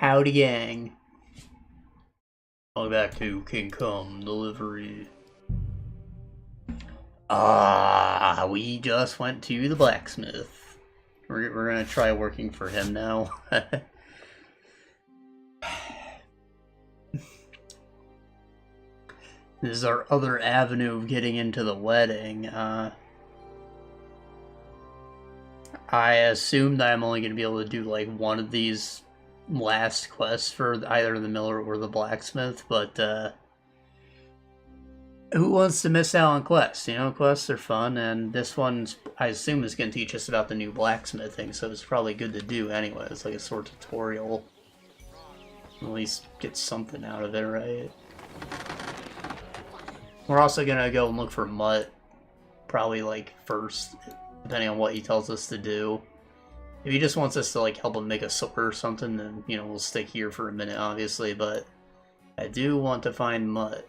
Howdy gang. Welcome back to King Come Delivery. We just went to the blacksmith. We're gonna try working for him now. This is our other avenue of getting into the wedding. I assumed I'm only gonna be able to do like one of these last quests for either the miller or the blacksmith, but who wants to miss out on quests? You know, quests are fun, and this one's, I assume, is going to teach us about the new blacksmithing, so it's probably good to do anyway. It's like a sort of tutorial. At least get something out of it, right? We're also going to go and look for Mutt, probably like first, depending on what he tells us to do. If he just wants us to like help him make a sword or something, then, you know, we'll stick here for a minute, obviously, but I do want to find Mutt,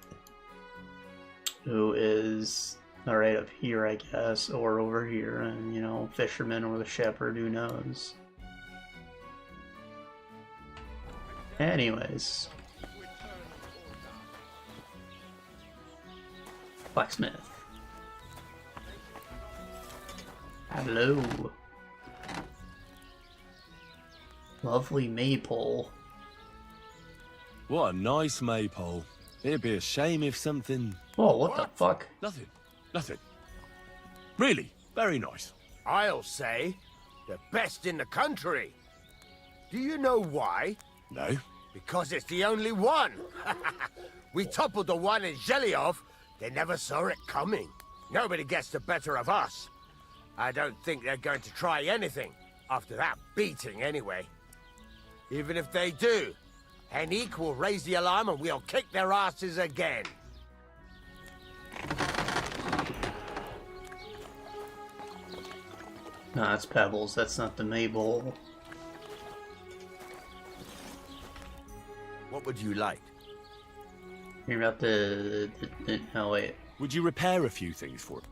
who is right up here, I guess, or over here, and, you know, fisherman or the shepherd, who knows. Anyways. Blacksmith. Hello. Lovely Maypole. What a nice Maypole. It'd be a shame if something... Whoa, what the fuck? Nothing. Nothing. Really, very nice. I'll say, the best in the country. Do you know why? No. Because it's the only one. We toppled the one in Zhelyov. They never saw it coming. Nobody gets the better of us. I don't think they're going to try anything after that beating anyway. Even if they do, Henrik will raise the alarm and we'll kick their asses again. No, that's Pebbles. That's not the Maypole. What would you like? You're about the oh wait. Would you repair a few things for it?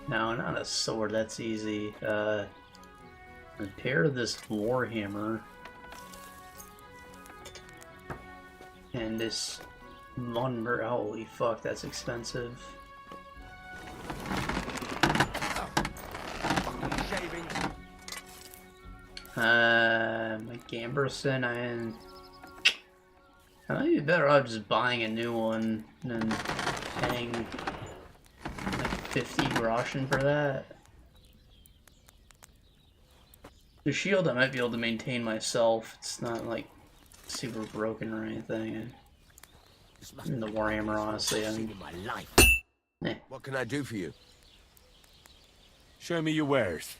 No, not a sword. That's easy. Repair this warhammer. And this lumber. Holy fuck, that's expensive. My Gamberson, I might be better off just buying a new one than paying like 50 groschen for that. The shield I might be able to maintain myself. It's not like super broken or anything. And the warhammer, honestly, I mean, What can I do for you? Show me your wares.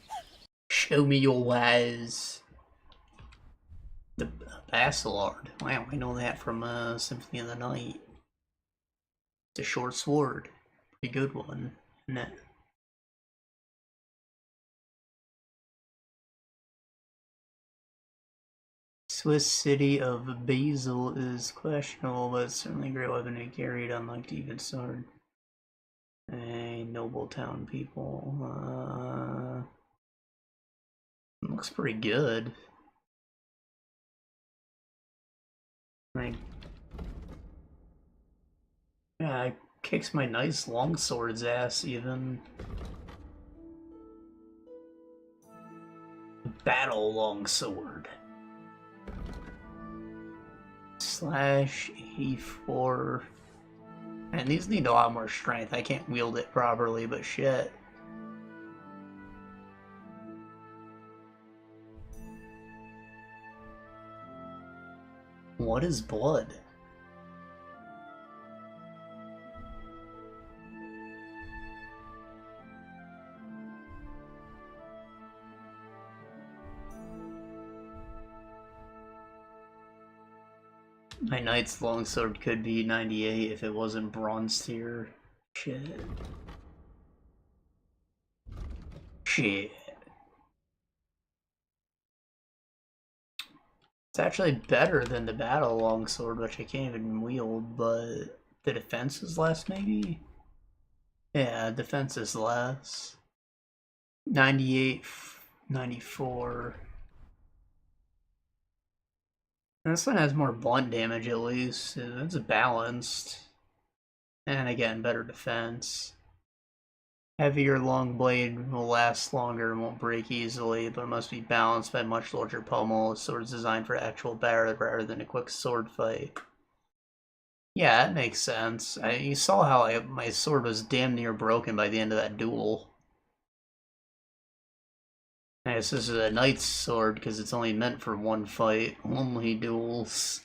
Show me your wares. The Basilard. Wow, I know that from Symphony of the Night. It's a short sword. Pretty good one, isn't it? Swiss city of Basel is questionable, but it's certainly a great weapon to carry, unlike the even sword. A noble town people. Looks pretty good. Like, yeah, it kicks my nice longsword's ass even. Battle longsword. Slash 84. And these need a lot more strength. I can't wield it properly, but shit. What is blood? My knight's longsword could be 98 if it wasn't bronze tier. Shit. Shit. It's actually better than the battle longsword, which I can't even wield, but the defense is less, maybe? Yeah, defense is less. 98, 94. This one has more blunt damage at least. It's balanced. And again, better defense. Heavier long blade will last longer and won't break easily, but it must be balanced by a much larger pommel. The sword is designed for actual battle rather than a quick sword fight. Yeah, that makes sense. You saw how my sword was damn near broken by the end of that duel. I guess this is a knight's sword because it's only meant for one fight, only duels.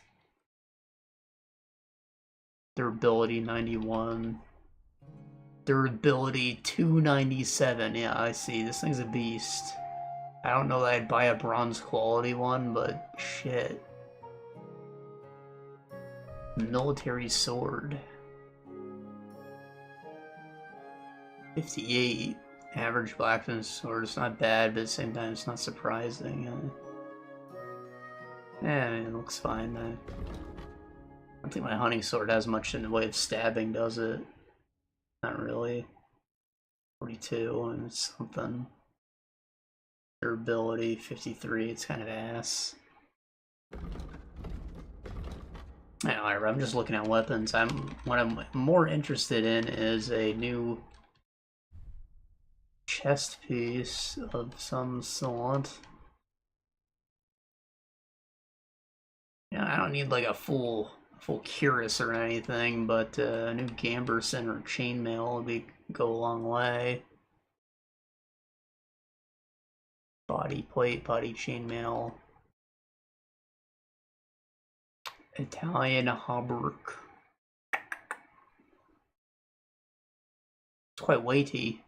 Durability 91. Durability 297. Yeah, I see. This thing's a beast. I don't know that I'd buy a bronze quality one, but shit. Military sword. 58. Average blacksmith sword. It's not bad, but at the same time, it's not surprising. Yeah, I mean, it looks fine. I don't think my hunting sword has much in the way of stabbing, does it? Not really. 42 and something. Durability 53. It's kind of ass. Alright, I'm just looking at weapons. What I'm more interested in is a new chest piece of some sort. Yeah, I don't need like a full cuirass or anything, but a new gambeson or chainmail would go a long way. Body plate, body chainmail. Italian hauberk. It's quite weighty.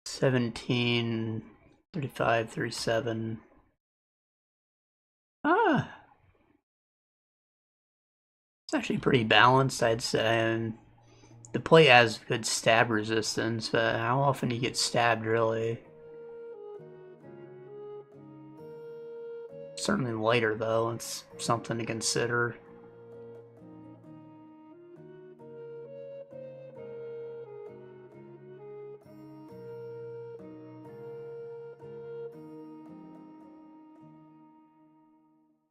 $17, $35, $37. It's actually pretty balanced, I'd say. And the plate has good stab resistance, but how often do you get stabbed, really? Certainly lighter, though. It's something to consider.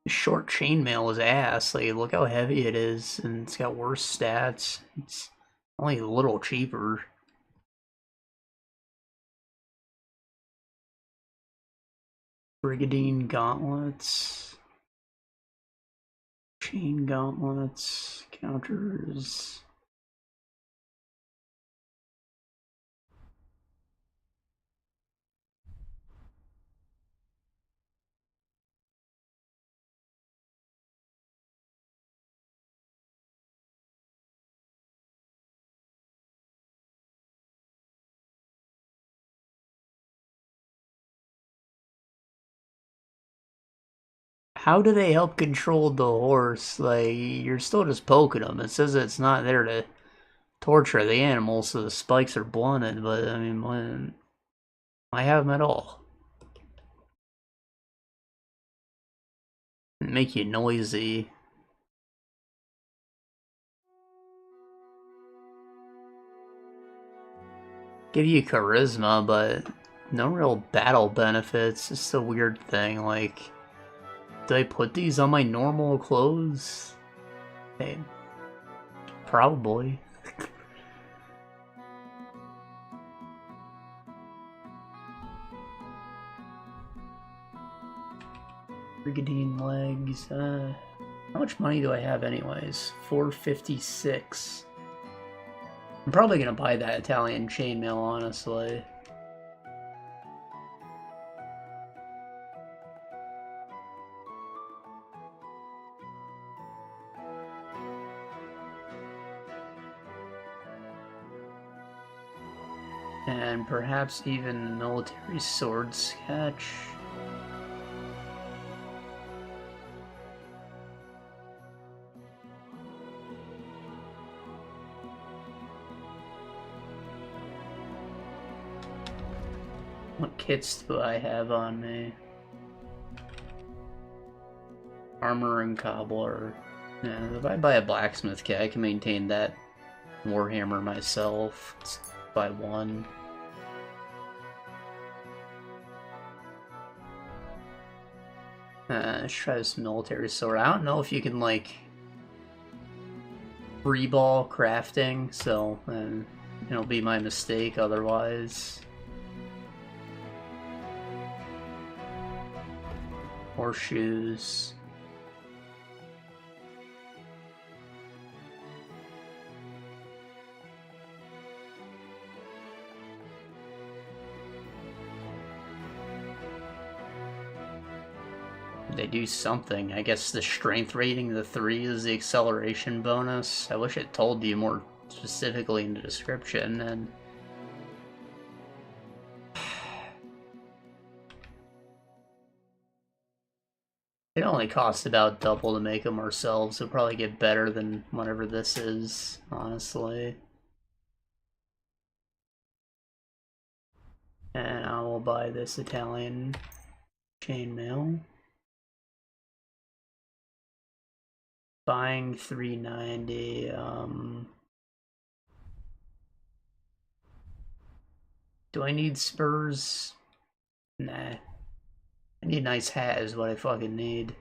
Short chainmail is ass. Like, look how heavy it is, and it's got worse stats. It's only a little cheaper. Brigandine gauntlets. Chain gauntlets. Counters. How do they help control the horse? Like, you're still just poking them. It says it's not there to torture the animal, so the spikes are blunted, but I mean, when I have them at all. Make you noisy. Give you charisma, but no real battle benefits. It's a weird thing. Like, do I put these on my normal clothes? Hey, probably. Brigandine legs. How much money do I have anyways? 456. I'm probably gonna buy that Italian chainmail, honestly. And perhaps even military sword sketch. What kits do I have on me? Armor and cobbler. Yeah, if I buy a blacksmith kit, I can maintain that Warhammer myself. It's by one. Let's try this military sword. I don't know if you can, like, free ball crafting, so it'll be my mistake otherwise. Horseshoes. They do something. I guess the strength rating, the 3 is the acceleration bonus. I wish it told you more specifically in the description. And it only costs about double to make them ourselves. We'll probably get better than whatever this is, honestly. And I will buy this Italian chainmail. Buying 390. Do I need spurs? Nah. I need a nice hat is what I fucking need.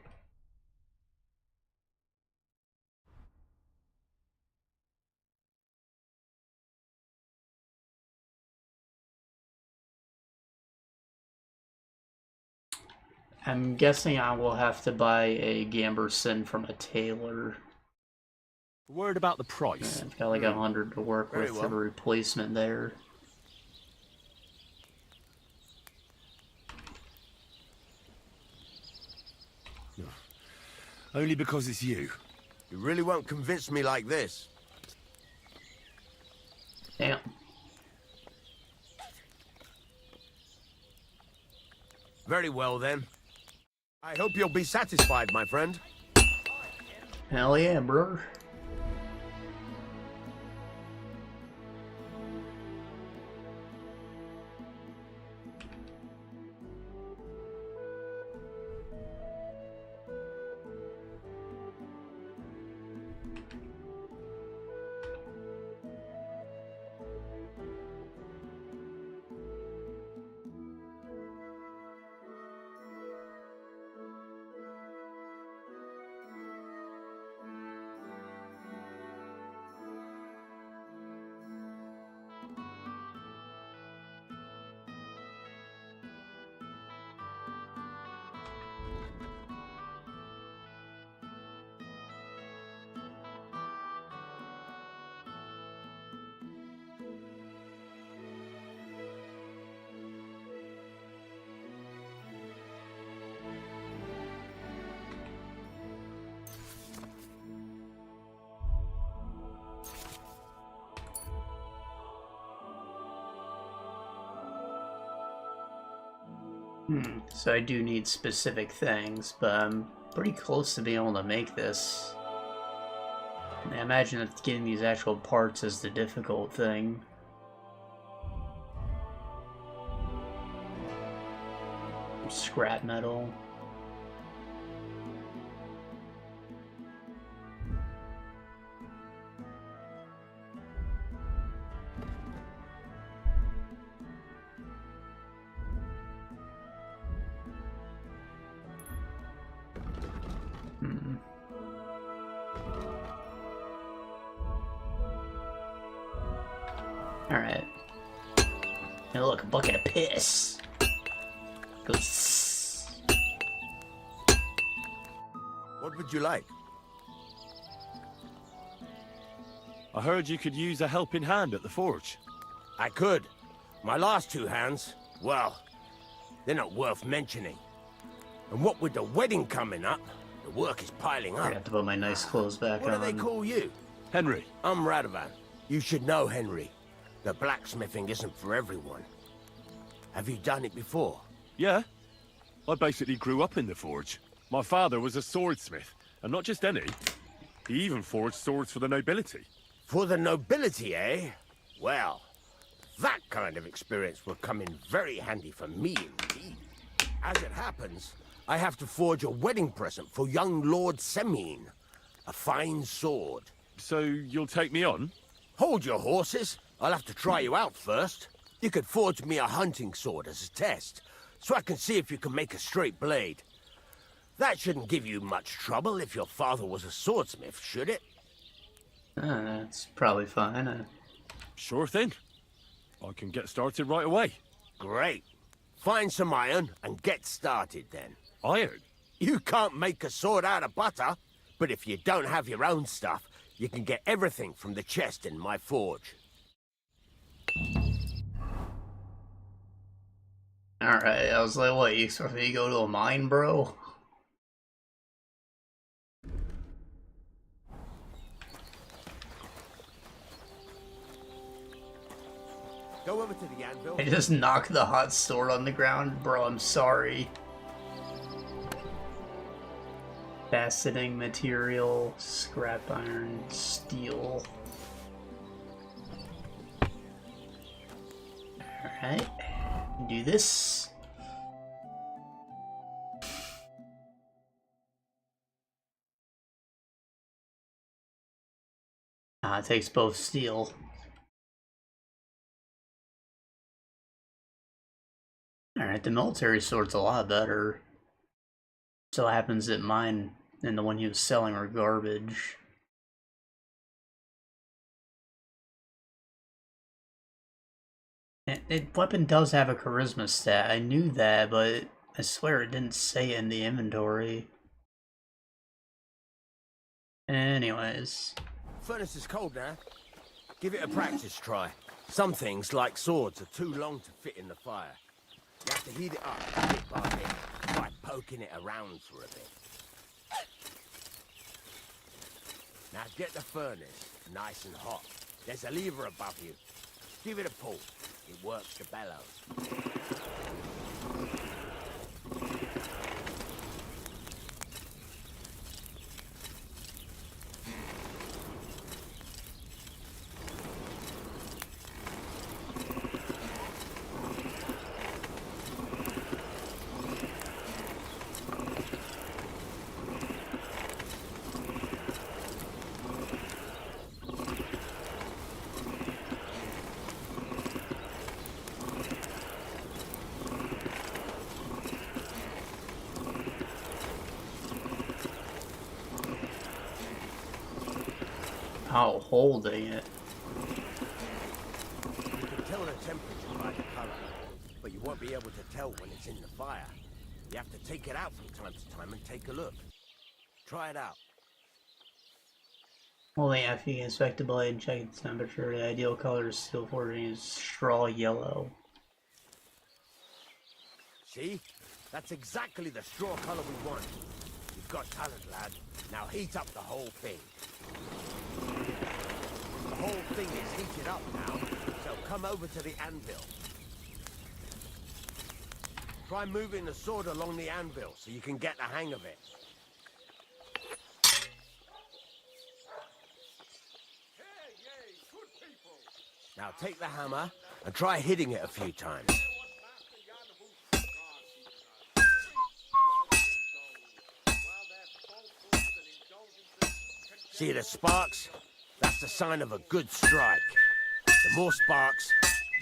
I'm guessing I will have to buy a gamberson from a tailor. Worried about the price? I've got like 100 to work with for the replacement there. Only because it's you. You really won't convince me like this. Damn. Very well then. I hope you'll be satisfied, my friend. Hell yeah, bro. So I do need specific things, but I'm pretty close to being able to make this. I imagine that getting these actual parts is the difficult thing. Scrap metal. Alright. Now look, a bucket of piss. Goes. What would you like? I heard you could use a helping hand at the forge. I could. My last 2 hands, well, they're not worth mentioning. And what with the wedding coming up, the work is piling up. I have to put my nice clothes back What on. do they call you? Henry. I'm Radovan. You should know, Henry. The blacksmithing isn't for everyone. Have you done it before? Yeah. I basically grew up in the forge. My father was a swordsmith, and not just any. He even forged swords for the nobility. For the nobility, eh? Well, that kind of experience will come in very handy for me indeed. As it happens, I have to forge a wedding present for young Lord Semine. A fine sword. So you'll take me on? Hold your horses. I'll have to try you out first. You could forge me a hunting sword as a test, so I can see if you can make a straight blade. That shouldn't give you much trouble if your father was a swordsmith, should it? That's probably fine. Sure thing. I can get started right away. Great. Find some iron and get started then. Iron? You can't make a sword out of butter, but if you don't have your own stuff, you can get everything from the chest in my forge. Alright, I was like, what, you expect me to go to a mine, bro? Go over to the anvil. I just knocked the hot sword on the ground? Bro, I'm sorry. Faceting material, scrap iron, steel. Alright, do this. It takes both steel. Alright, the military sword's a lot better. So happens that mine and the one he was selling are garbage. Weapon does have a charisma stat. I knew that, but I swear it didn't say it in the inventory. Anyways. Furnace is cold now. Give it a practice try. Some things, like swords, are too long to fit in the fire. You have to heat it up bit by bit by poking it around for a bit. Now get the furnace nice and hot. There's a lever above you. Give it a pull. It works the bellows. Oh, holding it. You can tell the temperature by the color, but you won't be able to tell when it's in the fire. You have to take it out from time to time and take a look. Try it out. Only after you inspect the blade and check its temperature, the ideal color of steel forging is straw yellow. See? That's exactly the straw color we want. You've got talent, lad. Now heat up the whole thing. The whole thing is heated up now, so come over to the anvil. Try moving the sword along the anvil so you can get the hang of it. Now take the hammer and try hitting it a few times. See the sparks? That's the sign of a good strike. The more sparks,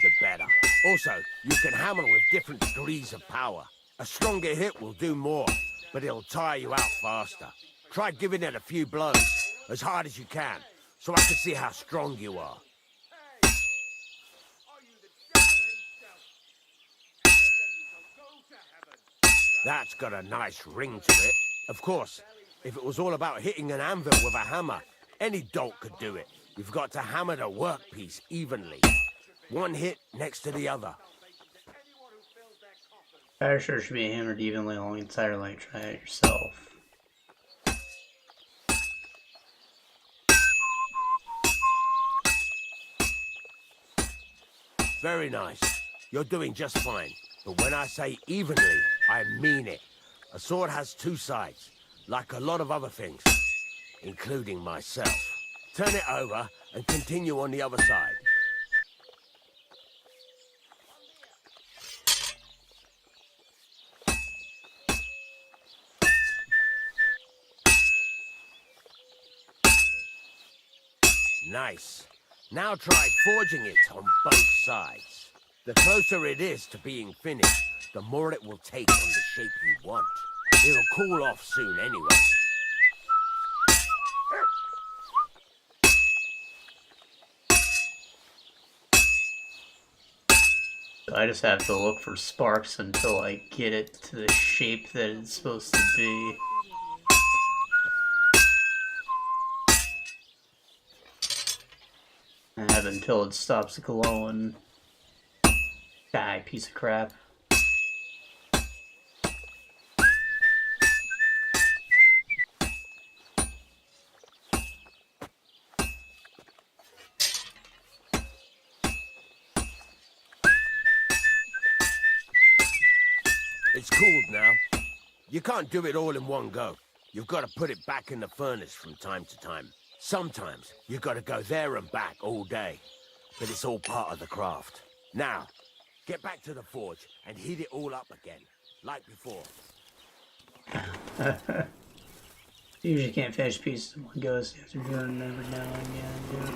the better. Also, you can hammer with different degrees of power. A stronger hit will do more, but it'll tire you out faster. Try giving it a few blows, as hard as you can, so I can see how strong you are. That's got a nice ring to it. Of course, if it was all about hitting an anvil with a hammer, any dolt could do it. You've got to hammer the workpiece evenly. One hit next to the other. Fire sure should be hammered evenly along the entire length. Try it yourself. Very nice. You're doing just fine. But when I say evenly, I mean it. A sword has two sides, like a lot of other things, including myself. Turn it over and continue on the other side. Nice. Now try forging it on both sides. The closer it is to being finished, the more it will take on the shape you want. It'll cool off soon anyway. I just have to look for sparks until I get it to the shape that it's supposed to be. I have until it stops glowing. Die, piece of crap. It's cooled now. You can't do it all in one go. You've got to put it back in the furnace from time to time. Sometimes you've got to go there and back all day. But it's all part of the craft. Now, get back to the forge and heat it all up again, like before. Usually can't finish pieces in one go, so you have to do it every now and again. Do it,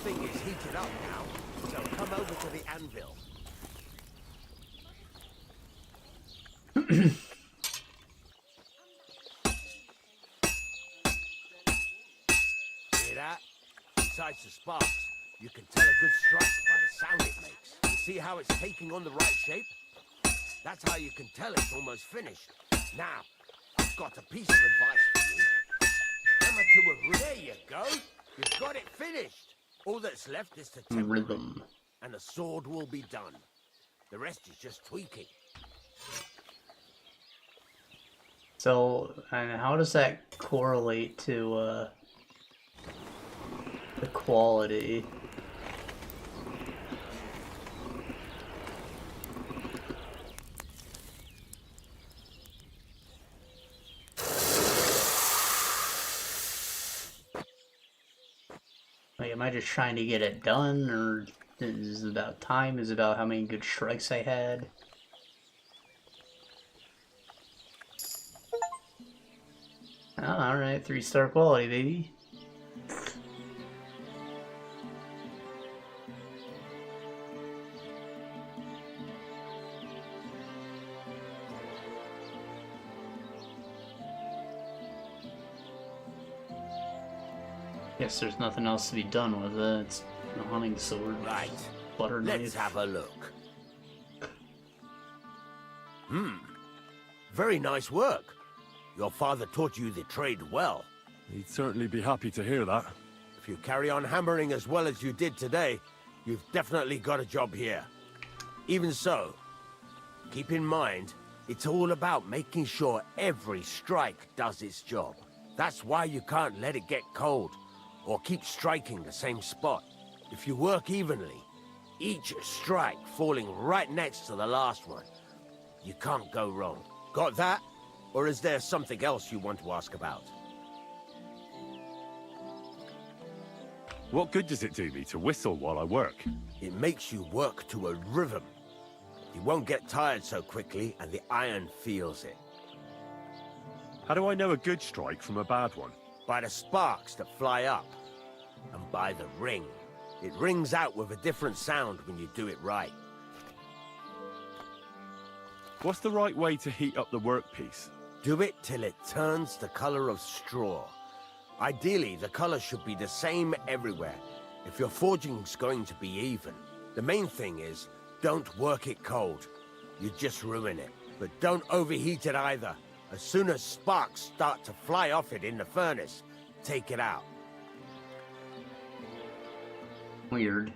Thing is heated up now, so come over to the anvil. Hear that? Besides the sparks, you can tell a good strike by the sound it makes. You see how it's taking on the right shape? That's how you can tell it's almost finished. Now, I've got a piece of advice for you. Hammer to a there you go. You've got it finished. All that's left is to temper rhythm, and the sword will be done. The rest is just tweaking. So, and how does that correlate to the quality? Like, am I just trying to get it done, or is it about time? Is it about how many good strikes I had? Oh, alright, 3-star quality, baby. Guess there's nothing else to be done with it. It's a hunting sword. Right. Butter knife. Let's have a look. Very nice work. Your father taught you the trade well. He'd certainly be happy to hear that. If you carry on hammering as well as you did today, you've definitely got a job here. Even so, keep in mind, it's all about making sure every strike does its job. That's why you can't let it get cold, or keep striking the same spot. If you work evenly, each strike falling right next to the last one, you can't go wrong. Got that? Or is there something else you want to ask about? What good does it do me to whistle while I work? It makes you work to a rhythm. You won't get tired so quickly, and the iron feels it. How do I know a good strike from a bad one? By the sparks that fly up, and by the ring. It rings out with a different sound when you do it right. What's the right way to heat up the workpiece? Do it till it turns the color of straw. Ideally, the color should be the same everywhere, if your forging's going to be even. The main thing is, don't work it cold. You just ruin it. But don't overheat it either. As soon as sparks start to fly off it in the furnace, take it out. Weird.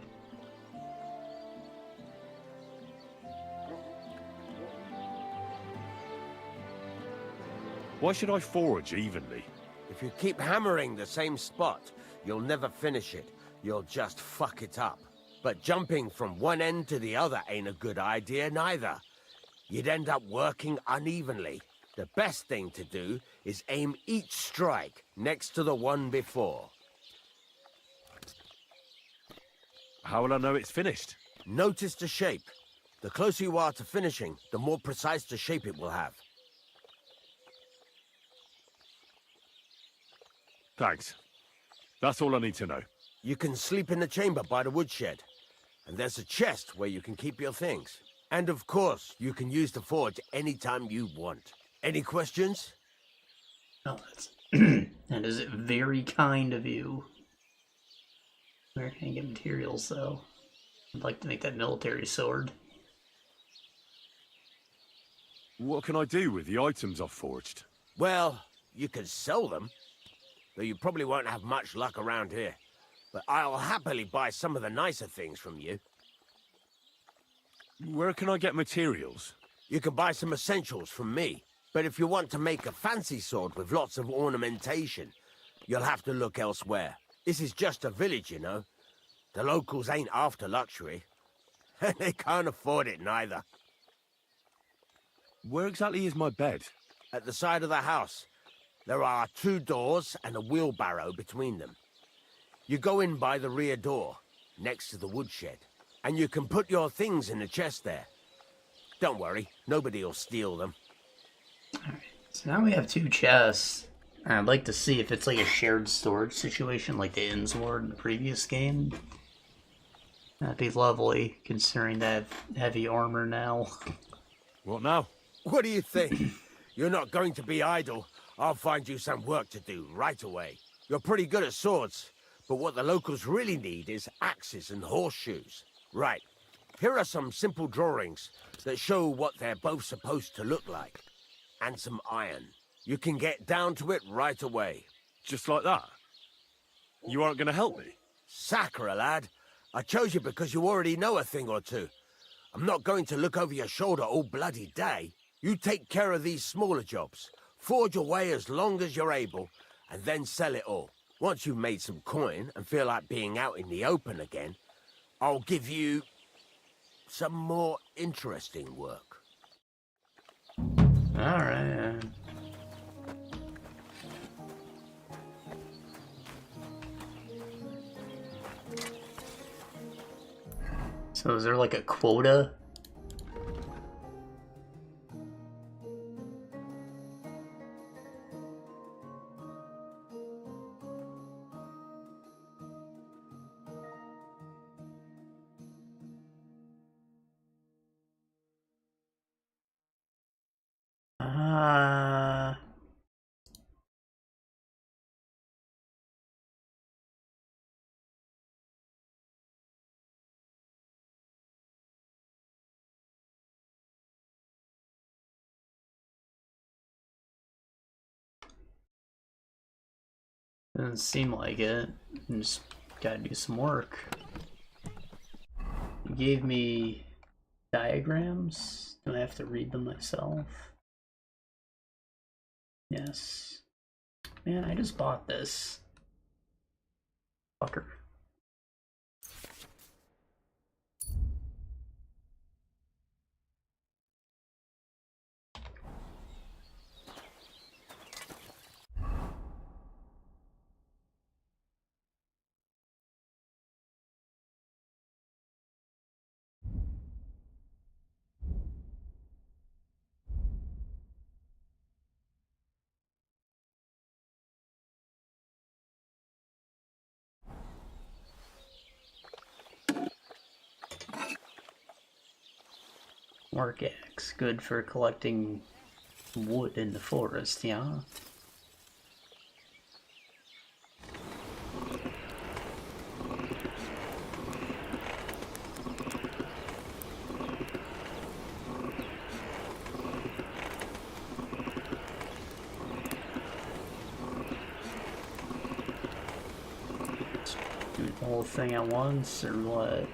Why should I forge evenly? If you keep hammering the same spot, you'll never finish it. You'll just fuck it up. But jumping from one end to the other ain't a good idea neither. You'd end up working unevenly. The best thing to do is aim each strike next to the one before. How will I know it's finished? Notice the shape. The closer you are to finishing, the more precise the shape it will have. Thanks. That's all I need to know. You can sleep in the chamber by the woodshed. And there's a chest where you can keep your things. And of course, you can use the forge anytime you want. Any questions? Oh, that's that is very kind of you. Where can I get materials, though? I'd like to make that military sword. What can I do with the items I've forged? Well, you can sell them. Though you probably won't have much luck around here. But I'll happily buy some of the nicer things from you. Where can I get materials? You can buy some essentials from me. But if you want to make a fancy sword with lots of ornamentation, you'll have to look elsewhere. This is just a village, you know. The locals ain't after luxury. They can't afford it neither. Where exactly is my bed? At the side of the house, there are 2 doors and a wheelbarrow between them. You go in by the rear door, next to the woodshed, and you can put your things in the chest there. Don't worry, nobody'll steal them. Alright, so now we have 2 chests. I'd like to see if it's like a shared storage situation like the inns were in the previous game. That'd be lovely, considering they have heavy armor now. What now? What do you think? You're not going to be idle. I'll find you some work to do right away. You're pretty good at swords, but what the locals really need is axes and horseshoes. Right, here are some simple drawings that show what they're both supposed to look like. And some iron. You can get down to it right away. Just like that? You aren't going to help me? Sacre, lad. I chose you because you already know a thing or two. I'm not going to look over your shoulder all bloody day. You take care of these smaller jobs. Forge away as long as you're able, and then sell it all. Once you've made some coin and feel like being out in the open again, I'll give you some more interesting work. Alright. So is there like a quota? Doesn't seem like it. Just gotta do some work. You gave me diagrams. Do I have to read them myself? Yes. Man, I just bought this. Fucker. Work axe, good for collecting wood in the forest, yeah. Do the whole thing at once, or what?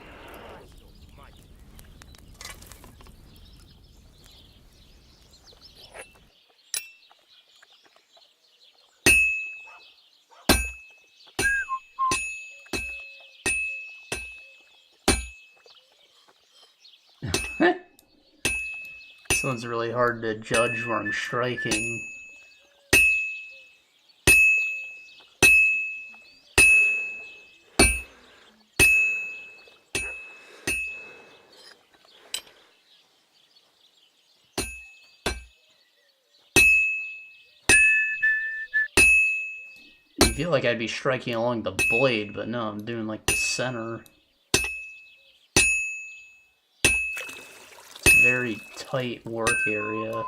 This one's really hard to judge where I'm striking. feel like I'd be striking along the blade, but no, I'm doing like the center. It's a very tight work area.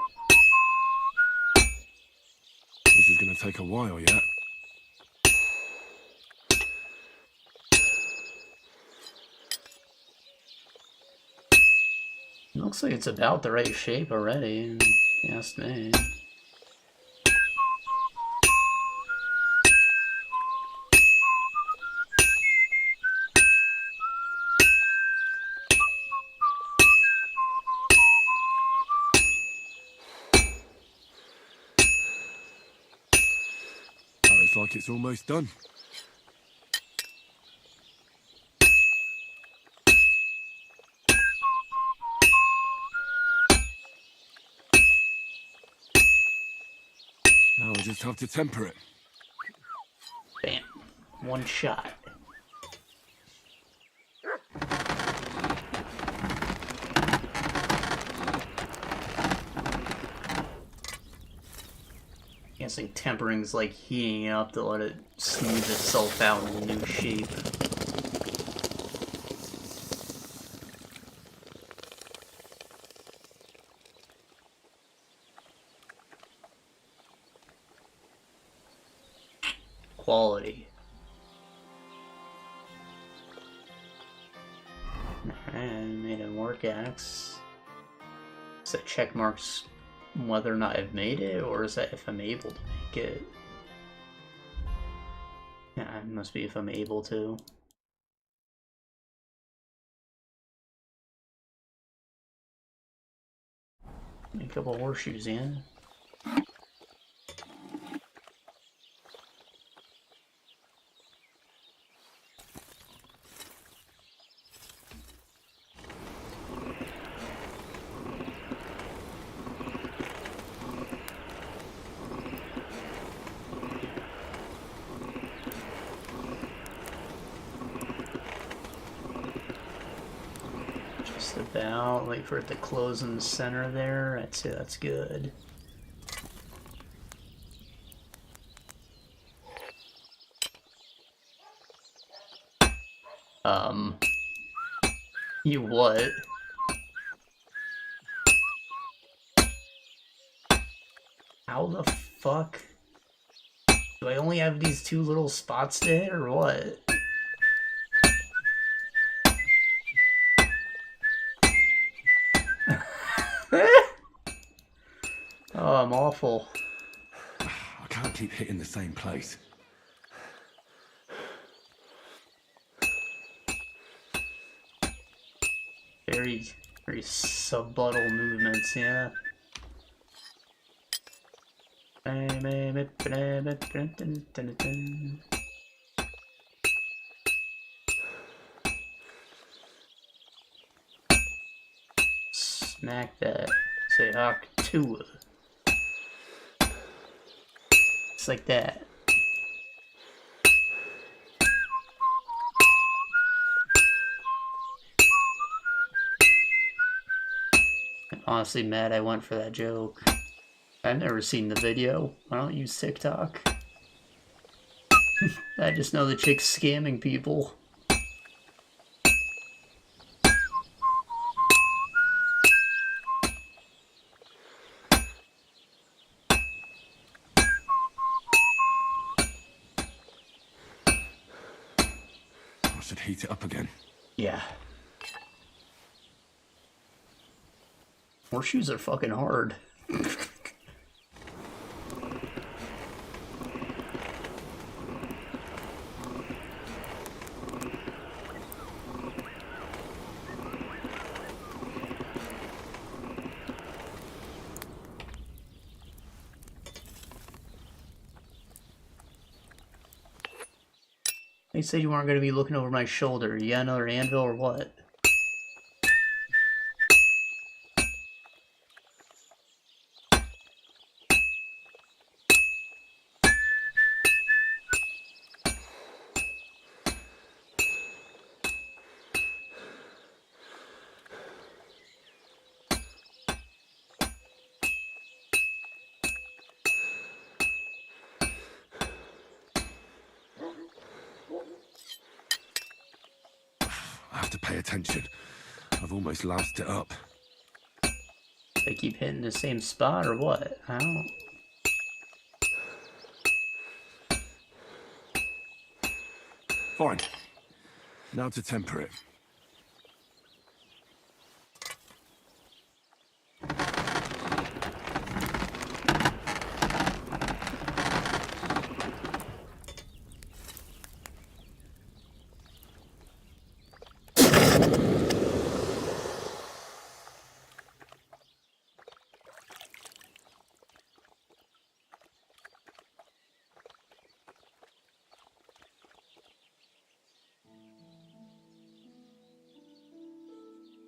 This is gonna take a while yet. It looks like it's about the right shape already, if you ask me. Looks like it's almost done. Now I just have to temper it. Bam. One shot. Guessing tempering's like heating up to let it smooth itself out in a new shape. Quality. Alright, made a work axe. Is that check marks whether or not I've made it, or is that if I'm able to make it? Yeah, it must be if I'm able to. A couple horseshoes in. About, wait for it to close in the center there. I'd say that's good. You what? How the fuck? Do I only have these two little spots to hit, or what? Oh, I'm awful. I can't keep hitting the same place. Very, very subtle movements, yeah. Smack that. Say Hawk 2. Just like that. I'm honestly mad I went for that joke. I've never seen the video. I don't use TikTok. I just know the chick's scamming people. I should heat it up again. Yeah. Horseshoes are fucking hard. They said you weren't going to be looking over my shoulder. You got another anvil or what? to pay attention. I've almost loused it up. They keep hitting the same spot or what? I don't... Fine. Now to temper it.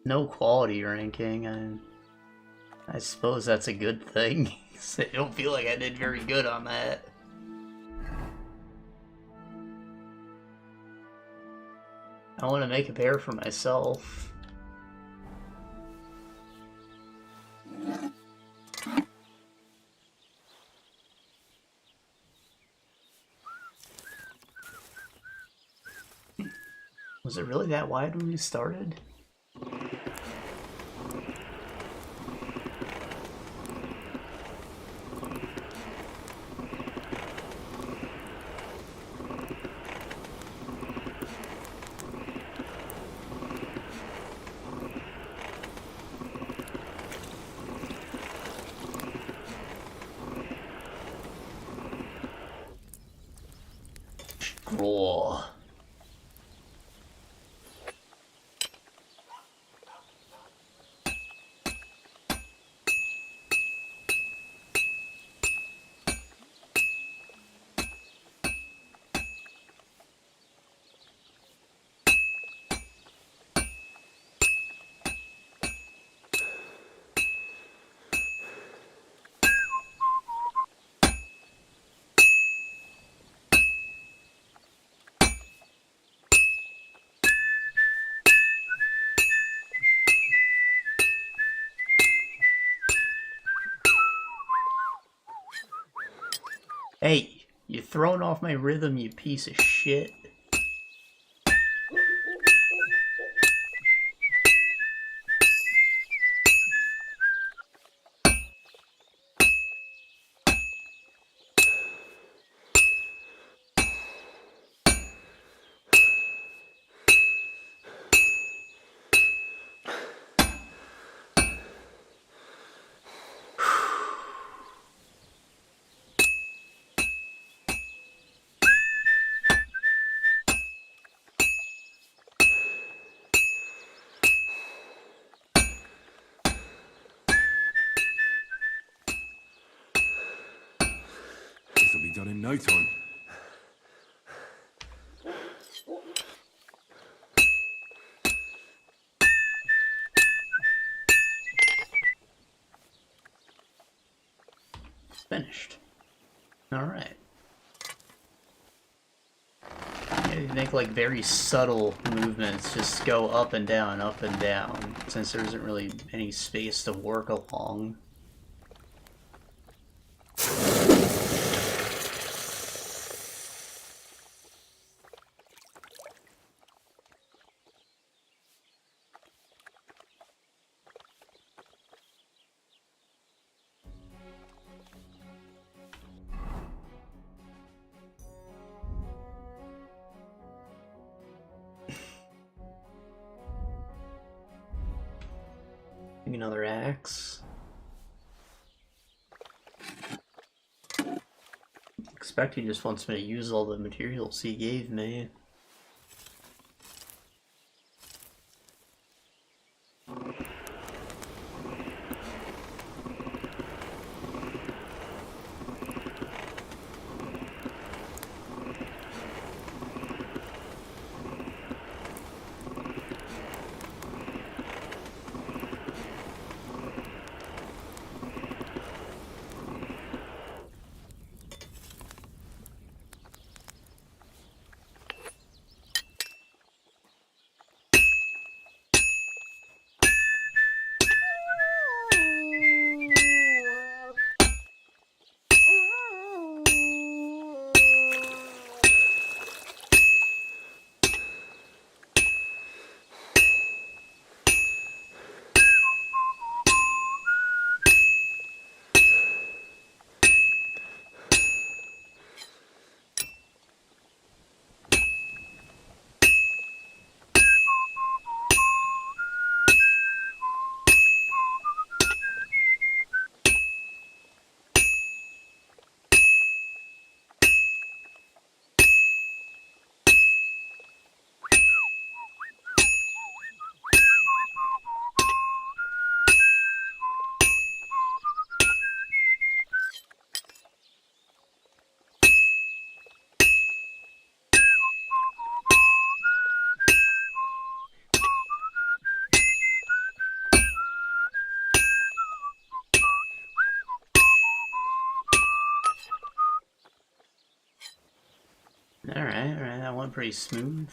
No quality ranking. I suppose that's a good thing. I don't feel like I did very good on that. I want to make a pair for myself. Was it really that wide when we started? Raw. Hey, you throwing off my rhythm, you piece of shit. This'll be done in no time. Finished. Alright. Yeah, you make like very subtle movements, just go up and down, since there isn't really any space to work along. Maybe another axe. I expect he just wants me to use all the materials he gave me. Alright, that went pretty smooth.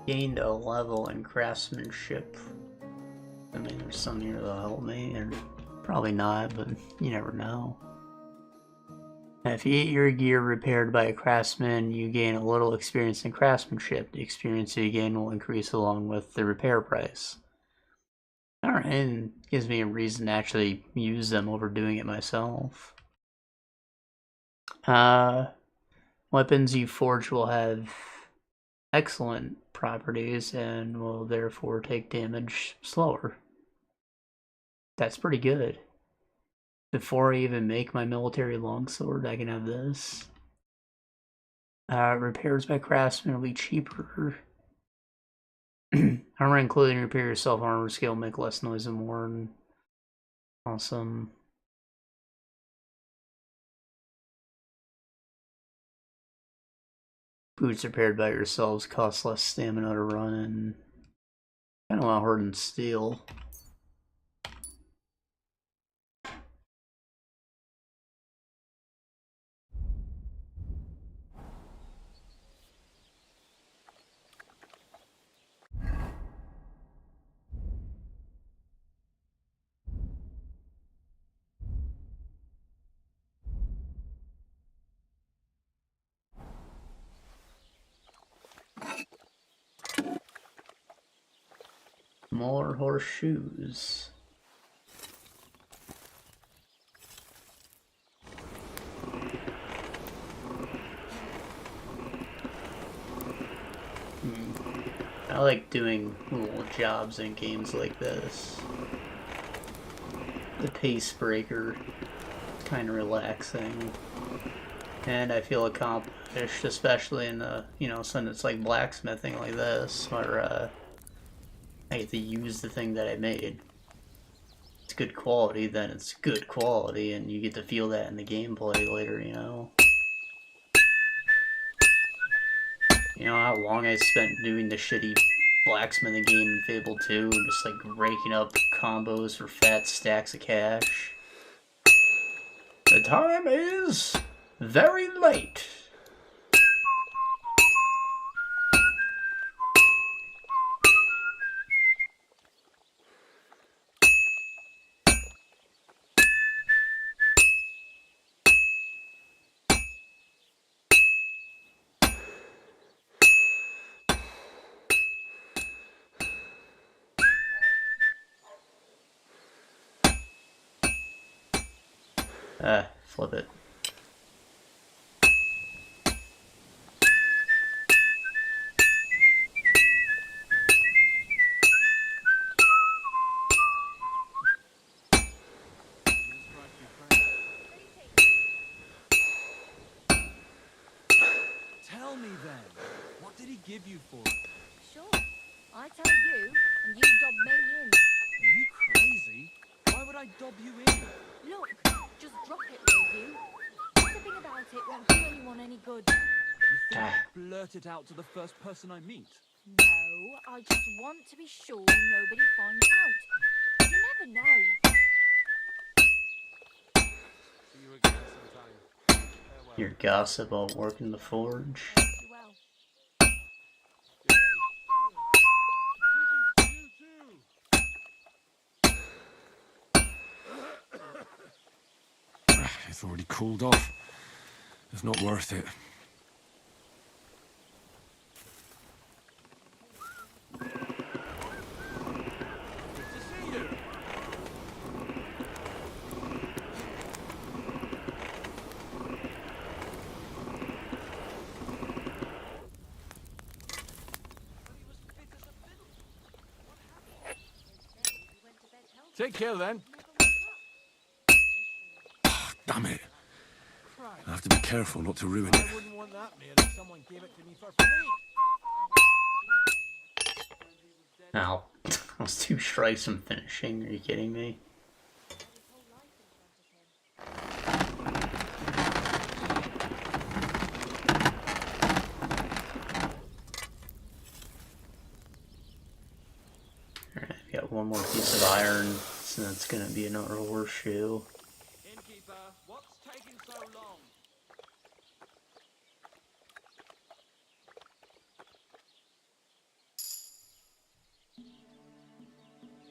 Gained a level in craftsmanship. I mean, there's some here that'll help me, and probably not, but you never know. If you get your gear repaired by a craftsman, you gain a little experience in craftsmanship. The experience you gain will increase along with the repair price. Alright, and gives me a reason to actually use them over doing it myself. Weapons you forge will have excellent properties and will therefore take damage slower. That's pretty good. Before I even make my military longsword, I can have this. Repairs by craftsmen will be cheaper. Armor including repair yourself armor skill, make less noise and worn. Awesome. Boots repaired by yourselves cost less stamina to run, and kind of want hardened steel. More horseshoes. I like doing little jobs in games like this. The pace breaker is kind of relaxing. And I feel accomplished, especially in the, something that's like blacksmithing like this, where I get to use the thing that I made. It's good quality, then it's good quality, and you get to feel that in the gameplay later, You know how long I spent doing the shitty blacksmithing game in Fable 2, just like raking up combos for fat stacks of cash? The time is very late. Flip it. Tell me then, what did he give you for it? Sure, I tell you, and you dob me in. Are you crazy? Why would I dob you in? Look, just drop it, will you? Gossiping about it won't do anyone any good. You think I'd blurt it out to the first person I meet? No, I just want to be sure nobody finds out. You never know. See you again sometime. Farewell. Your gossip won't work in the forge. Well, It's already cooled off. It's not worth it. Take care then. damn it. Christ, I have to be careful not to ruin I it. wouldn't want that meal if someone gave it to me for free. Ow. That was 2 strikes from finishing. Are you kidding me? Alright, we got one more piece of iron, so that's gonna be another horseshoe. Gamekeeper, what's taking so long?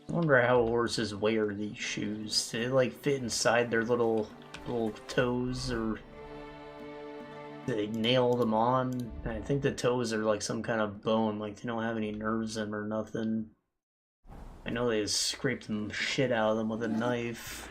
I wonder how horses wear these shoes. Do they like fit inside their little toes, or do they nail them on? I think the toes are like some kind of bone, like they don't have any nerves in them or nothing. I know they just scrape some shit out of them with a knife.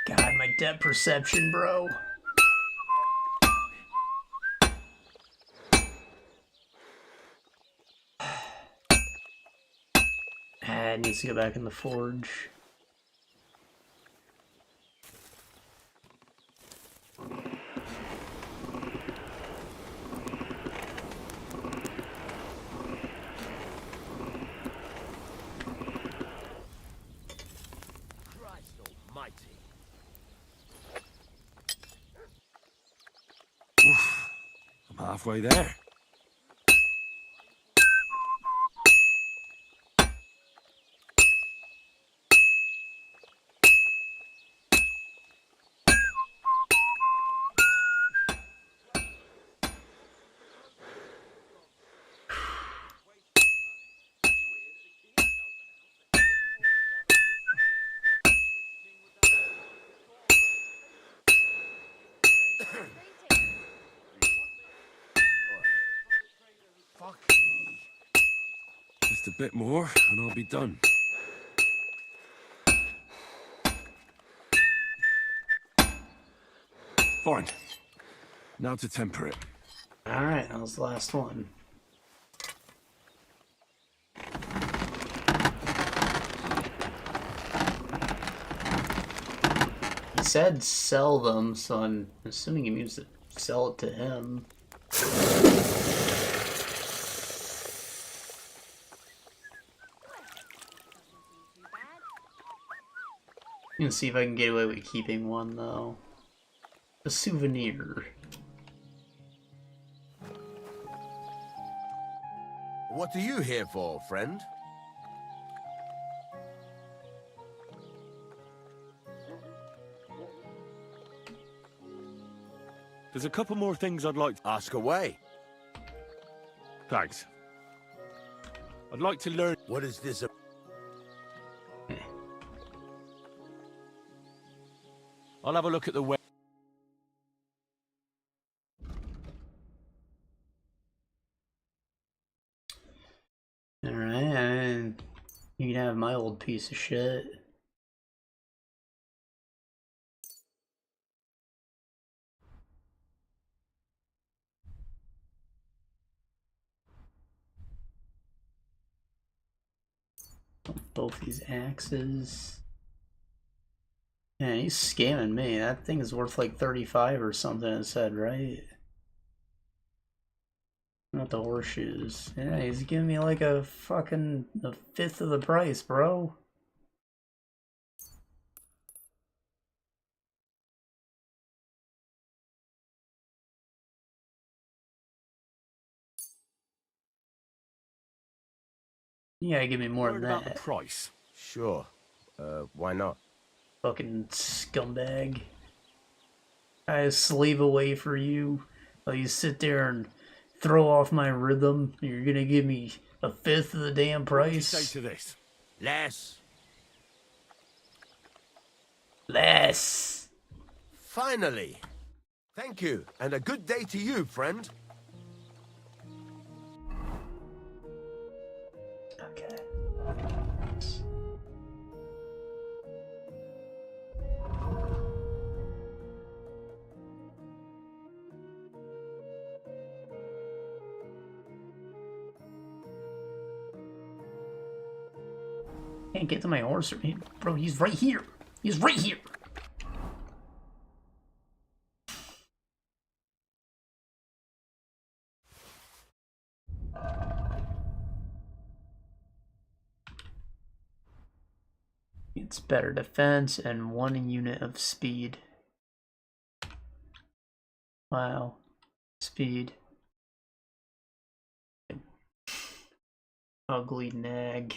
God, my depth perception, bro. It needs to go back in the forge. Christ almighty. Oof, I'm halfway there. Fuck me. Just a bit more, and I'll be done. Fine. Now to temper it. Alright, that was the last one. He said sell them, so I'm assuming he means to sell it to him. I'm gonna see if I can get away with keeping one, though. A souvenir. What are you here for, friend? There's a couple more things I'd like to... Ask away. Thanks. I'd like to learn... What is this? I'll have a look at the web. Alright, and you can have my old piece of shit. Both these axes. Man, he's scamming me. That thing is worth like 35 or something, it said, right? Not the horseshoes. Yeah, he's giving me like a fifth of the price, bro. You gotta give me more than Worried about the that. price? Sure. Why not? Fucking scumbag. I slave away for you. While you sit there and throw off my rhythm. You're gonna give me a fifth of the damn What would you say price? to this? Less. Less. Finally. Thank you, and a good day to you, friend. Okay. Can't get to my horse. Bro, he's right here. He's right here. It's better defense and 1 unit of speed. Wow. Speed. Ugly nag.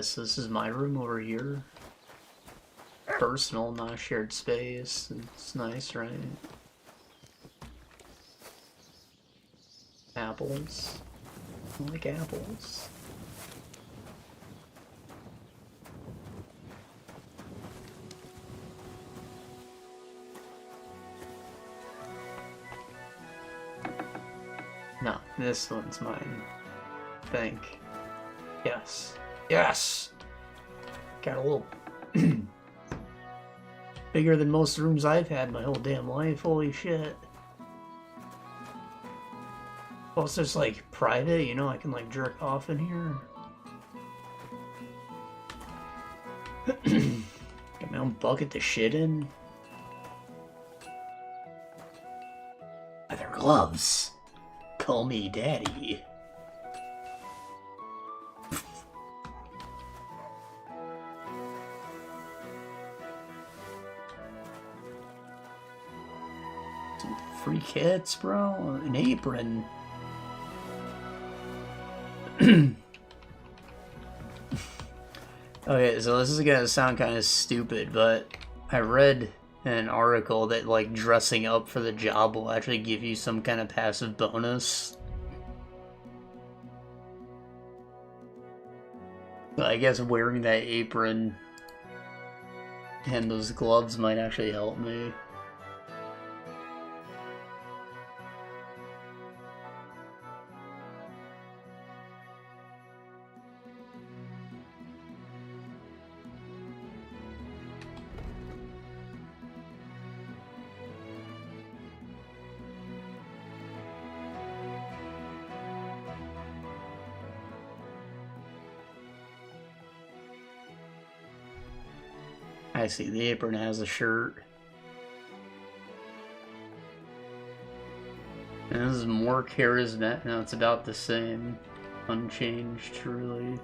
So this is my room over here. Personal, not shared space. It's nice, right? Apples. I like apples. No, this one's mine. I think. Yes. Yes! Got a little bigger than most rooms I've had my whole damn life. Holy shit. Plus there's like private, you know, I can like jerk off in here. Got my own bucket to shit in. Leather gloves. Call me daddy. Some free kits, bro. An apron. Okay, so this is gonna sound kind of stupid, but I read an article that like dressing up for the job will actually give you some kind of passive bonus. So I guess wearing that apron and those gloves might actually help me. I see, the apron has a shirt. And this is more charismatic. No, it's about the same. Unchanged, truly.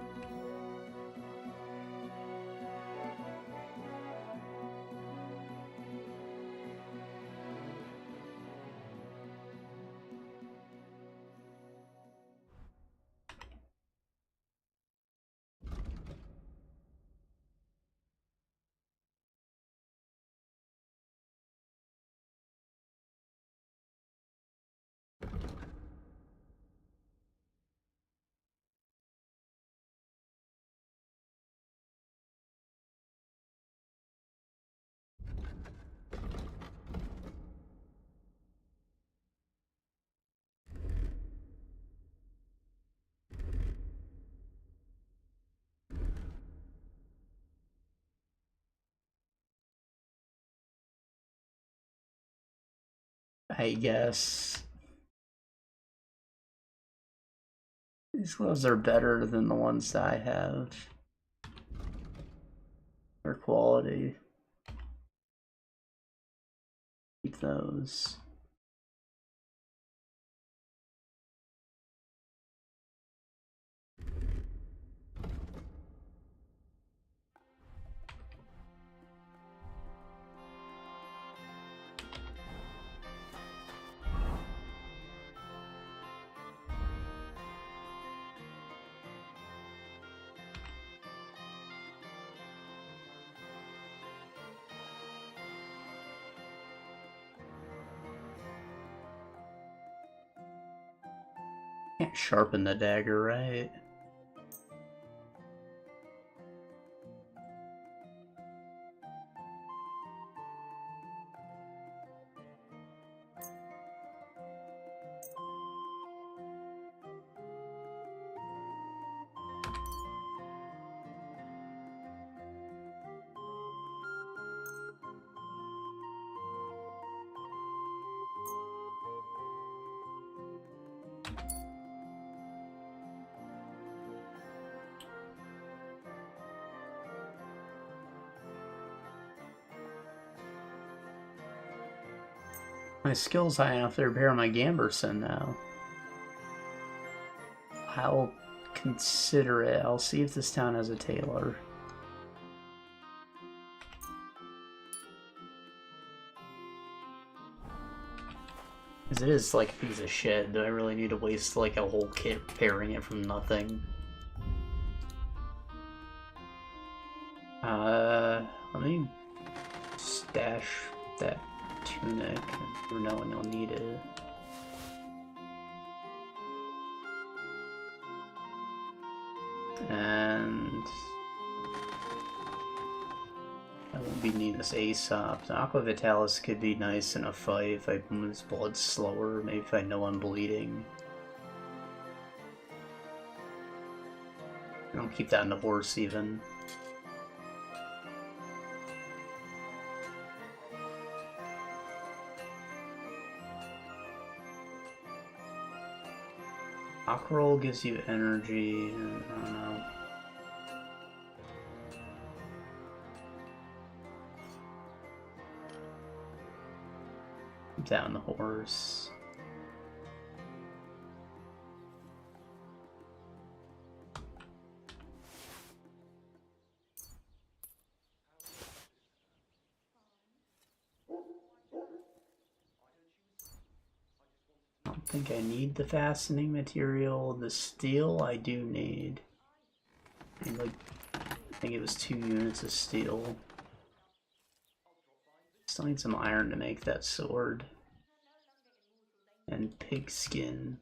I guess. These gloves are better than the ones that I have. Their quality. Keep those. Can't sharpen the dagger, right? My skills I have to repair my Gamberson now. I'll consider it. I'll see if this town has a tailor. Because it is like a piece of shit. Do I really need to waste like a whole kit repairing it from nothing? Let me stash that tunic for no one will need it. And I won't be needing this Aesop. The Aqua Vitalis could be nice in a fight if I move his blood slower, maybe if I know I'm bleeding. I'll keep that in the horse even. Aquaroll gives you energy, and I don't know. Keep that on the horse. I don't think I need the fastening material. The steel I do need. I think it was 2 units of steel. Still need some iron to make that sword. And pig skin.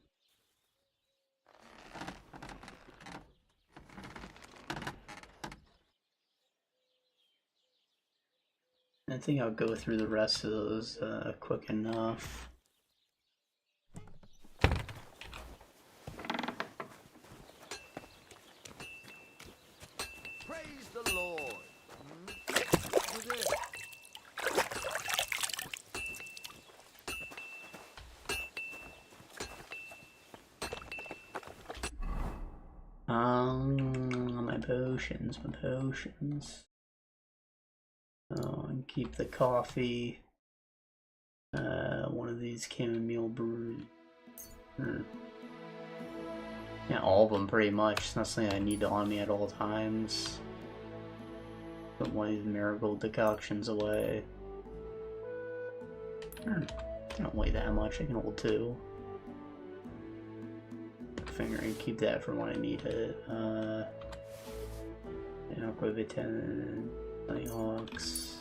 I think I'll go through the rest of those quick enough. Praise the Lord. My potions. Oh, and keep the coffee. One of these chamomile brew. Yeah, all of them pretty much. It's not something I need on me at all times. Put one of these marigold decoctions away. I don't weigh that much. I can hold 2. Finger and keep that for when I need it. Aqua Vitamin, Nighthawks.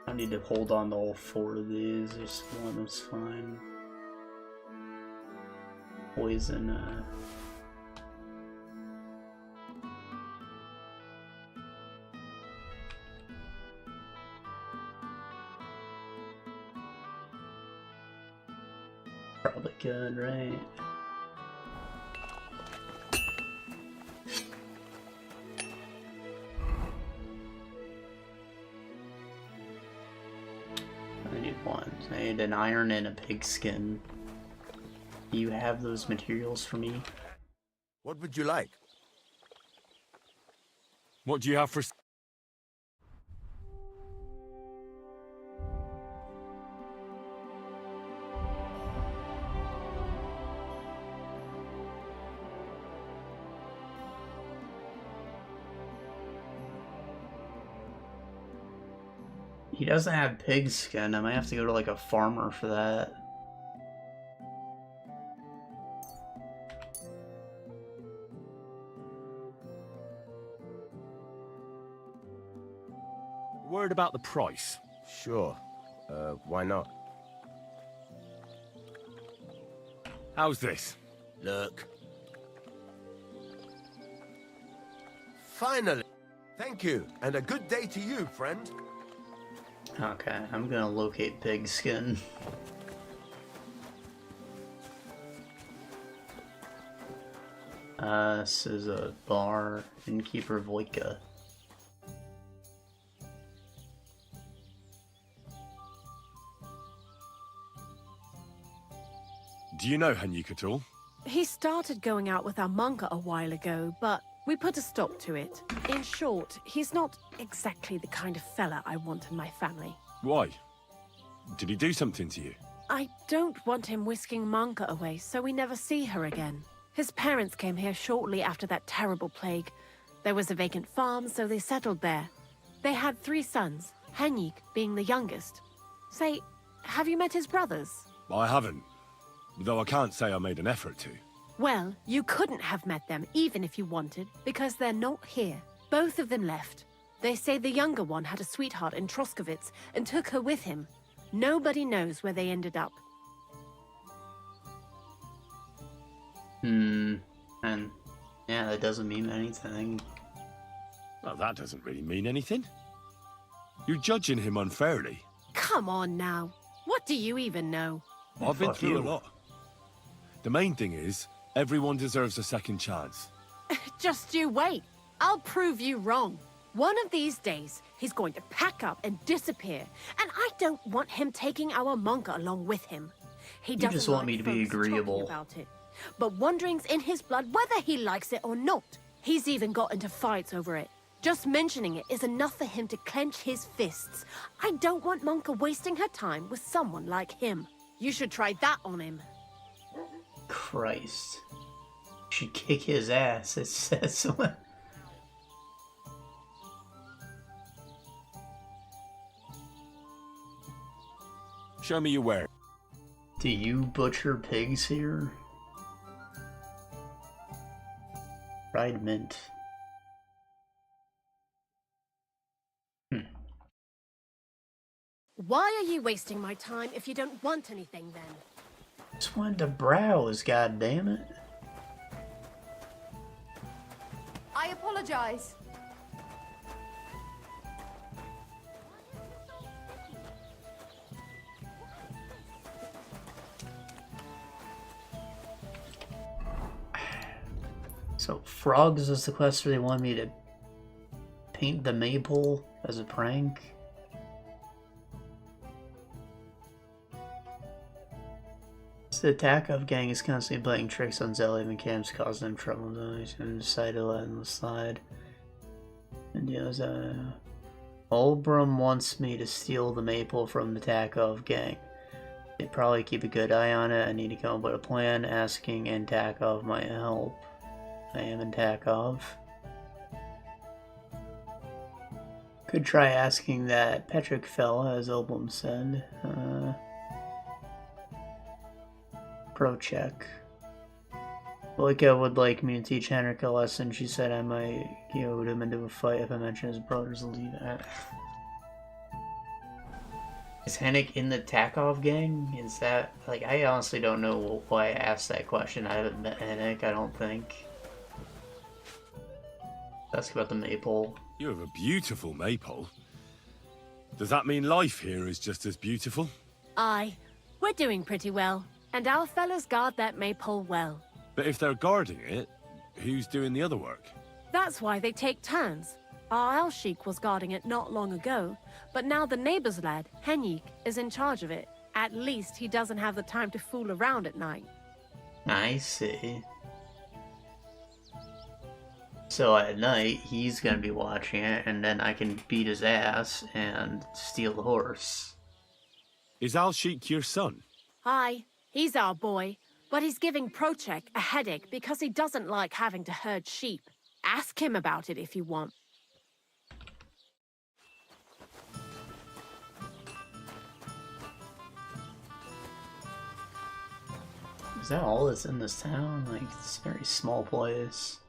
I don't need to hold on to all 4 of these, just one was fine. Poison, probably good, right? need an iron and a pigskin. Do you have those materials for me? What would you like? What do you have for... He doesn't have pigskin. I might have to go to like a farmer for that. Word about the price. Sure. Why not? How's this? Look. Finally. Thank you, and a good day to you, friend. Okay, I'm gonna locate pigskin. This is a bar. Gamekeeper Voika. Do you know Hanyuk at all? He started going out with our monka a while ago, but we put a stop to it. In short, he's not exactly the kind of fella I want in my family. Why? Did he do something to you? I don't want him whisking Monka away so we never see her again. His parents came here shortly after that terrible plague. There was a vacant farm, so they settled there. They had 3 sons, Hanyuk being the youngest. Say, have you met his brothers? I haven't. Though I can't say I made an effort to. Well, you couldn't have met them even if you wanted, because they're not here. Both of them left. They say the younger one had a sweetheart in Troskovitz and took her with him. Nobody knows where they ended up. And yeah, that doesn't mean anything. Well, that doesn't really mean anything. You're judging him unfairly. Come on now. What do you even know? I've been Fuck through you. a lot. The main thing is, everyone deserves a second chance. Just you wait. I'll prove you wrong. One of these days, he's going to pack up and disappear, and I don't want him taking our monka along with him. He doesn't just want like me to be folks talking agreeable. about it. But wandering's in his blood whether he likes it or not. He's even got into fights over it. Just mentioning it is enough for him to clench his fists. I don't want Monka wasting her time with someone like him. You should try that on him. Christ. Should kick his ass, it says so. Show me your ware. Do you butcher pigs here? Fried mint. Why are you wasting my time if you don't want anything then? Just wanted to browse, god damn it. I apologize. So, frogs is the quest where they want me to paint the Maypole as a prank. The Takov gang is constantly playing tricks on Zeliv and camps, causing them trouble. And decided to let him slide. And Olbrum wants me to steal the Maypole from the Takov gang. They probably keep a good eye on it. I need to come up with a plan, asking and Takov my help. I am in Takov. Could try asking that Petric fella, as Olbrum said. Pro check. Boyka would like me to teach Henrik a lesson. She said I might goad him into a fight if I mention his brother's leave. Is Henrik in the Takov gang? Is that, like, I honestly don't know why I asked that question. I haven't met Henrik, I don't think. Ask about the Maypole. You have a beautiful Maypole. Does that mean life here is just as beautiful? Aye, we're doing pretty well. And our fellas guard that Maypole well. But if they're guarding it, who's doing the other work? That's why they take turns. Our Al-Sheik was guarding it not long ago, but now the neighbor's lad, Hanyuk, is in charge of it. At least he doesn't have the time to fool around at night. I see. So at night, he's gonna be watching it, and then I can beat his ass and steal the horse. Is Al-Sheik your son? Hi, he's our boy, but he's giving Prochek a headache because he doesn't like having to herd sheep. Ask him about it if you want. Is that all that's in this town? Like, it's a very small place.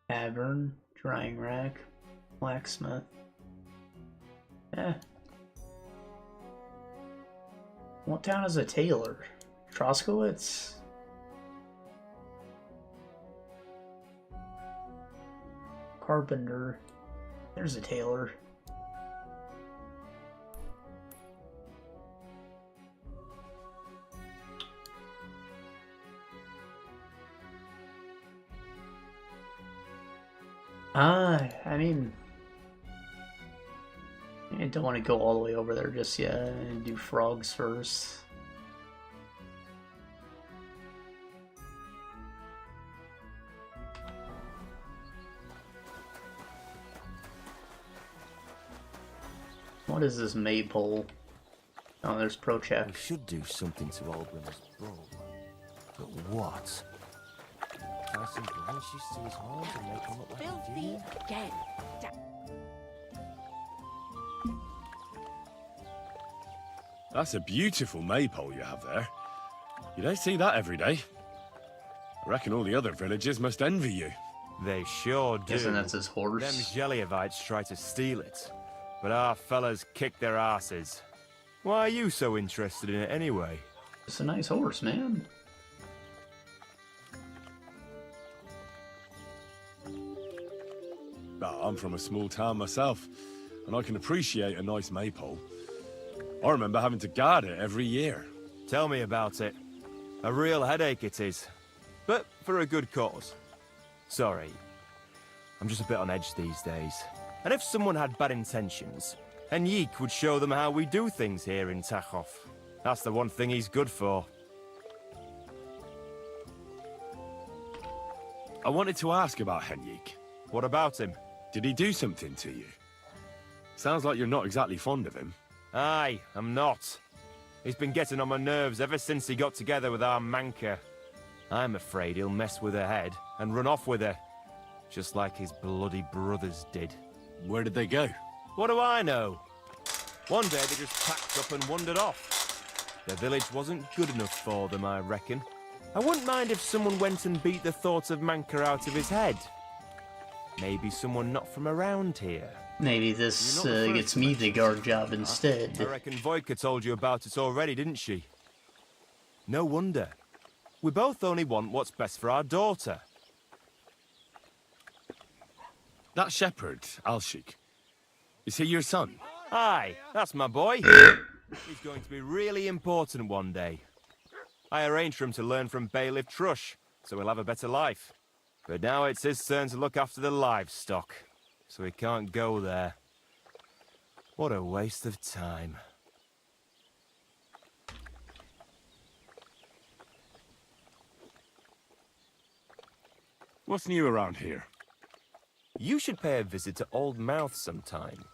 Tavern, drying rack, blacksmith. Eh. What town is a tailor? Troskowitz? Carpenter. There's a tailor. I mean, I don't want to go all the way over there just yet. I do frogs first. What is this maypole? Oh, there's Prochek. We should do something to Aldrin's bull. But what? Tie some branches to his horns and make him look like a Filthy deer? again. That's a beautiful maypole you have there. You don't see that every day. I reckon all the other villagers must envy you. They sure do. Guessing that's his horse. Them Geliovites try to steal it, but our fellas kick their asses. Why are you so interested in it anyway? It's a nice horse, man. I'm from a small town myself, and I can appreciate a nice maypole. I remember having to guard it every year. Tell me about it. A real headache it is. But for a good cause. Sorry. I'm just a bit on edge these days. And if someone had bad intentions, Henrik would show them how we do things here in Tachov. That's the one thing he's good for. I wanted to ask about Henrik. What about him? Did he do something to you? Sounds like you're not exactly fond of him. Aye, I'm not. He's been getting on my nerves ever since he got together with our Manka. I'm afraid he'll mess with her head and run off with her. Just like his bloody brothers did. Where did they go? What do I know? One day they just packed up and wandered off. The village wasn't good enough for them, I reckon. I wouldn't mind if someone went and beat the thought of Manka out of his head. Maybe someone not from around here. Maybe this gets me the guard job instead. I reckon Voitka told you about it already, didn't she? No wonder. We both only want what's best for our daughter. That shepherd, Al-Sheik, is he your son? Aye, that's my boy. He's going to be really important one day. I arranged for him to learn from Bailiff Trush, so he'll have a better life. But now it's his turn to look after the livestock, so he can't go there. What a waste of time. What's new around here? You should pay a visit to Old Mouth sometime.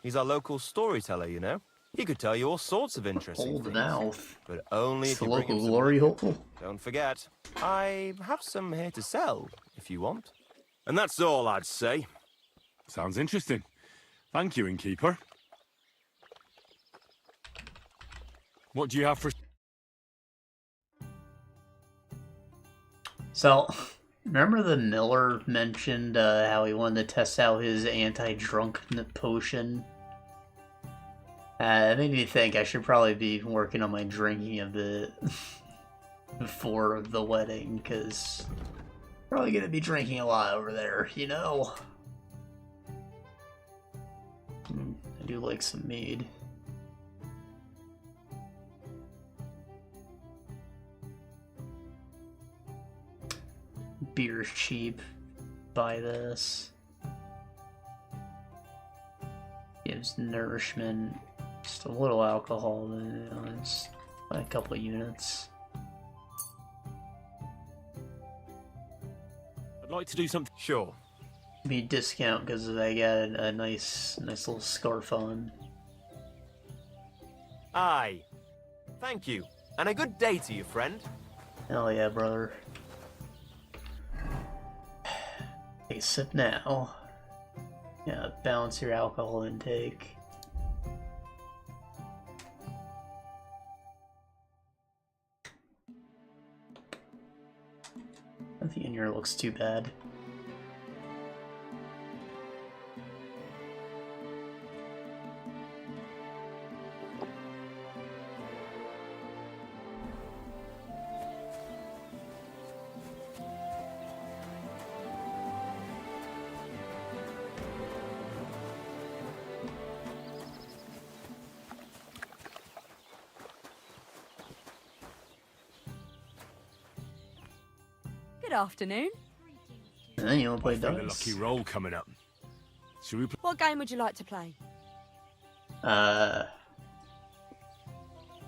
He's our local storyteller, you know. He could tell you all sorts of interesting Old things. Mouth. But only It's if the you bring him local some glory money. hole. Don't forget, I have some here to sell, if you want. And that's all I'd say. Sounds interesting. Thank you, innkeeper. What do you have for... So, remember the Miller mentioned how he wanted to test out his anti-drunk potion? It made me think I should probably be working on my drinking a bit before the wedding, because probably gonna be drinking a lot over there, you know? I do like some mead. Beer's cheap. Buy this. Gives nourishment. Just a little alcohol, but you know, it's By a couple units. I'd like to do something. Sure. Be a discount because I got a nice little scarf on. Aye. Thank you. And a good day to you, friend. Hell yeah, brother. Take a sip now. Yeah, balance your alcohol intake. Nothing in here looks too bad. Good afternoon. And then you want to play I've got a dice. lucky roll coming up. Should we play? What game would you like to play? I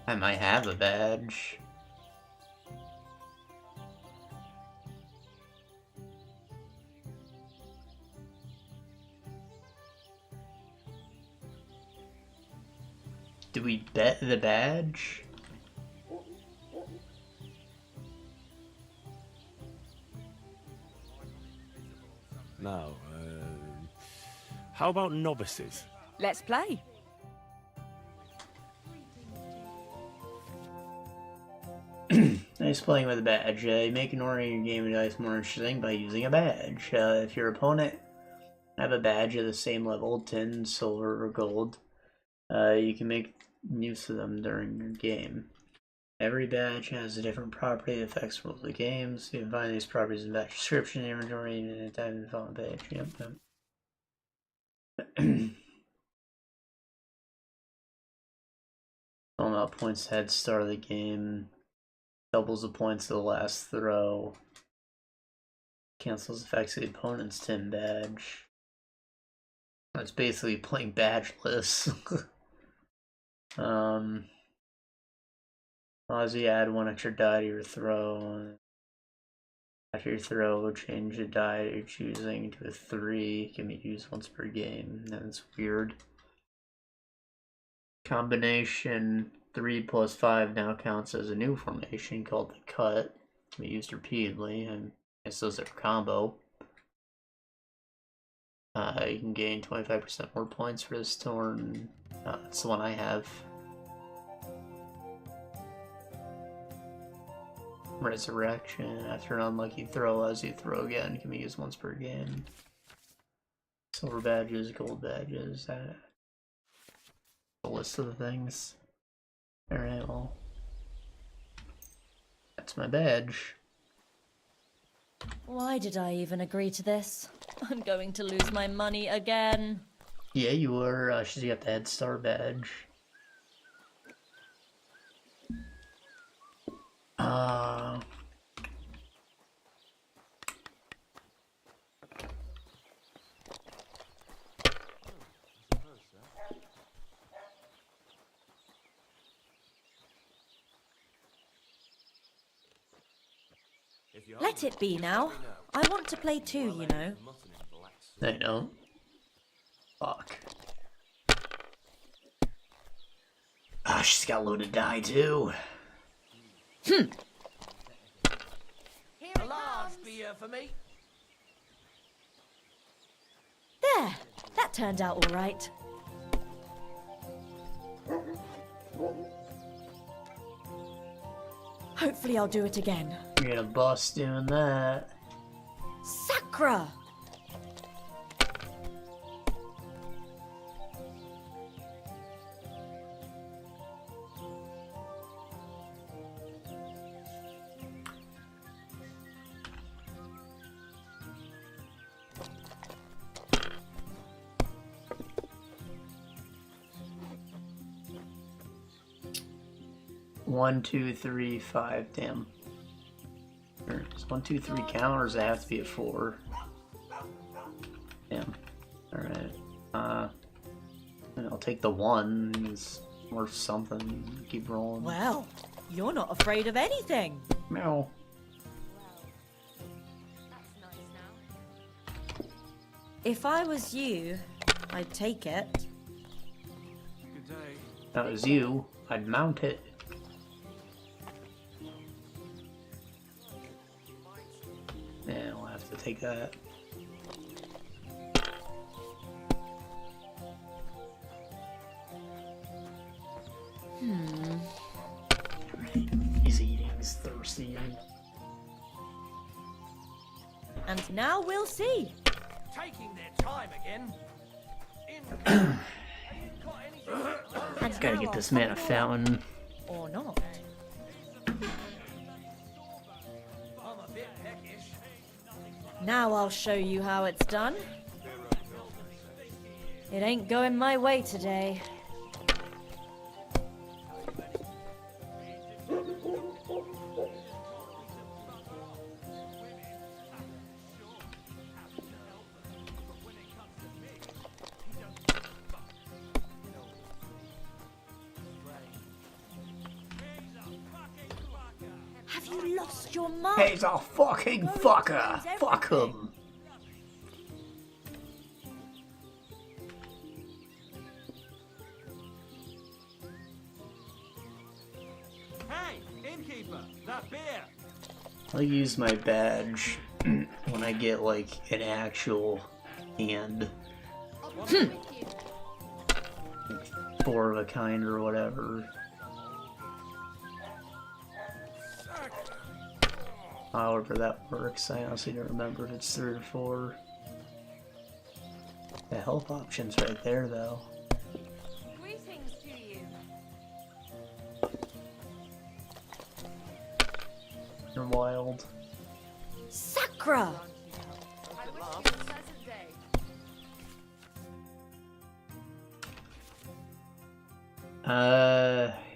might have a badge. Do we bet the badge? No. How about novices? Let's play. Nice playing with a badge. You make an ordinary game of dice more interesting by using a badge. If your opponent have a badge of the same level, tin, silver, or gold, you can make use of them during your game. Every badge has a different property that affects rules of the games. You can find these properties in badge description, inventory, and any time in the following page. Yep. All out points head start of the game. Doubles the points of the last throw. Cancels effects of the opponent's tin badge. It's basically playing badgeless. Allows you to add one extra die to your throw. After your throw, change the die you're choosing to a 3. It can be used once per game. That's weird. Combination 3 plus 5 now counts as a new formation called the cut. It can be used repeatedly, and I guess those are combo. You can gain 25% more points for this turn. That's the one I have. Resurrection. After an unlucky throw, as you throw again, can be used once per game. Silver badges, gold badges. The list of the things. Alright, well. That's my badge. Why did I even agree to this? I'm going to lose my money again. Yeah, you were. She's got the Head Star badge. Let it be now. I want to play too, you know. I don't. Fuck. Ah, she's got loaded die too. A large beer for me. There. That turned out all right. Hopefully I'll do it again. You're gonna bust doing that. Sacra! One, 2, 3, 5. Damn. Does 1, 2, 3 count, or does it have to be a 4? Damn. Alright. And I'll take the 1. It's Or something. Keep rolling. Well, you're not afraid of anything. Meow. That's nice now. If I was you, I'd take it. Good day. If that was you, I'd mount it. Yeah, we'll have to take that. He's eating, he's thirsty. And now we'll see. Taking their time again. And Gotta now get I'll this man a find fountain. Or not. I'm a bit peckish. Now I'll show you how it's done. It ain't going my way today. Have you lost your mind? He's a fucking fucker! Fuck him! Hey, innkeeper, that beer. I'll use my badge when I get like an actual hand. Four of a kind or whatever. However that works, I honestly don't remember if it's 3 or 4. The health option's right there though. Greetings to you. They're wild. Sakra! I wish you a pleasant day.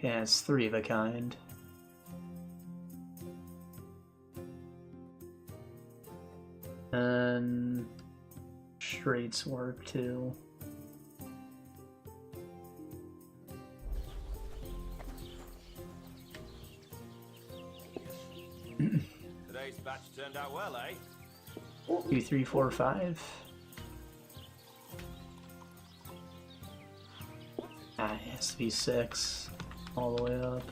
Yeah, it's 3 of a kind. And straights work too. Today's batch turned out well, eh? 2, 3, 4, 5. Ah, it has to be 6 all the way up.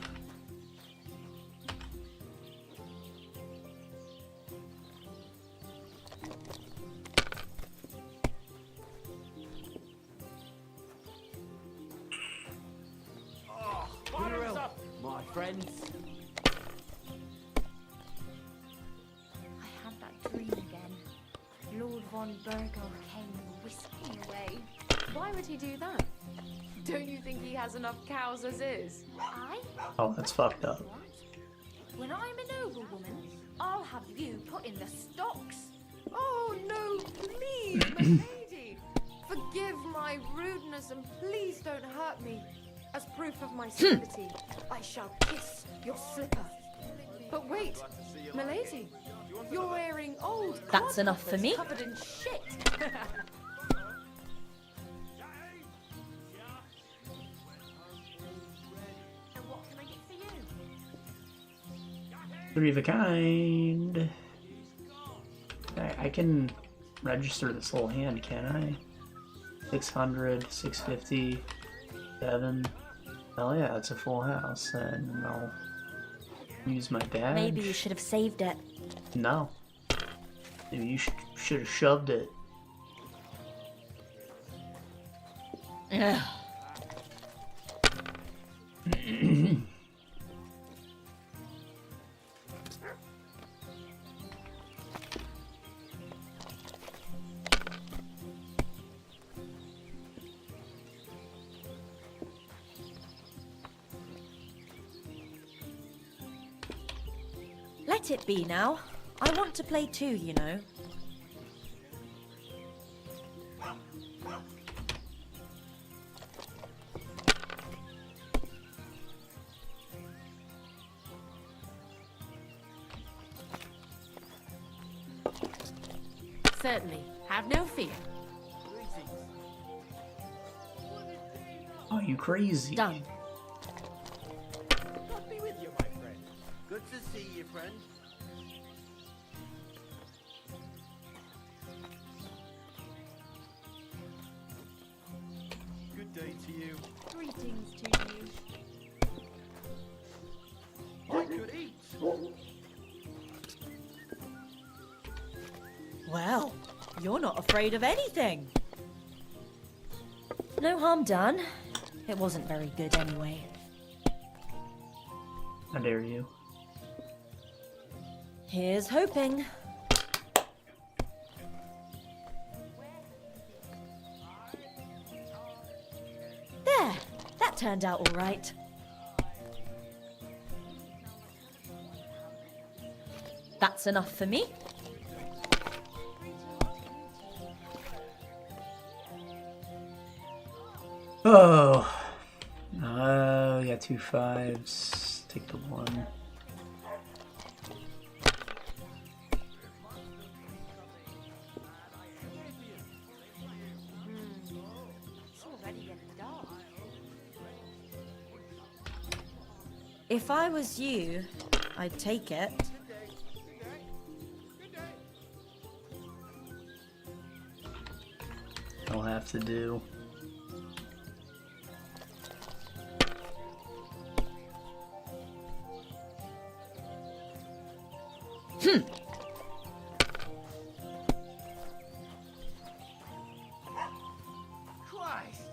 My friends. I had that dream again. Lord von Burgo came whisking away. Why would he do that? Don't you think he has enough cows as is? I? Oh, that's fucked up. What? When I'm a noblewoman, I'll have you put in the stocks. Oh no, please, my lady! Forgive my rudeness and please don't hurt me. As proof of my sympathy, I shall kiss your slipper. But wait, milady, you're wearing old That's enough for clodhoppers me. covered in shit. And what can I get for you? 3 of a kind. I can register this whole hand, can I? 600, 650, 7. Oh yeah, it's a full house, and I'll use my badge. Maybe you should have saved it. No. Maybe you should have shoved it. Ugh. Let it be now. I want to play too, you know. Certainly, have no fear. Oh, you crazy. Done. Well, you're not afraid of anything. No harm done. It wasn't very good anyway. How dare you? Here's hoping. There, that turned out all right. That's enough for me. Oh, we got 2 5s. Take the 1. It's already getting dark. If I was you, I'd take it. I'll have to do.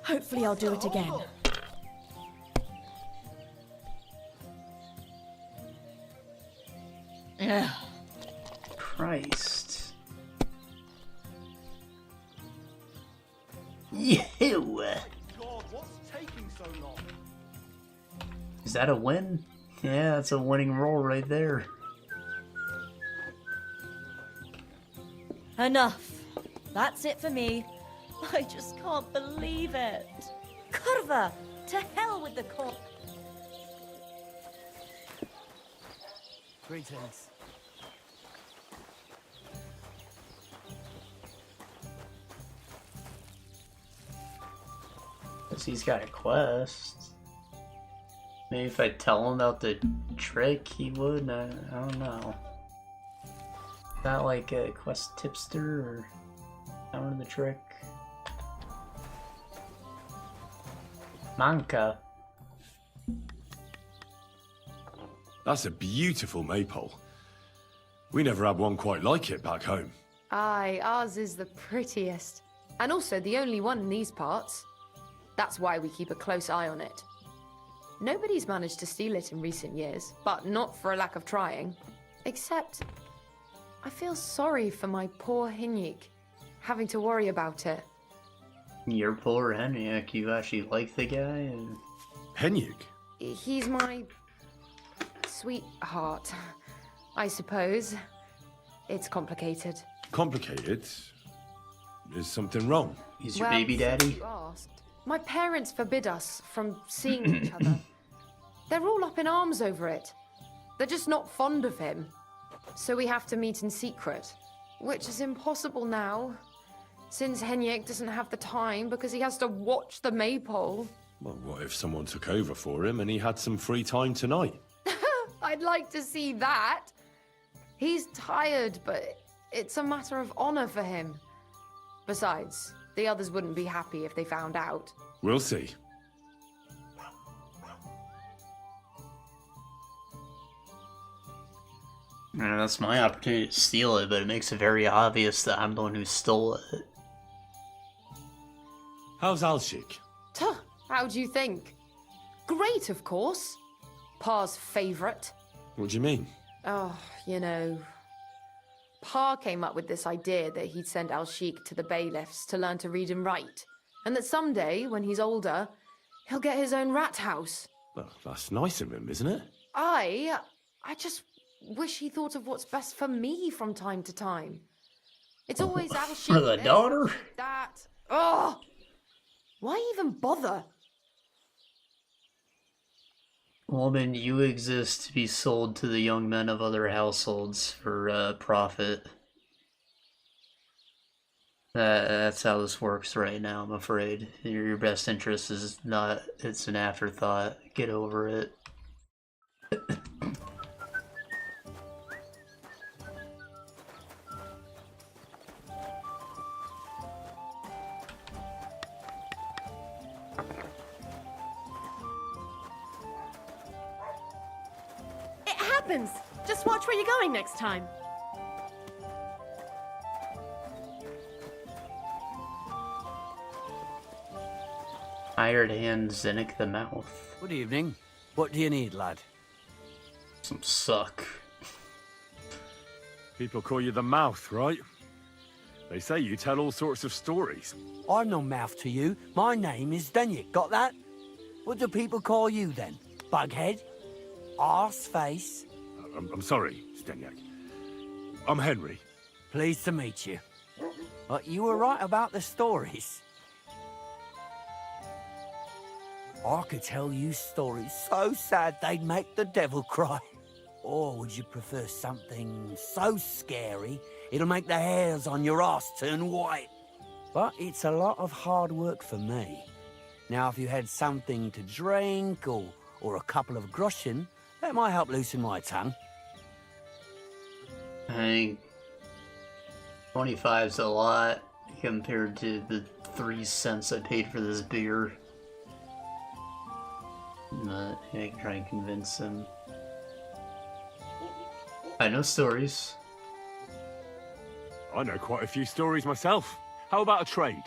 Hopefully I'll do it again. Ugh. Christ. Ew. God, what's taking so long? Is that a win? Yeah, that's a winning roll right there. Enough. That's it for me. I just can't believe it. Curva! To hell with the corp. Greetings. Because he's got a quest. Maybe if I tell him about the trick, he would. I don't know. Not like a quest tipster or telling the trick. Manca. That's a beautiful maypole. We never had one quite like it back home. Aye, ours is the prettiest. And also the only one in these parts. That's why we keep a close eye on it. Nobody's managed to steal it in recent years, but not for a lack of trying. Except, I feel sorry for my poor Hinyik, having to worry about it. Your poor Henrik, you actually like the guy? And... Henyuk? He's my sweetheart, I suppose. It's complicated. Complicated? Is something wrong? He's your baby daddy? You asked. My parents forbid us from seeing each other. They're all up in arms over it. They're just not fond of him. So we have to meet in secret, which is impossible now, since Henyek doesn't have the time because he has to watch the Maypole. Well, what if someone took over for him and he had some free time tonight? I'd like to see that. He's tired, but it's a matter of honor for him. Besides, the others wouldn't be happy if they found out. We'll see. That's my opportunity to steal it, but it makes it very obvious that I'm the one who stole it. How's Alshik? Tuh, how do you think? Great, of course. Pa's favourite. What do you mean? Oh, you know... Pa came up with this idea that he'd send Al-Sheikh to the bailiffs to learn to read and write. And that someday, when he's older, he'll get his own rat house. Well, that's nice of him, isn't it? I just wish he thought of what's best for me from time to time. It's always Al-Sheikh For the daughter? that. Oh! Why even bother? Woman, you exist to be sold to the young men of other households for profit. That's how this works right now, I'm afraid. Your best interest is not, it's an afterthought. Get over it. It happens! Just watch where you're going next time. Hired hand Zinnick the Mouth. Good evening. What do you need, lad? Some suck. People call you the Mouth, right? They say you tell all sorts of stories. I'm no mouth to you. My name is Dunyik. Got that? What do people call you then? Bughead? Arseface? I'm sorry, Stenyak. I'm Henry. Pleased to meet you. But you were right about the stories. I could tell you stories so sad they'd make the devil cry. Or would you prefer something so scary it'll make the hairs on your ass turn white? But it's a lot of hard work for me. Now, if you had something to drink or a couple of groschen, that might help loosen my tongue. I think 25's a lot compared to the 3 cents I paid for this beer. But I can try and convince him. I know stories. I know quite a few stories myself. How about a trade?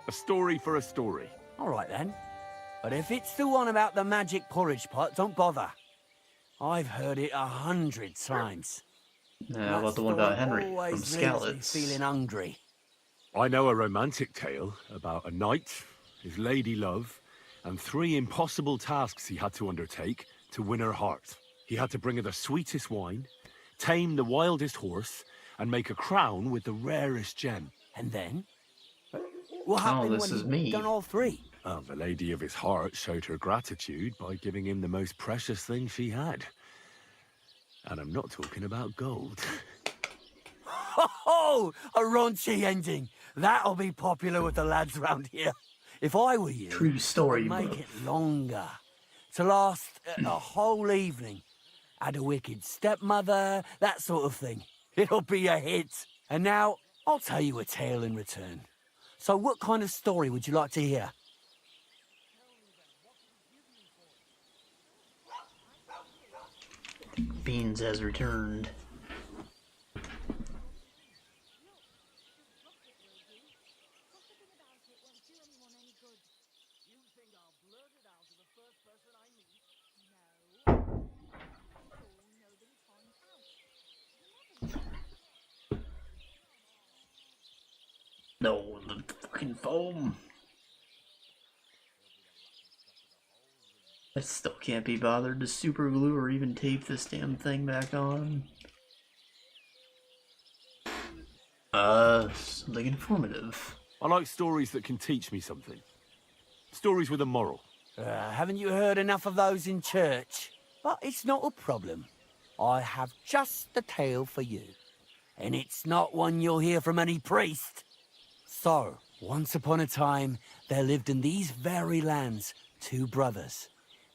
A story for a story. All right, then. But if it's the one about the magic porridge pot, don't bother. I've heard it 100 times. How about the one about Henry from Always leaves me Scallots? feeling hungry. I know a romantic tale about a knight, his lady love, and 3 impossible tasks he had to undertake to win her heart. He had to bring her the sweetest wine, tame the wildest horse, and make a crown with the rarest gem. And then? What happened this when is he'd me. done all 3? The lady of his heart showed her gratitude by giving him the most precious thing she had. And I'm not talking about gold. Oh, a raunchy ending. That'll be popular with the lads round here. If I were you, True story, I'd make bro. it longer. To last a whole evening. Add a wicked stepmother, that sort of thing. It'll be a hit. And now, I'll tell you a tale in return. So what kind of story would you like to hear? Beans has returned. No, the fucking foam. I still can't be bothered to super glue or even tape this damn thing back on. Something informative. I like stories that can teach me something. Stories with a moral. Haven't you heard enough of those in church? But it's not a problem. I have just the tale for you. And it's not one you'll hear from any priest. So, once upon a time, there lived in these very lands 2 brothers.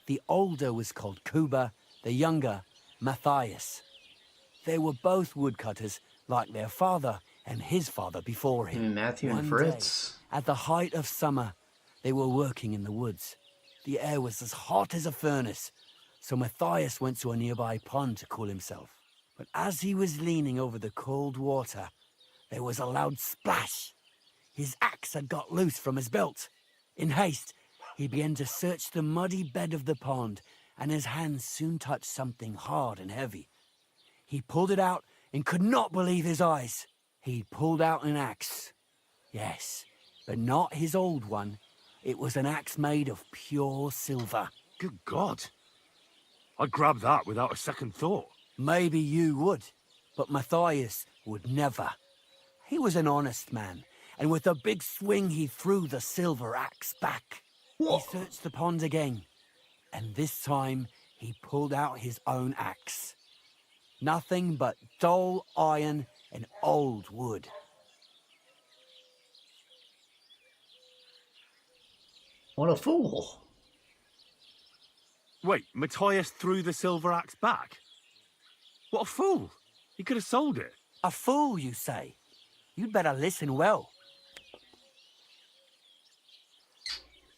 The older was called Kuba, the younger, Matthias. They were both woodcutters, like their father and his father before him. Matthew and One Fritz. day, at the height of summer, they were working in the woods. The air was as hot as a furnace, so Matthias went to a nearby pond to cool himself. But as he was leaning over the cold water, there was a loud splash. His axe had got loose from his belt. In haste, he began to search the muddy bed of the pond, and his hands soon touched something hard and heavy. He pulled it out and could not believe his eyes. He pulled out an axe. Yes, but not his old one. It was an axe made of pure silver. Good God. I'd grab that without a second thought. Maybe you would, but Matthias would never. He was an honest man, and with a big swing he threw the silver axe back. He searched the pond again, and this time he pulled out his own axe. Nothing but dull iron and old wood. What a fool. Wait, Matthias threw the silver axe back? What a fool! He could have sold it. A fool, you say? You'd better listen well.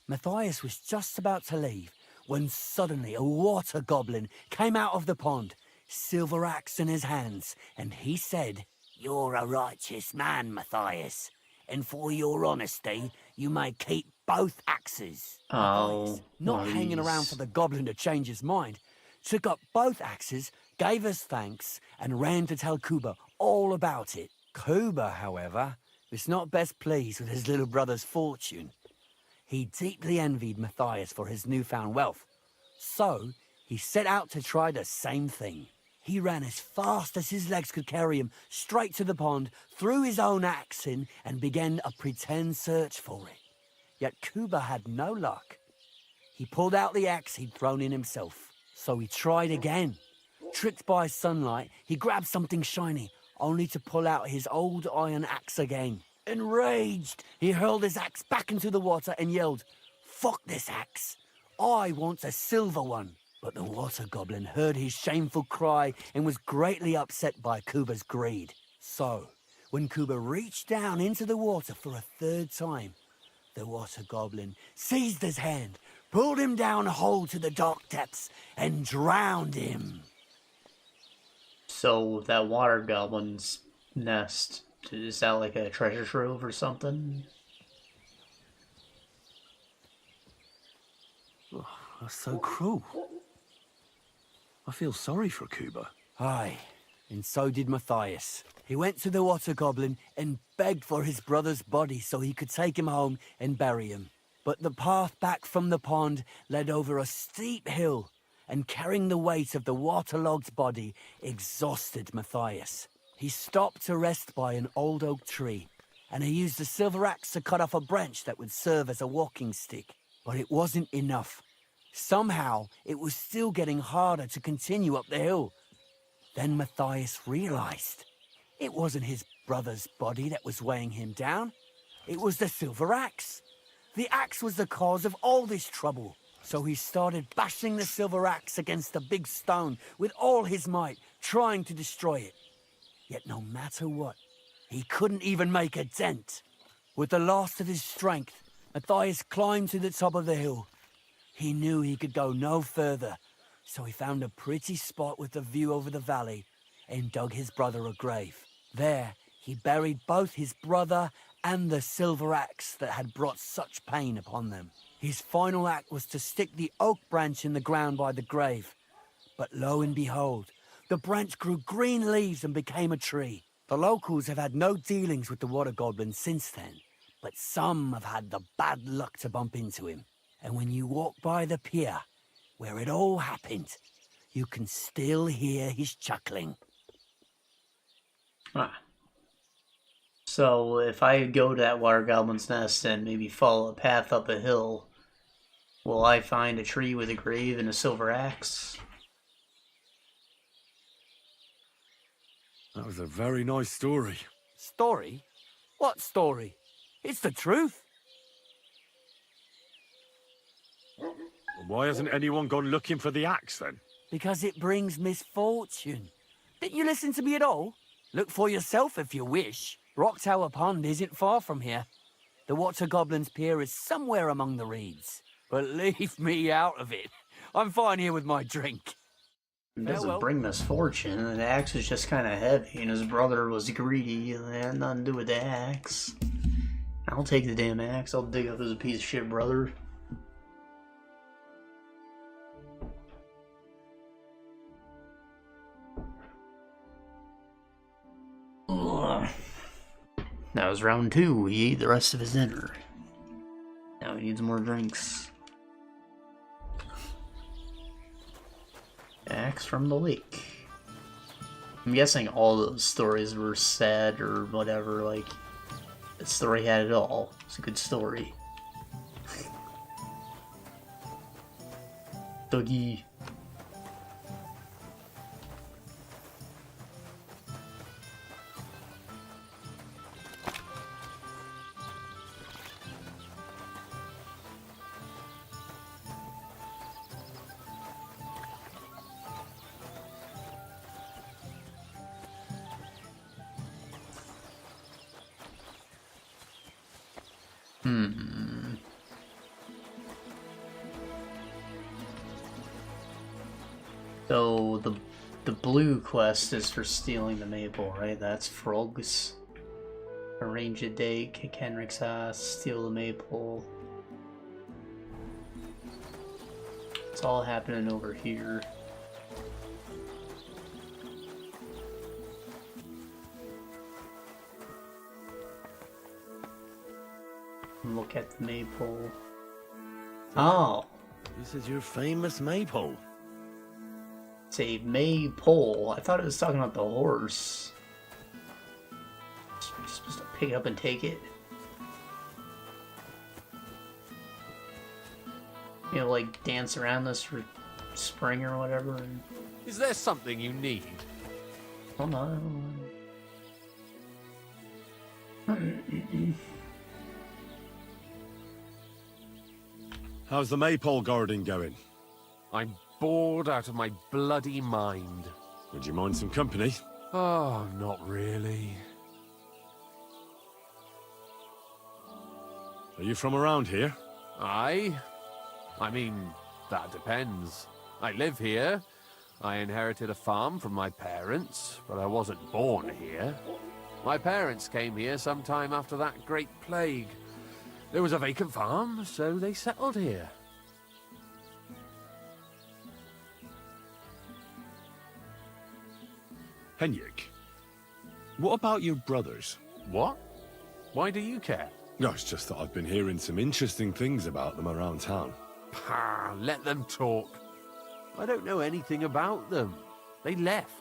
Matthias was just about to leave when suddenly a water goblin came out of the pond, silver axe in his hands, and he said, "You're a righteous man, Matthias, and for your honesty, you may keep both axes. Oh, Matthias, not hanging around these. for the goblin to change his mind, took up both axes, gave us thanks, and ran to tell Kuba all about it. Kuba, however, was not best pleased with his little brother's fortune. He deeply envied Matthias for his newfound wealth, so he set out to try the same thing. He ran as fast as his legs could carry him straight to the pond, threw his own axe in, and began a pretend search for it. Yet Kuba had no luck. He pulled out the axe he'd thrown in himself, so he tried again. Tricked by sunlight, he grabbed something shiny, only to pull out his old iron axe again. Enraged, he hurled his axe back into the water and yelled, "Fuck this axe! I want a silver one!" But the water goblin heard his shameful cry and was greatly upset by Kuba's greed. So, when Kuba reached down into the water for a third time, the water goblin seized his hand, pulled him down whole to the dark depths, and drowned him. So that water goblin's nest, is that like a treasure trove or something? Oh, that's so cruel. I feel sorry for Kuba. Aye, and so did Matthias. He went to the water goblin and begged for his brother's body so he could take him home and bury him. But the path back from the pond led over a steep hill, and carrying the weight of the waterlogged body exhausted Matthias. He stopped to rest by an old oak tree, and he used a silver axe to cut off a branch that would serve as a walking stick. But it wasn't enough. Somehow, it was still getting harder to continue up the hill. Then Matthias realized it wasn't his brother's body that was weighing him down. It was the silver axe. The axe was the cause of all this trouble. So he started bashing the silver axe against a big stone with all his might, trying to destroy it. Yet no matter what, he couldn't even make a dent. With the last of his strength, Matthias climbed to the top of the hill. He knew he could go no further, so he found a pretty spot with a view over the valley and dug his brother a grave. There, he buried both his brother and the silver axe that had brought such pain upon them. His final act was to stick the oak branch in the ground by the grave. But lo and behold, the branch grew green leaves and became a tree. The locals have had no dealings with the water goblin since then, but some have had the bad luck to bump into him. And when you walk by the pier, where it all happened, you can still hear his chuckling. Ah. So if I go to that water goblin's nest and maybe follow a path up a hill, will I find a tree with a grave and a silver axe? That was a very nice story. Story? What story? It's the truth. Why hasn't anyone gone looking for the axe then? Because it brings misfortune. Didn't you listen to me at all? Look for yourself if you wish. Rock Tower Pond isn't far from here. The Water Goblin's Pier is somewhere among the reeds. But leave me out of it. I'm fine here with my drink. It doesn't bring misfortune, and the axe is just kind of heavy, and his brother was greedy, and it had nothing to do with the axe. I'll take the damn axe. I'll dig up his piece of shit brother. That was round 2. He ate the rest of his dinner. Now he needs more drinks. Axe from the lake. I'm guessing all those stories were sad or whatever, like, the story had it all. It's a good story. Dougie. So the blue quest is for stealing the Maypole, right? That's frogs. Arrange a day, kick Henrik's ass, steal the Maypole. It's all happening over here. Look at the Maypole. Oh. This is your famous Maypole. Say Maypole. I thought it was talking about the horse. You're supposed to pick it up and take it. You know, like dance around this for spring or whatever. And... Is there something you need? Hold on. How's the Maypole garden going? I'm bored out of my bloody mind. Would you mind some company? Oh, not really. Are you from around here? I mean, that depends. I live here. I inherited a farm from my parents, but I wasn't born here. My parents came here sometime after that Great Plague. There was a vacant farm, so they settled here. Henrik, what about your brothers? What? Why do you care? No, it's just that I've been hearing some interesting things about them around town. Pah, let them talk. I don't know anything about them. They left.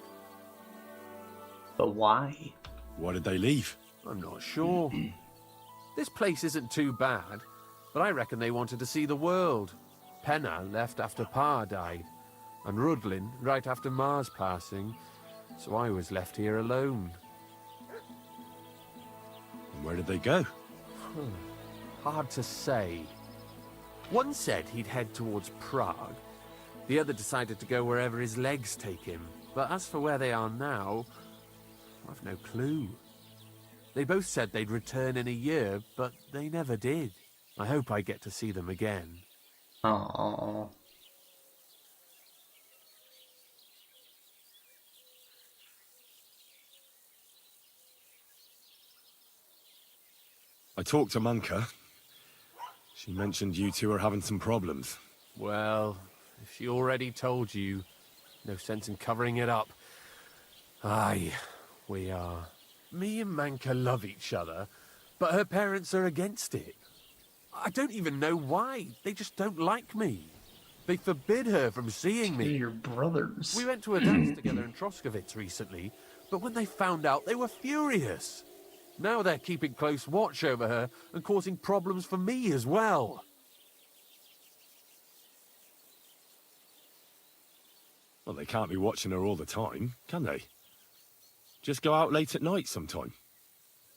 But why? Why did they leave? I'm not sure. This place isn't too bad, but I reckon they wanted to see the world. Penna left after Pa died, and Rudlin right after Ma's passing, so I was left here alone. And where did they go? Hard to say. One said he'd head towards Prague. The other decided to go wherever his legs take him. But as for where they are now, I've no clue. They both said they'd return in a year, but they never did. I hope I get to see them again. Aww. I talked to Manka. She mentioned you two are having some problems. Well, if she already told you, no sense in covering it up. Aye, we are. Me and Manka love each other, but her parents are against it. I don't even know why. They just don't like me. They forbid her from seeing me. Your brothers. We went to a dance together in Troskovitz recently, but when they found out, they were furious. Now they're keeping close watch over her and causing problems for me as well. Well, they can't be watching her all the time, can they? Just go out late at night sometime.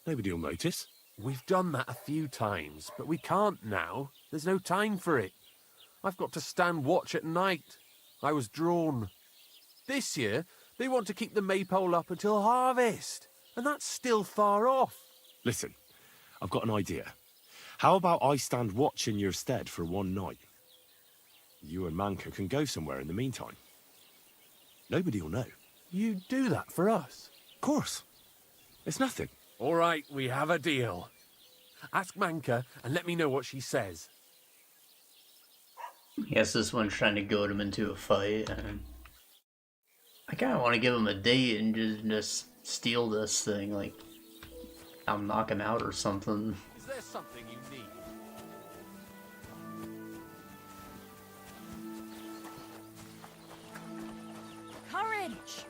Nobody'll notice. We've done that a few times, but we can't now. There's no time for it. I've got to stand watch at night. I was drawn. This year, they want to keep the Maypole up until harvest. And that's still far off. Listen, I've got an idea. How about I stand watch in your stead for one night? You and Manka can go somewhere in the meantime. Nobody'll know. You do that for us? Of course. It's nothing. All right, we have a deal. Ask Manka and let me know what she says. I guess this one's trying to goad him into a fight. And I kind of want to give him a date and just steal this thing, like I'll knock him out or something. Is there something you need? Courage!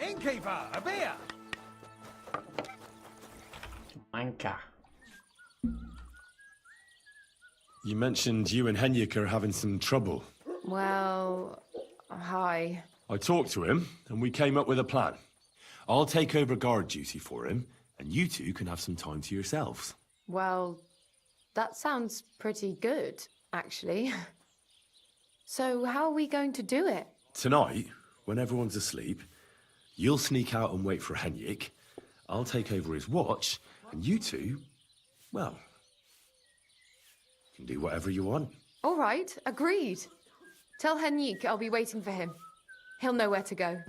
Innkeeper, a beer! Manka. You mentioned you and Henrik are having some trouble. Well, hi. I talked to him, and we came up with a plan. I'll take over guard duty for him, and you two can have some time to yourselves. Well, that sounds pretty good, actually. So how are we going to do it? Tonight, when everyone's asleep, you'll sneak out and wait for Henrik. I'll take over his watch, and you two, well, can do whatever you want. All right, agreed. Tell Henrik I'll be waiting for him. He'll know where to go.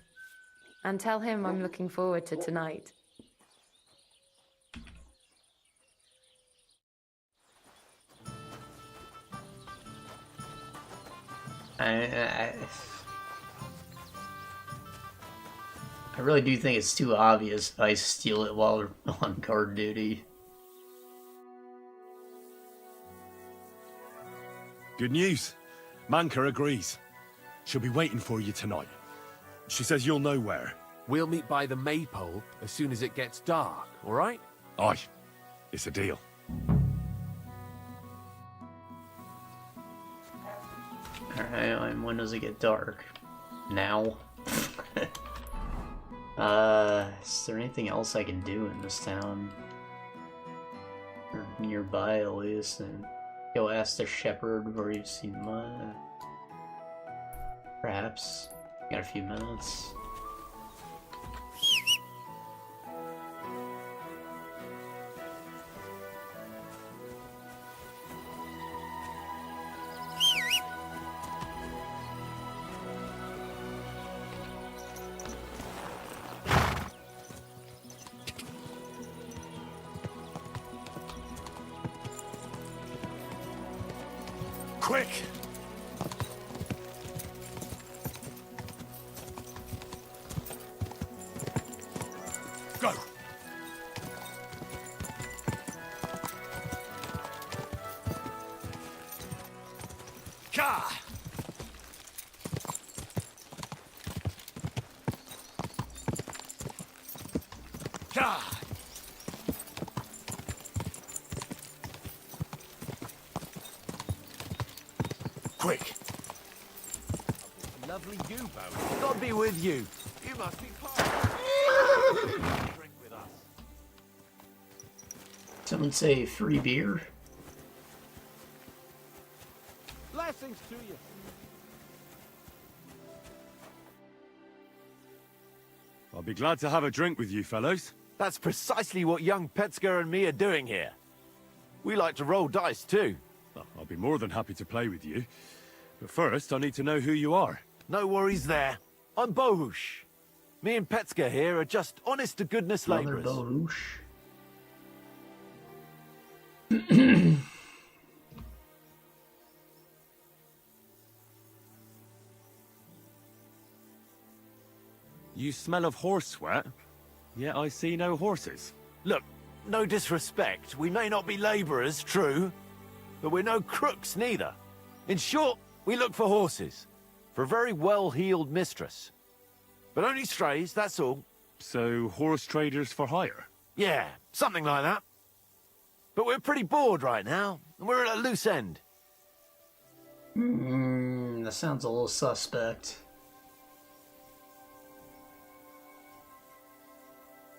And tell him I'm looking forward to tonight. I really do think it's too obvious if I steal it while on guard duty. Good news. Manka agrees. She'll be waiting for you tonight. She says you'll know where. We'll meet by the Maypole as soon as it gets dark, all right? Aye. It's a deal. Alright, and when does it get dark? Now? Is there anything else I can do in this town? Or nearby, at least, and go ask the Sheppard where you've seen Mutt. Perhaps. Got a few minutes. Quick! Go! Ka! Ka! Quick! Lovely you, Bo. God be with you. You must be part drink with us. Someone say free beer? Blessings to you. I'll be glad to have a drink with you, fellows. That's precisely what young Petsker and me are doing here. We like to roll dice, too. Well, I'll be more than happy to play with you. But first, I need to know who you are. No worries there. I'm Bohush. Me and Petsker here are just honest-to-goodness labourers. Bohush. You smell of horse sweat, yet I see no horses. Look, no disrespect. We may not be labourers, true, but we're no crooks neither. In short, we look for horses. For a very well-heeled mistress. But only strays, that's all. So, horse traders for hire? Yeah, something like that. But we're pretty bored right now, and we're at a loose end. That sounds a little suspect.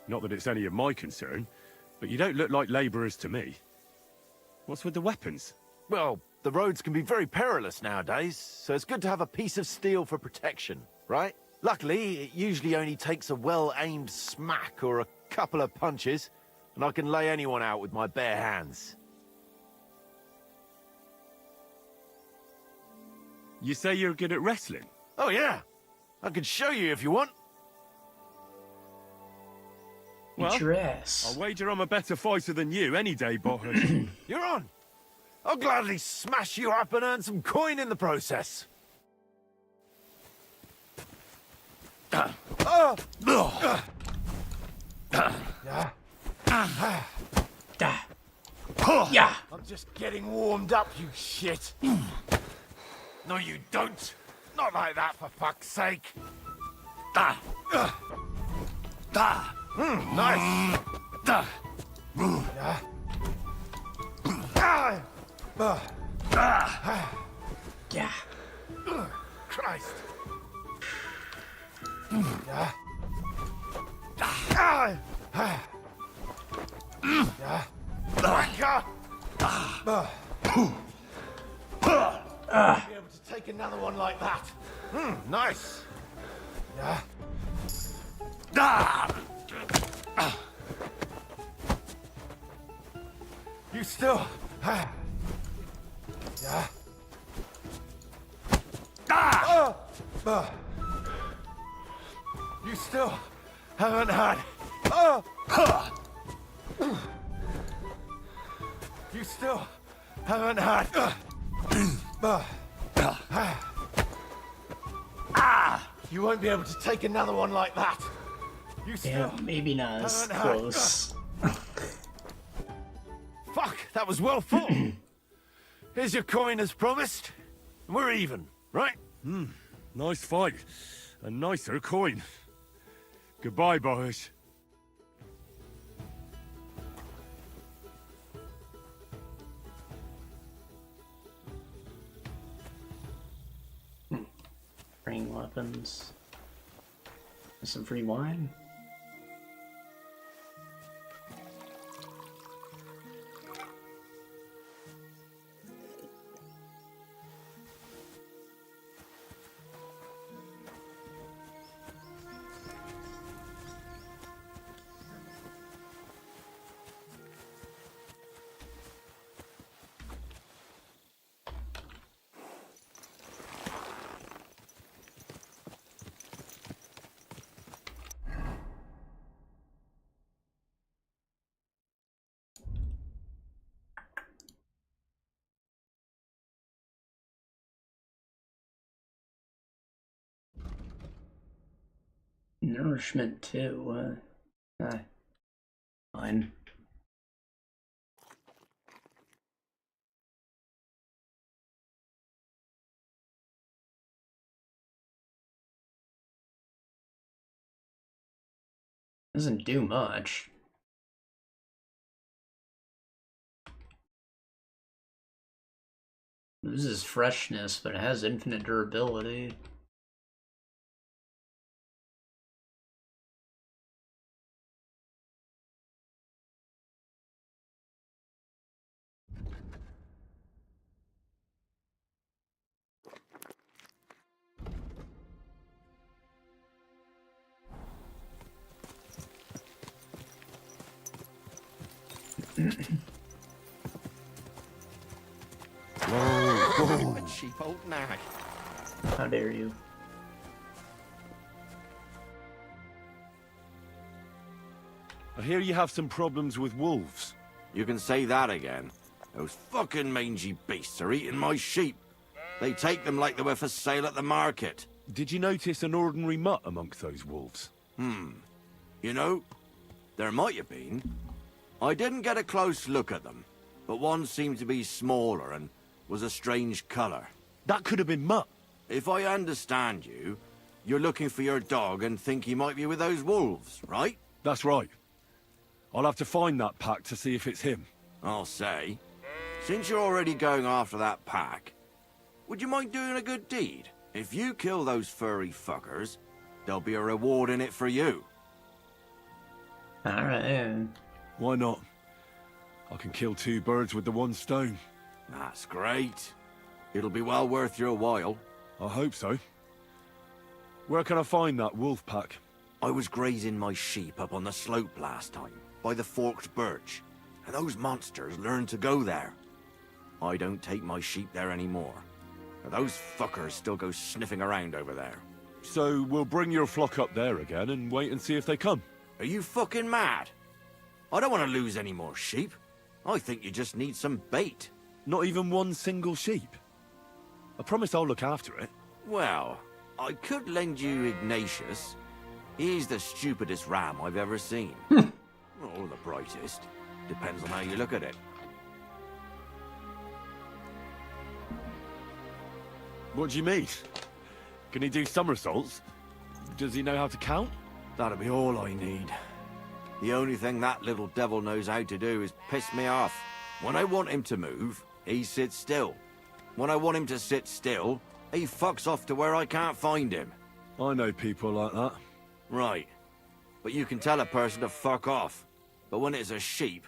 Not that it's any of my concern, but you don't look like labourers to me. What's with the weapons? Well, the roads can be very perilous nowadays, so it's good to have a piece of steel for protection, right? Luckily, it usually only takes a well-aimed smack or a couple of punches, and I can lay anyone out with my bare hands. You say you're good at wrestling? Oh, yeah. I can show you if you want. Well, eat your ass. I'll wager I'm a better fighter than you any day, Bohush. You're on. I'll gladly smash you up and earn some coin in the process. Yeah. I'm just getting warmed up, you shit. No, you don't. Not like that, for fuck's sake. Nice. Yeah. Christ. Be able to take another one like that. Nice. You still. You still haven't had. You still haven't had. You won't be able to take another one like that. You Yeah, still... maybe not as Don't close. Fuck, that was well full. Here's your coin as promised. We're even, right? Nice fight. A nicer coin. Goodbye, boys. Bring weapons. Some free wine. Nourishment too. Fine. Doesn't do much. Loses freshness, but it has infinite durability. A cheap old nag. How dare you? I hear you have some problems with wolves. You can say that again. Those fucking mangy beasts are eating my sheep. They take them like they were for sale at the market. Did you notice an ordinary mutt amongst those wolves? You know, there might have been. I didn't get a close look at them, but one seemed to be smaller and was a strange colour. That could have been Mutt. If I understand you, you're looking for your dog and think he might be with those wolves, right? That's right. I'll have to find that pack to see if it's him. I'll say, since you're already going after that pack, would you mind doing a good deed? If you kill those furry fuckers, there'll be a reward in it for you. Alright. Why not? I can kill two birds with the one stone. That's great. It'll be well worth your while. I hope so. Where can I find that wolf pack? I was grazing my sheep up on the slope last time, by the forked birch, and those monsters learned to go there. I don't take my sheep there anymore. And those fuckers still go sniffing around over there. So we'll bring your flock up there again and wait and see if they come. Are you fucking mad? I don't want to lose any more sheep. I think you just need some bait. Not even one single sheep? I promise I'll look after it. Well, I could lend you Ignatius. He's the stupidest ram I've ever seen. Or the brightest. Depends on how you look at it. What do you mean? Can he do somersaults? Does he know how to count? That'll be all I need. The only thing that little devil knows how to do is piss me off. When I want him to move, he sits still. When I want him to sit still, he fucks off to where I can't find him. I know people like that. Right. But you can tell a person to fuck off. But when it's a sheep,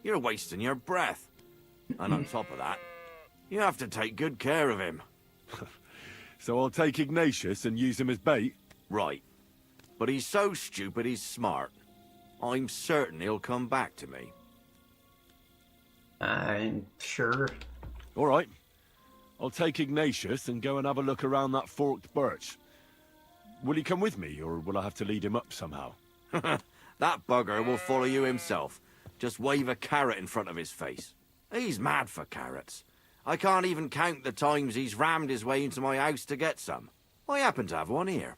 you're wasting your breath. And on top of that, you have to take good care of him. So I'll take Ignatius and use him as bait? Right. But he's so stupid he's smart. I'm certain he'll come back to me. I'm sure. All right. I'll take Ignatius and go and have a look around that forked birch. Will he come with me, or will I have to lead him up somehow? That bugger will follow you himself. Just wave a carrot in front of his face. He's mad for carrots. I can't even count the times he's rammed his way into my house to get some. I happen to have one here.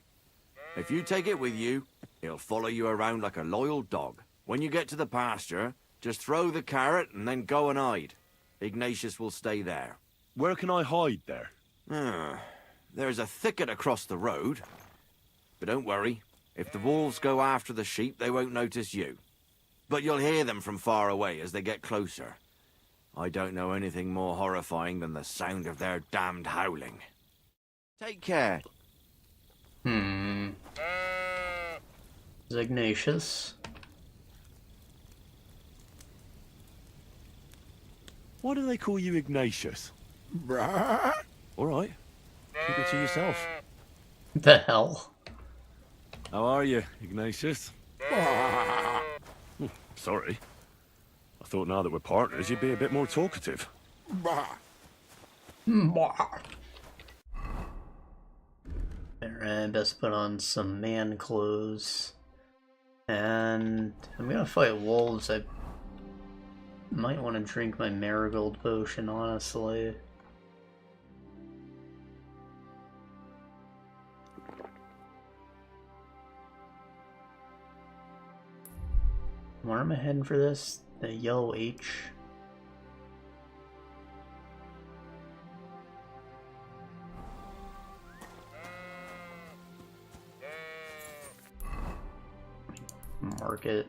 If you take it with you, he'll follow you around like a loyal dog. When you get to the pasture, just throw the carrot and then go and hide. Ignatius will stay there. Where can I hide there? There's a thicket across the road. But don't worry. If the wolves go after the sheep, they won't notice you. But you'll hear them from far away as they get closer. I don't know anything more horrifying than the sound of their damned howling. Take care. Is Ignatius? Why do they call you Ignatius? All right. Keep it to yourself. The hell? How are you, Ignatius? Sorry. I thought now that we're partners, you'd be a bit more talkative. Alright, best put on some man clothes. And I'm gonna fight wolves. I might want to drink my marigold potion, honestly. Where am I heading for this? The yellow H. Market.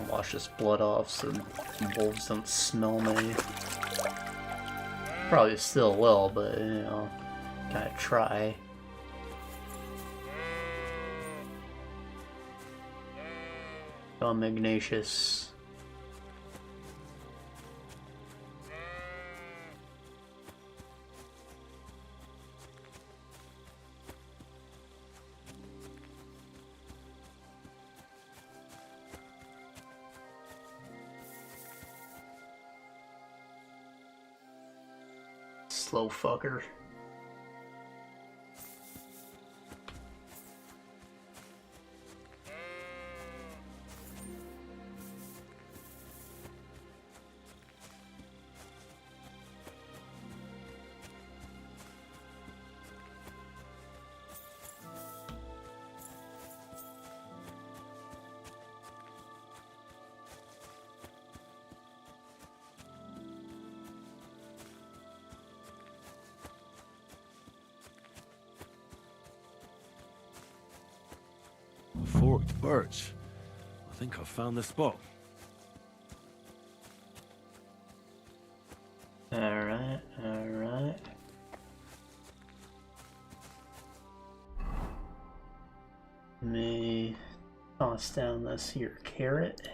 Wash this blood off so the wolves don't smell me. Probably still will, but you know, gotta try. Come, Ignatius. Slow fucker. Forked birch. I think I've found the spot. Alright, alright. Let me toss down this here carrot.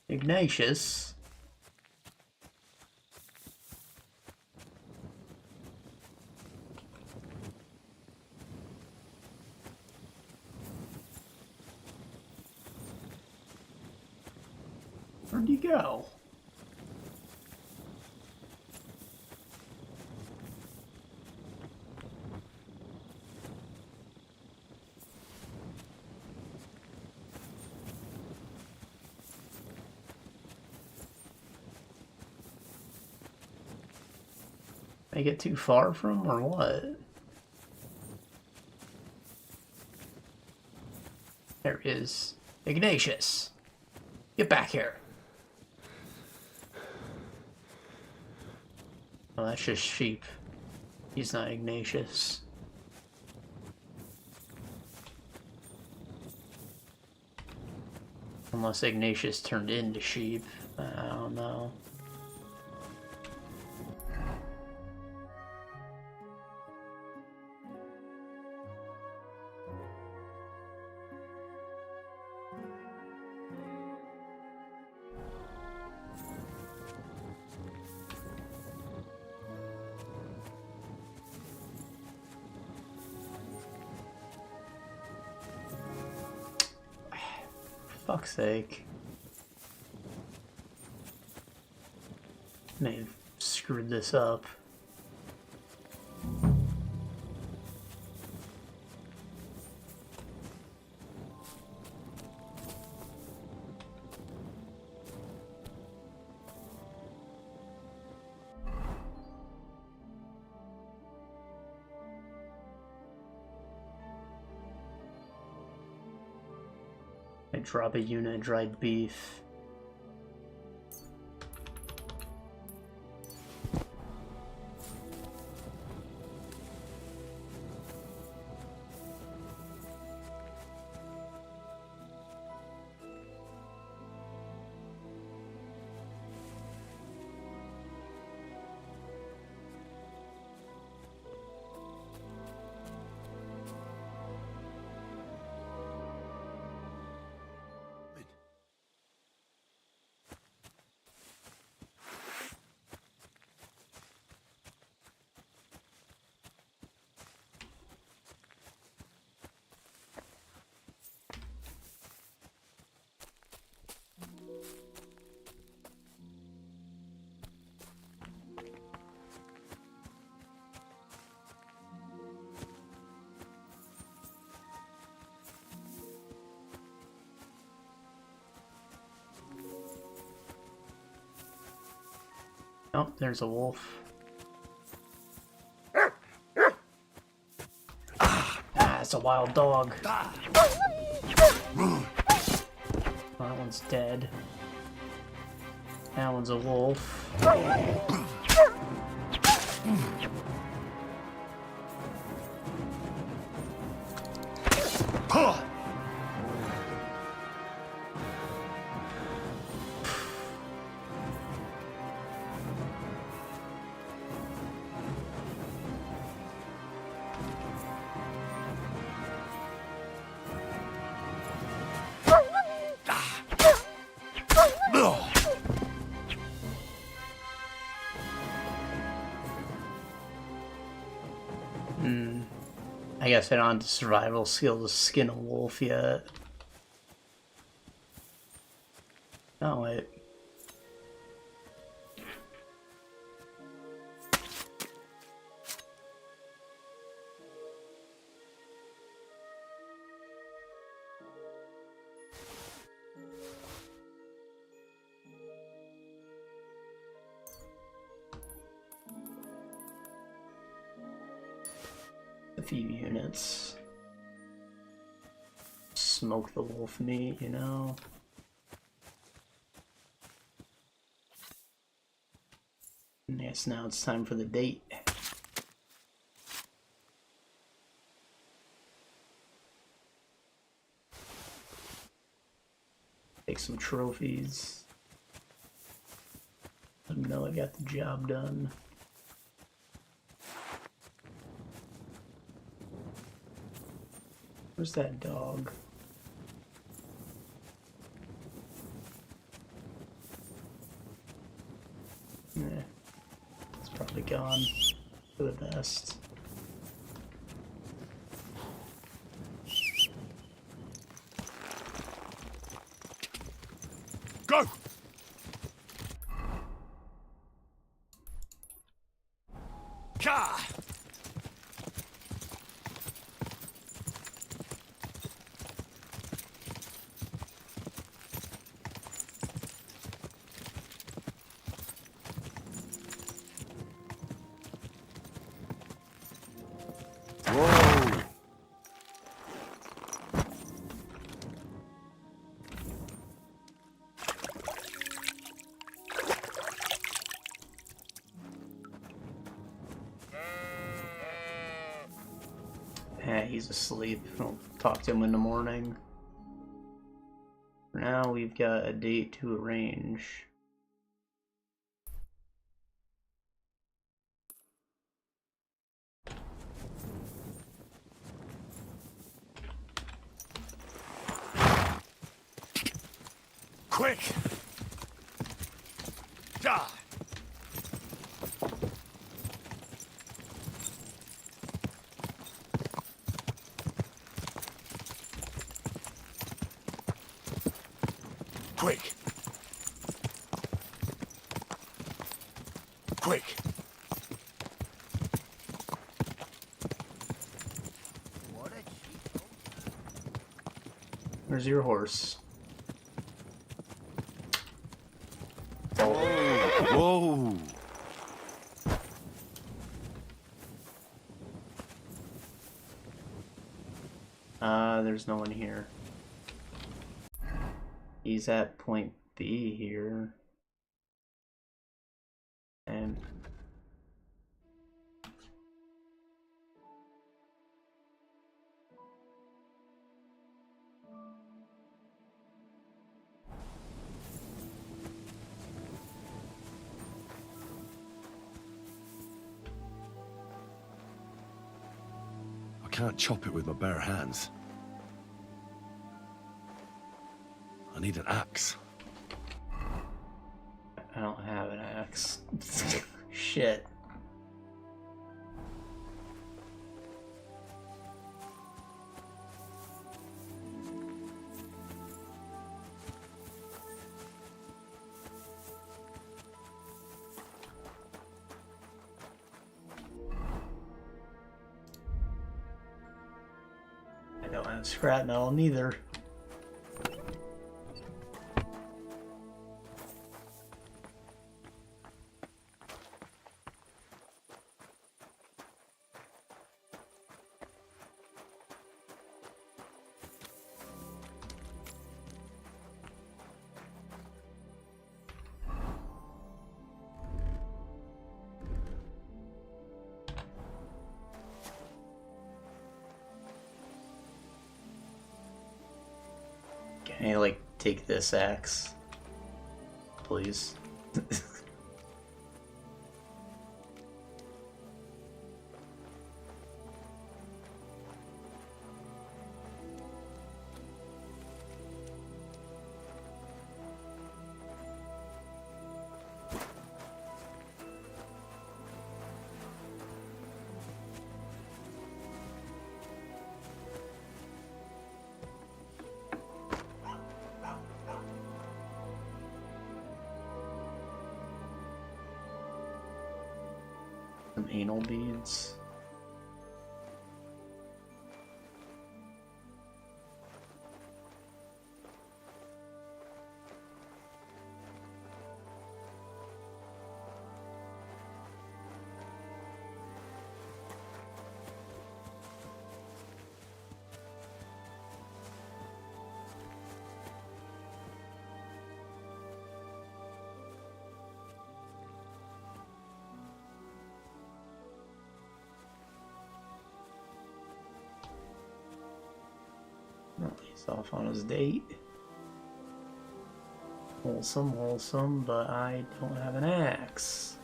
Ignatius. Where'd you go? I get too far from or what? There he is. Ignatius! Get back here! Oh, that's just sheep. He's not Ignatius. Unless Ignatius turned into sheep. I don't know. Fuck's sake. May have screwed this up. I drop a unit of dried beef. Oh, there's a wolf. Ah, it's a wild dog. Oh, that one's dead. That one's a wolf. I guess I don't have the survival skill to skin a wolf yet. Oh, wait. A few units. Smoke the wolf meat, you know. And yes, now it's time for the date. Take some trophies. Let them know I got the job done. Where's that dog? Yeah, it's probably gone for the best. Go! Ka! He's asleep. I'll talk to him in the morning. For now, we've got a date to arrange. Quick! Die! Quick! Quick! Where's your horse? Whoa! There's no one here. He's at point B here. And I can't chop it with my bare hands. I need an axe. I don't have an axe. Shit. I don't have scrap metal neither. Can I, like, take this axe? Please? Some anal beads. Oh, he's off on his date. Wholesome, wholesome, but I don't have an axe.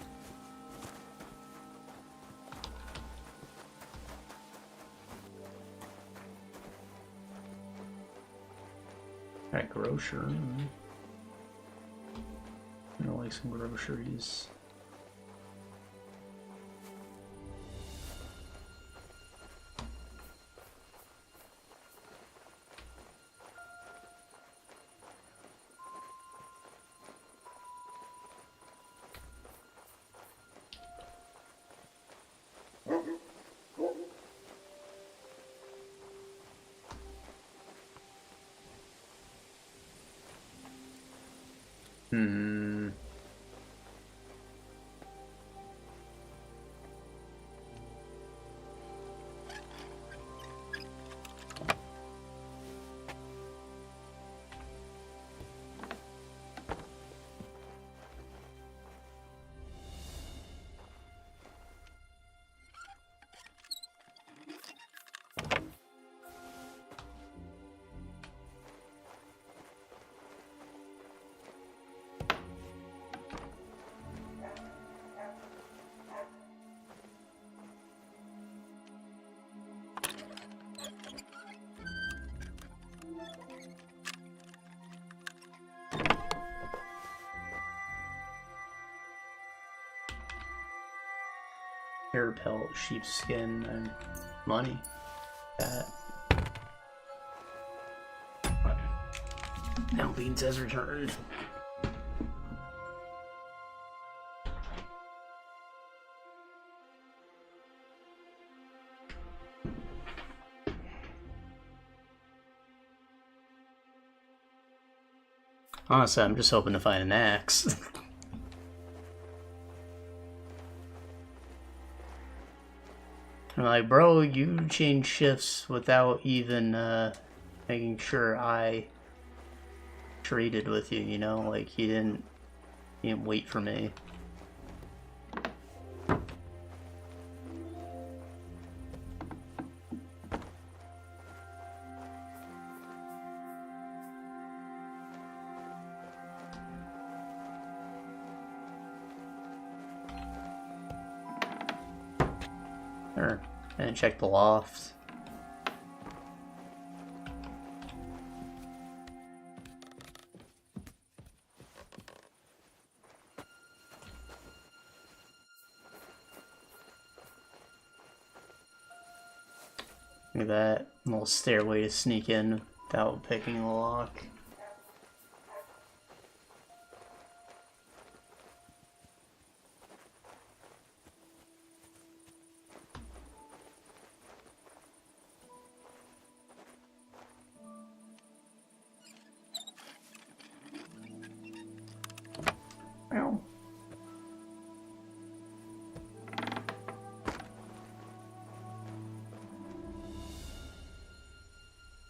Alright, grocer. I like some groceries. Hmm. Hair pelt, sheepskin, and money. That. Now Beans has returned. Honestly, I'm just hoping to find an axe. I'm like, bro, you change shifts without even making sure I traded with you, you know? Like, you didn't wait for me. And check the loft. Look at that little stairway to sneak in without picking the lock.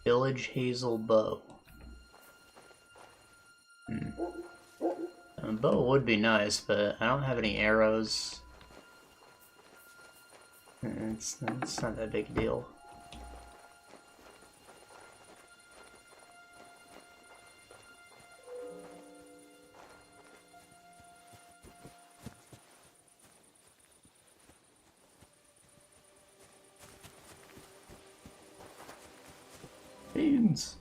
Village hazel bow. A bow would be nice, but I don't have any arrows. It's not that big a deal. Beans.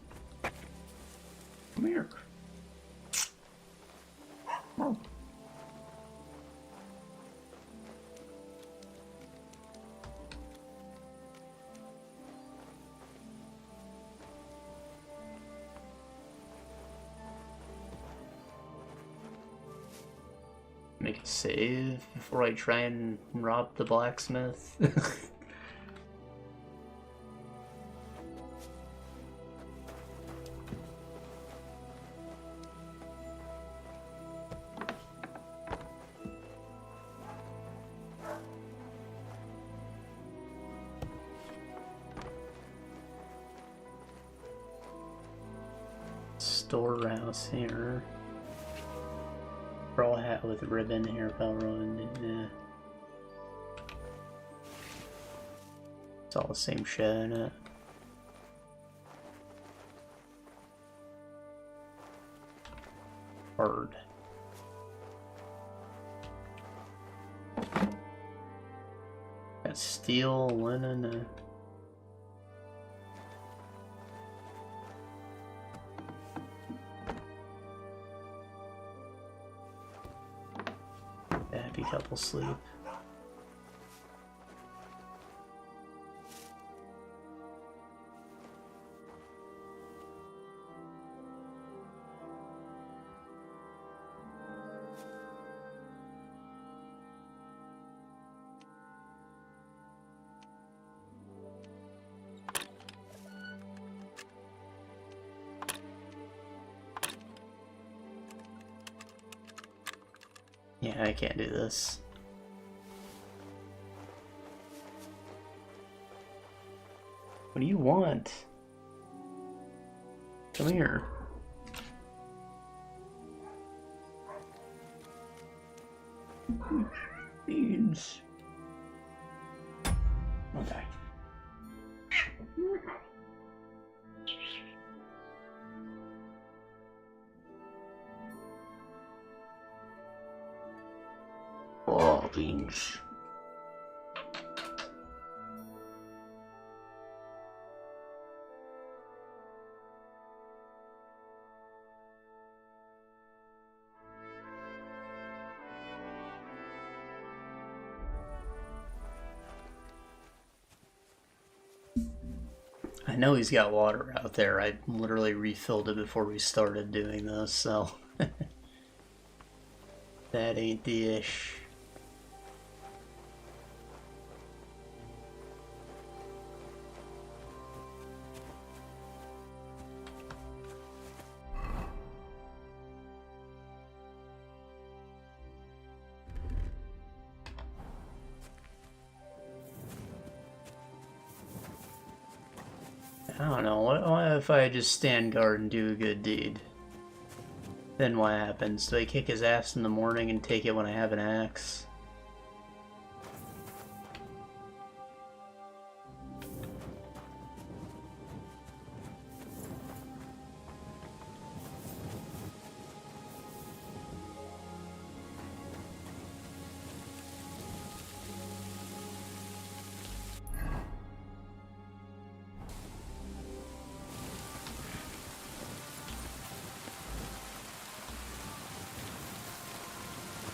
Come here. Oh. Make a save before I try and rob the blacksmith. Storehouse here. Straw hat with ribbon, hairpel ruined. Yeah. It's all the same shit, isn't it? Hard. Got steel, linen, happy couple sleep. Yeah, I can't do this. What do you want? Come here. Beans. Okay. Oh, beans. I know he's got water out there. I literally refilled it before we started doing this, so that ain't the ish. I don't know, what if I just stand guard and do a good deed? Then what happens? Do I kick his ass in the morning and take it when I have an axe?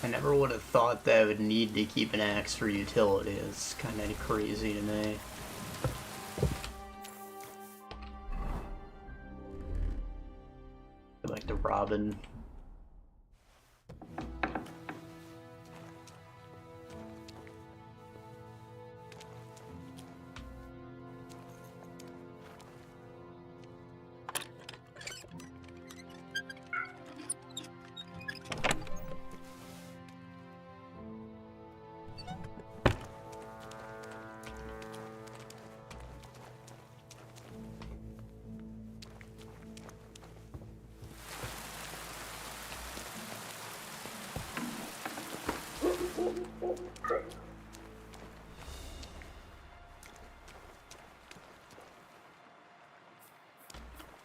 I never would have thought that I would need to keep an axe for utility. It's kind of crazy to me. I like the Robin.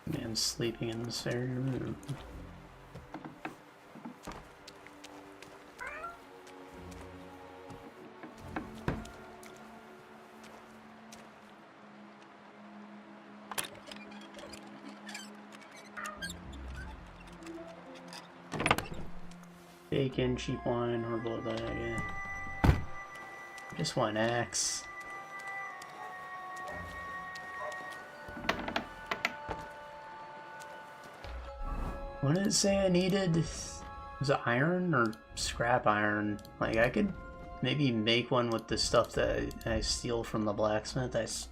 Man sleeping in this very room. Bacon, cheap wine, or blow that again. Just one axe. What did it say I needed? Was it iron or scrap iron? Like, I could maybe make one with the stuff that I steal from the blacksmith.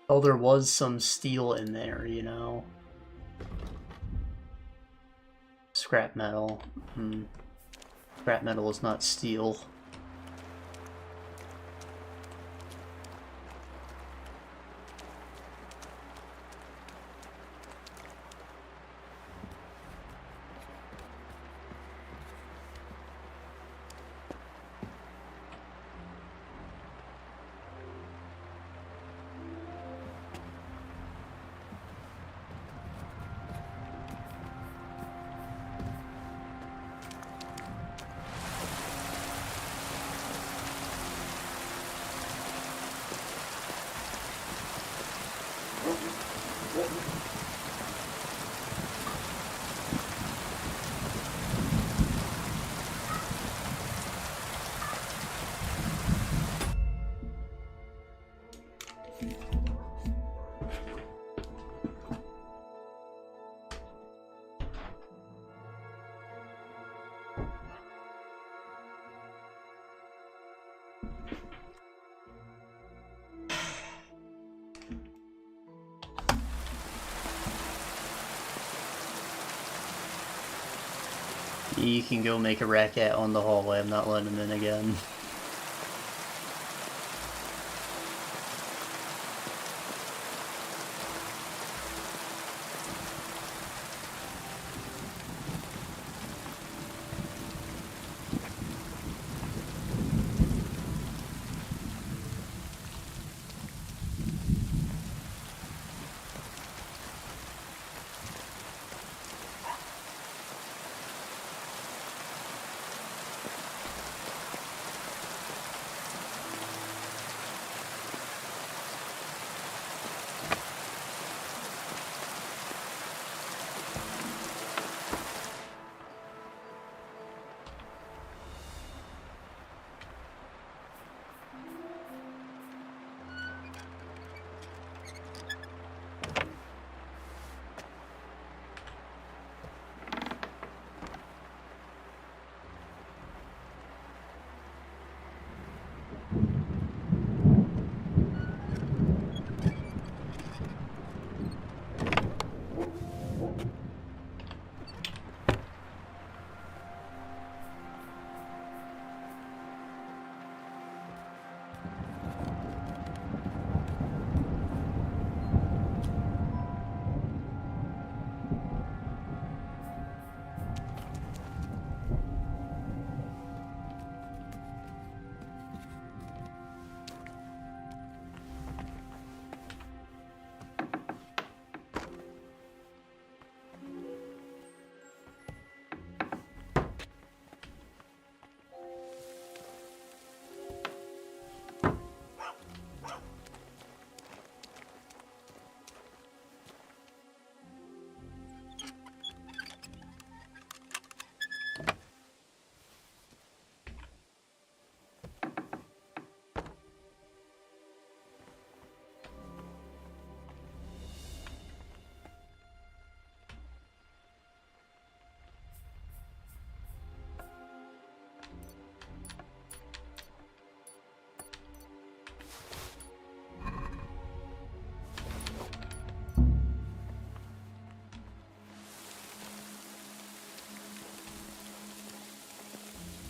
Oh, there was some steel in there, you know? Scrap metal. Scrap metal is not steel. You can go make a racket on the hallway. I'm not letting him in again.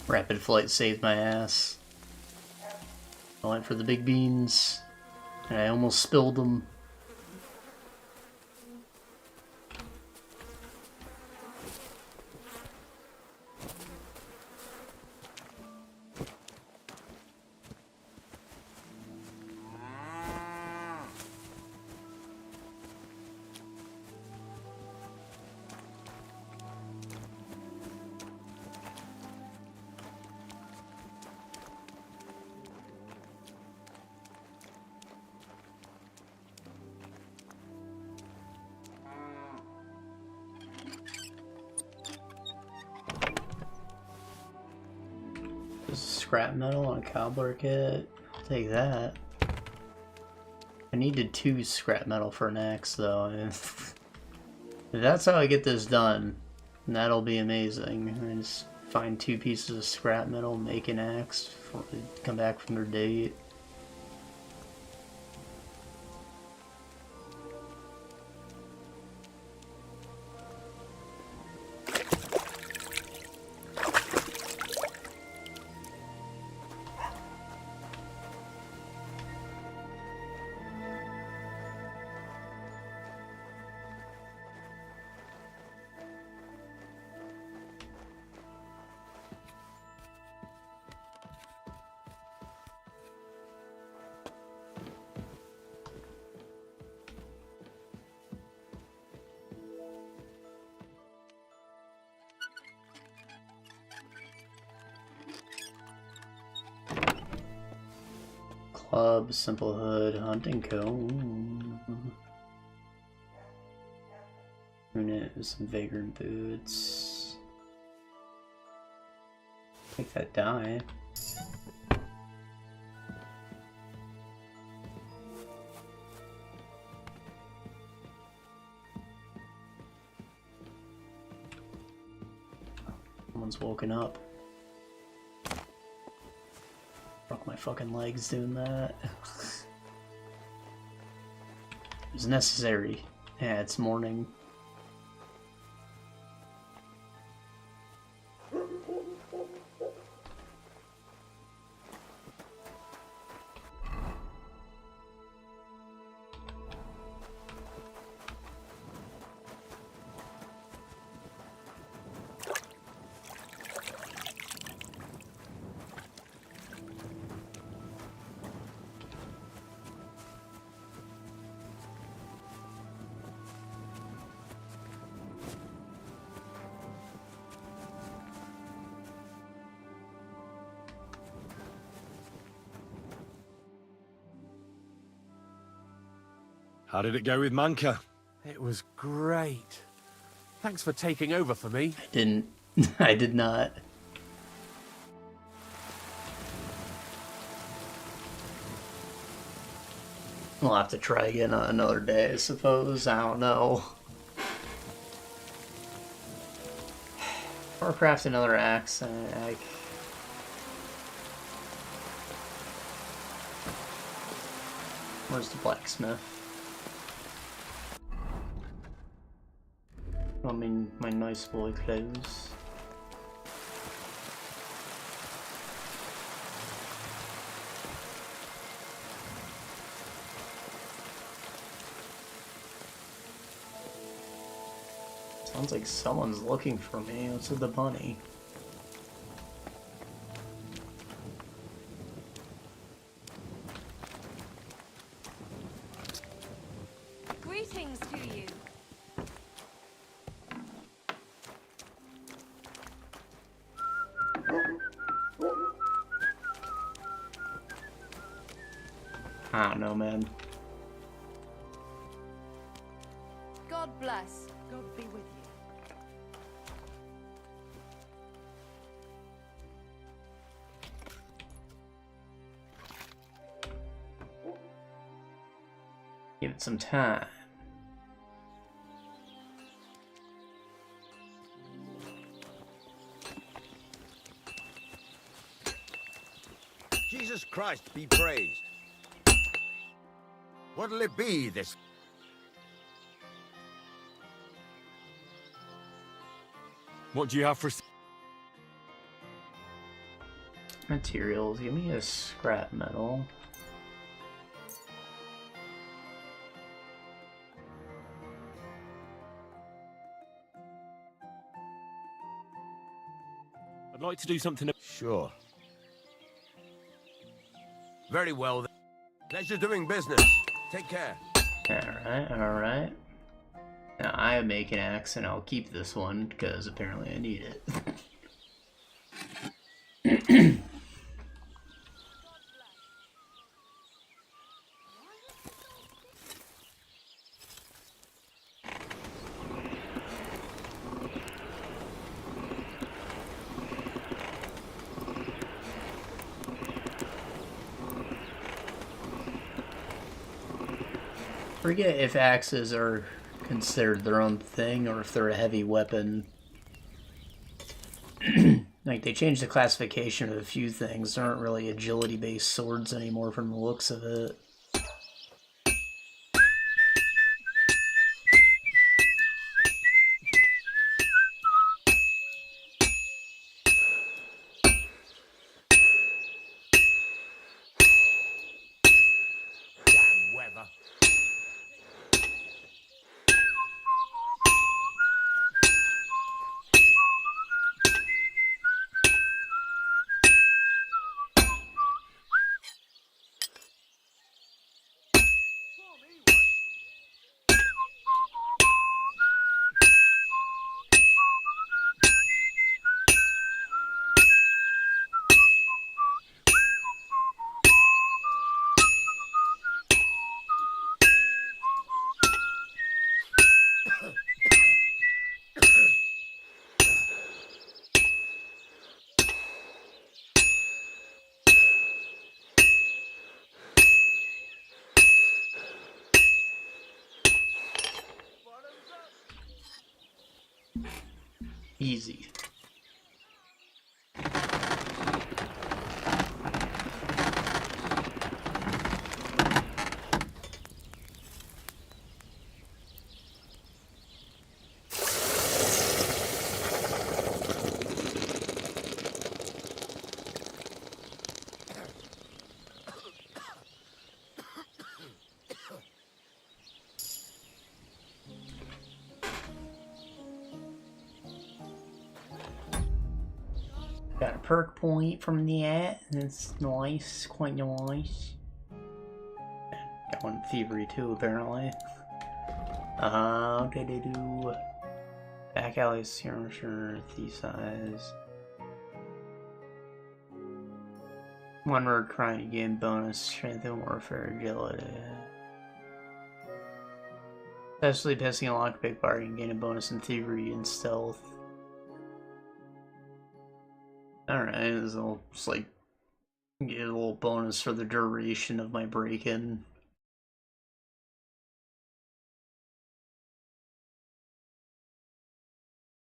Rapid flight saved my ass. I went for the big beans, and I almost spilled them. Scrap metal on a cobbler kit. I'll take that. I needed 2 scrap metal for an axe though. If that's how I get this done, that'll be amazing. I just find 2 pieces of scrap metal, make an axe before they come back from their date. Club, simple hood, hunting comb. Unit with some vagrant boots. Take that dye. Someone's woken up. Broke my fucking legs doing that. It was necessary. Yeah, it's morning. How did it go with Manka? It was great. Thanks for taking over for me. I didn't. I did not. We'll have to try again on another day, I suppose. I don't know. Or craft another axe. Where's the blacksmith? I mean, my nice boy clothes. Sounds like someone's looking for me. What's with the bunny? Greetings to you. I don't know, man. God bless. God be with you. Give it some time. Jesus Christ be praised. What'll it be this? What do you have for... Materials, give me a scrap metal. I'd like to do something. Sure. Very well then. Pleasure doing business. Take care. Alright, alright. Now I make an axe and I'll keep this one because apparently I need it. Forget if axes are considered their own thing or if they're a heavy weapon. Like, they changed the classification of a few things. There aren't really agility-based swords anymore from the looks of it. Damn weather. Easy. Got a perk point from that. That's nice, quite nice. Got one thievery too, apparently. Do back alleys, skirmisher, thief size. One word crime, you gain bonus, strength and warfare, agility. Especially pissing a lockpick bar, you can gain a bonus in thievery and stealth. Alright, this will just like get a little bonus for the duration of my break-in.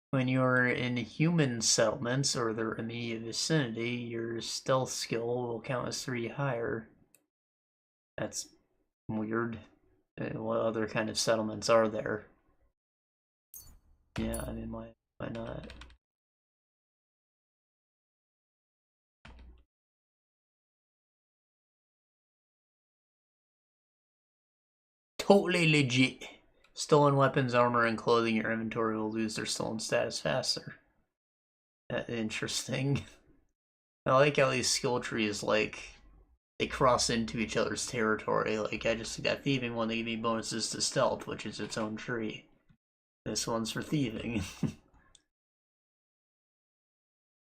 When you're in human settlements or their immediate vicinity, your stealth skill will count as 3 higher. That's weird. What other kind of settlements are there? Yeah, I mean, why not? Totally legit. Stolen weapons, armor, and clothing in your inventory will lose their stolen status faster. Interesting. I like how these skill trees, like, they cross into each other's territory. Like, I just got thieving one, they give me bonuses to stealth, which is its own tree. This one's for thieving.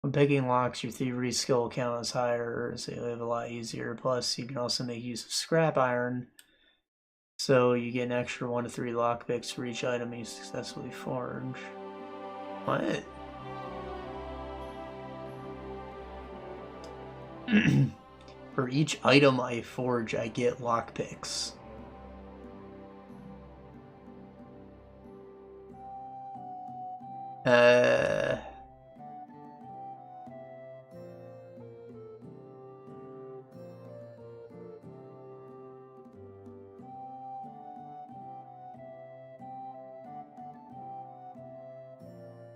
When picking locks, your thievery skill count is higher, so you have a lot easier. Plus, you can also make use of scrap iron. So you get an extra 1 to 3 lockpicks for each item you successfully forge. What? For each item I forge, I get lockpicks.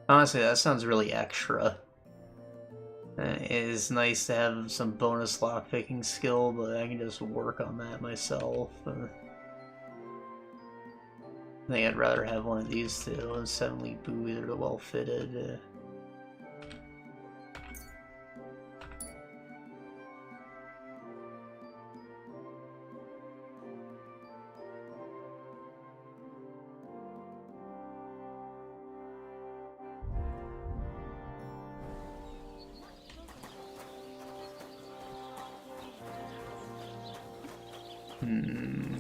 Honestly, that sounds really extra. It is nice to have some bonus lockpicking skill, but I can just work on that myself. I think I'd rather have one of these two. 7-leaf buoy, they're well fitted.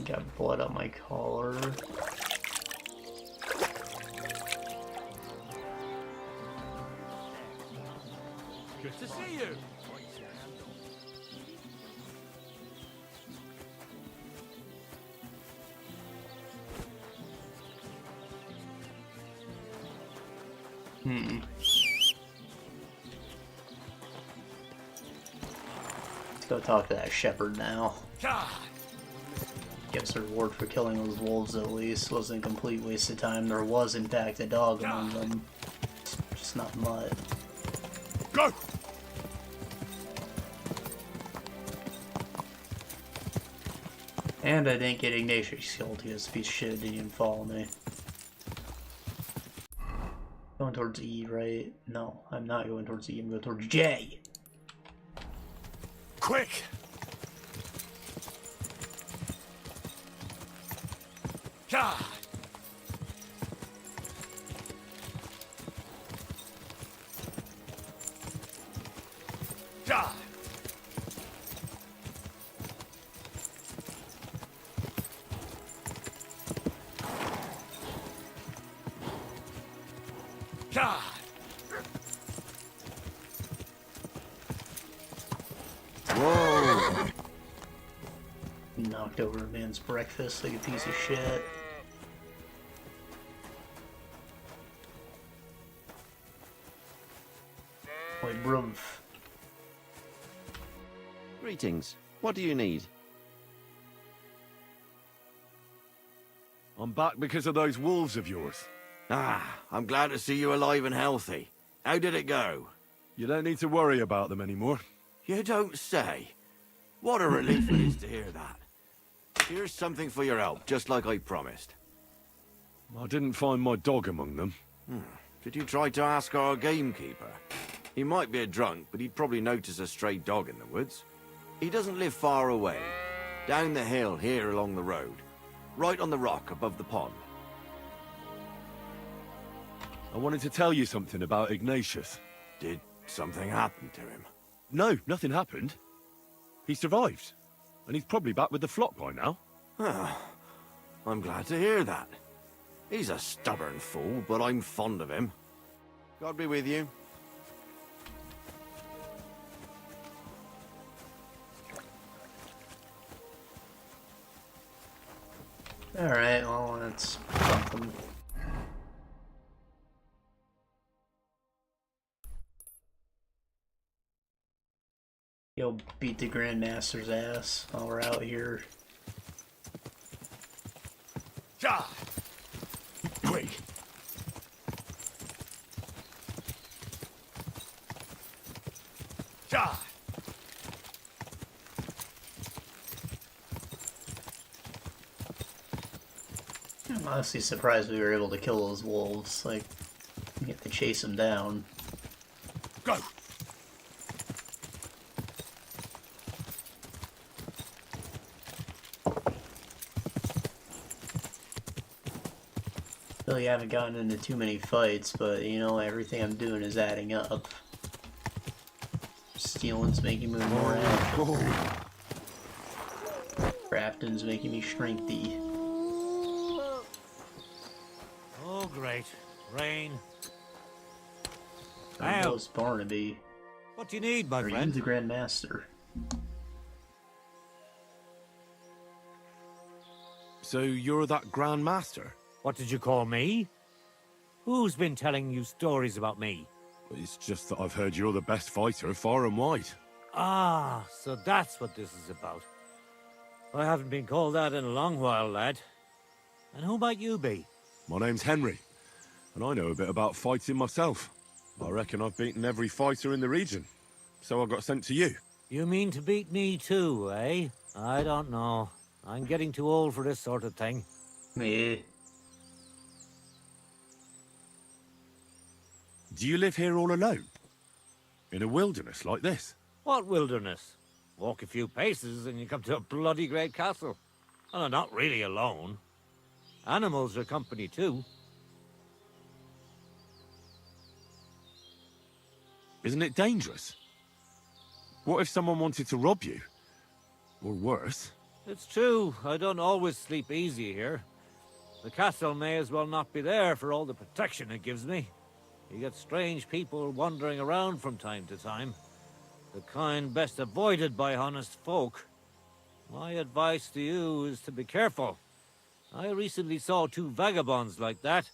Got blood on my collar. Good to see you. Let's go talk to that Sheppard now. Gets a reward for killing those wolves at least. Wasn't a complete waste of time. There was in fact a dog among them. Just not Mutt. Go! And I didn't get Ignatius killed because this piece of shit didn't even follow me. Going towards E, right? No, I'm not going towards E, I'm going towards J. Quick! God! God! God! Whoa! Knocked over a man's breakfast like a piece of shit. Oi, bruv. Greetings. What do you need? I'm back because of those wolves of yours. Ah, I'm glad to see you alive and healthy. How did it go? You don't need to worry about them anymore. You don't say. What a relief it is to hear that. Here's something for your help, just like I promised. I didn't find my dog among them. Did you try to ask our gamekeeper? He might be a drunk, but he'd probably notice a stray dog in the woods. He doesn't live far away. Down the hill here along the road. Right on the rock above the pond. I wanted to tell you something about Ignatius. Did something happen to him? No, nothing happened. He survived. And he's probably back with the flock by now. I'm glad to hear that. He's a stubborn fool, but I'm fond of him. God be with you. Alright, well, that's something. Go beat the Grandmaster's ass while we're out here. Ja! Quick! Ja! I'm honestly surprised we were able to kill those wolves. Like, we have to chase them down. Go! Really haven't gotten into too many fights, but you know, everything I'm doing is adding up. Stealing's making me more active. Crafting's making me strengthy. Oh, great. Rain. Wow. It's Barnaby. What do you need, my friend? Are you the Grandmaster? So you're that Grandmaster? What did you call me? Who's been telling you stories about me? It's just that I've heard you're the best fighter far and wide. Ah, so that's what this is about. I haven't been called that in a long while, lad. And who might you be? My name's Henry, and I know a bit about fighting myself. I reckon I've beaten every fighter in the region. so I got sent to you. You mean to beat me too, eh? I don't know. I'm getting too old for this sort of thing. Me. Do you live here all alone? In a wilderness like this? What wilderness? Walk a few paces and you come to a bloody great castle. And I'm not really alone. Animals are company too. Isn't it dangerous? What if someone wanted to rob you? Or worse? It's true, I don't always sleep easy here. The castle may as well not be there for all the protection it gives me. You get strange people wandering around from time to time. The kind best avoided by honest folk. My advice to you is to be careful. I recently saw 2 vagabonds like that.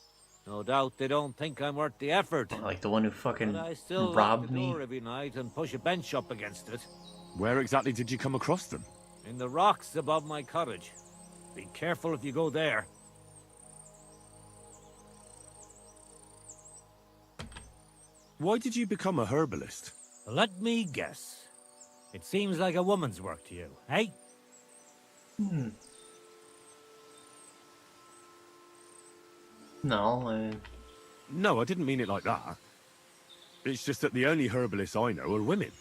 No doubt they don't think I'm worth the effort. Like the one who fucking But I still robbed lock the me? door every night and push a bench up against it. Where exactly did you come across them? In the rocks above my cottage. Be careful if you go there. Why did you become a herbalist? Let me guess. It seems like a woman's work to you, eh? No, No, I didn't mean it like that. It's just that the only herbalists I know are women.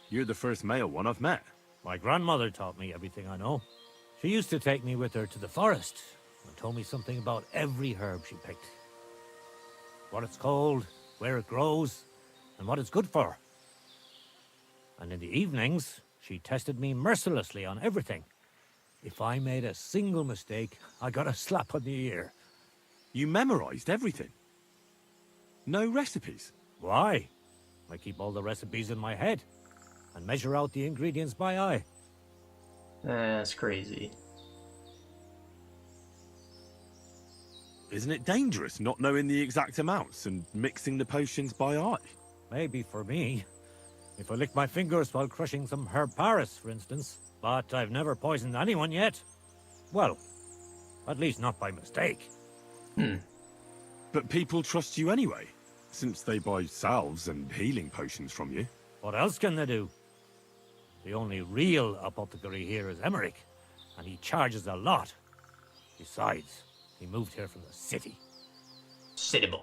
You're the first male one I've met. My grandmother taught me everything I know. She used to take me with her to the forest and told me something about every herb she picked. What it's called, where it grows, and what it's good for. And in the evenings, she tested me mercilessly on everything. If I made a single mistake, I got a slap on the ear. You memorized everything? No recipes? Why? I keep all the recipes in my head and measure out the ingredients by eye. that's crazy. Isn't it dangerous not knowing the exact amounts and mixing the potions by eye? Maybe for me. If I lick my fingers while crushing some herb Paris, for instance. But I've never poisoned anyone yet. Well, at least not by mistake. But people trust you anyway, since they buy salves and healing potions from you. What else can they do? The only real apothecary here is Emmerich, and he charges a lot. Besides, he moved here from the city. City boy.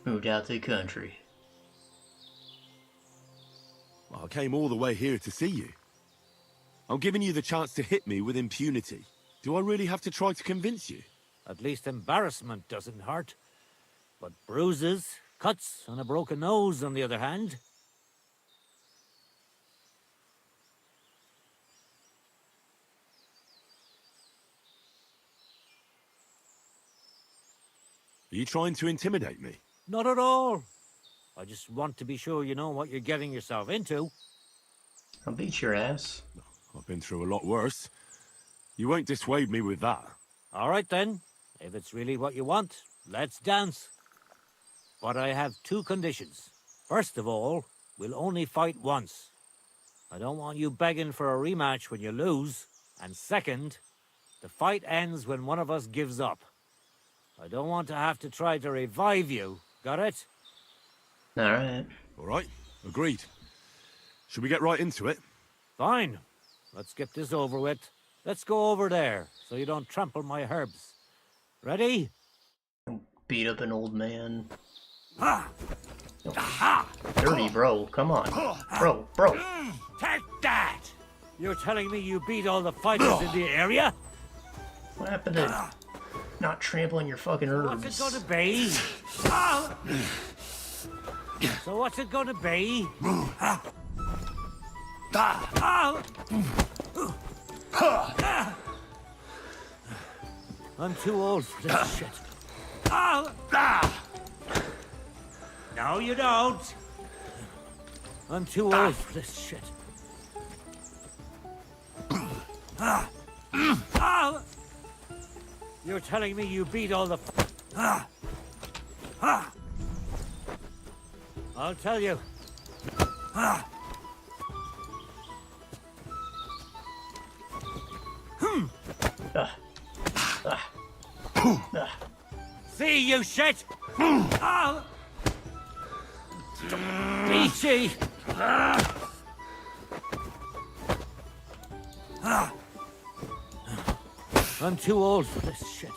Moved out to the country. Well, I came all the way here to see you. I'm giving you the chance to hit me with impunity. Do I really have to try to convince you? At least embarrassment doesn't hurt. But bruises, cuts, and a broken nose, on the other hand. Are you trying to intimidate me? Not at all. I just want to be sure you know what you're getting yourself into. I'll beat your ass. I've been through a lot worse. You won't dissuade me with that. All right then. If it's really what you want, let's dance. But I have 2 conditions. First of all, we'll only fight once. I don't want you begging for a rematch when you lose. And second, the fight ends when one of us gives up. I don't want to have to try to revive you. Got it? Alright. Alright, agreed. Should we get right into it? Fine. Let's get this over with. Let's go over there, so you don't trample my herbs. Ready? Beat up an old man. Ha! Dirty, bro. Come on. Bro. Take that! You're telling me you beat all the fighters in the area? What happened to not trampling your fucking herbs? What's it gonna be? So what's it gonna be? I'm too old for this shit. No, you don't. I'm too old for this shit. You're telling me you beat all the... I'll tell you. See, you shit! Beachy! I'm too old for this shit.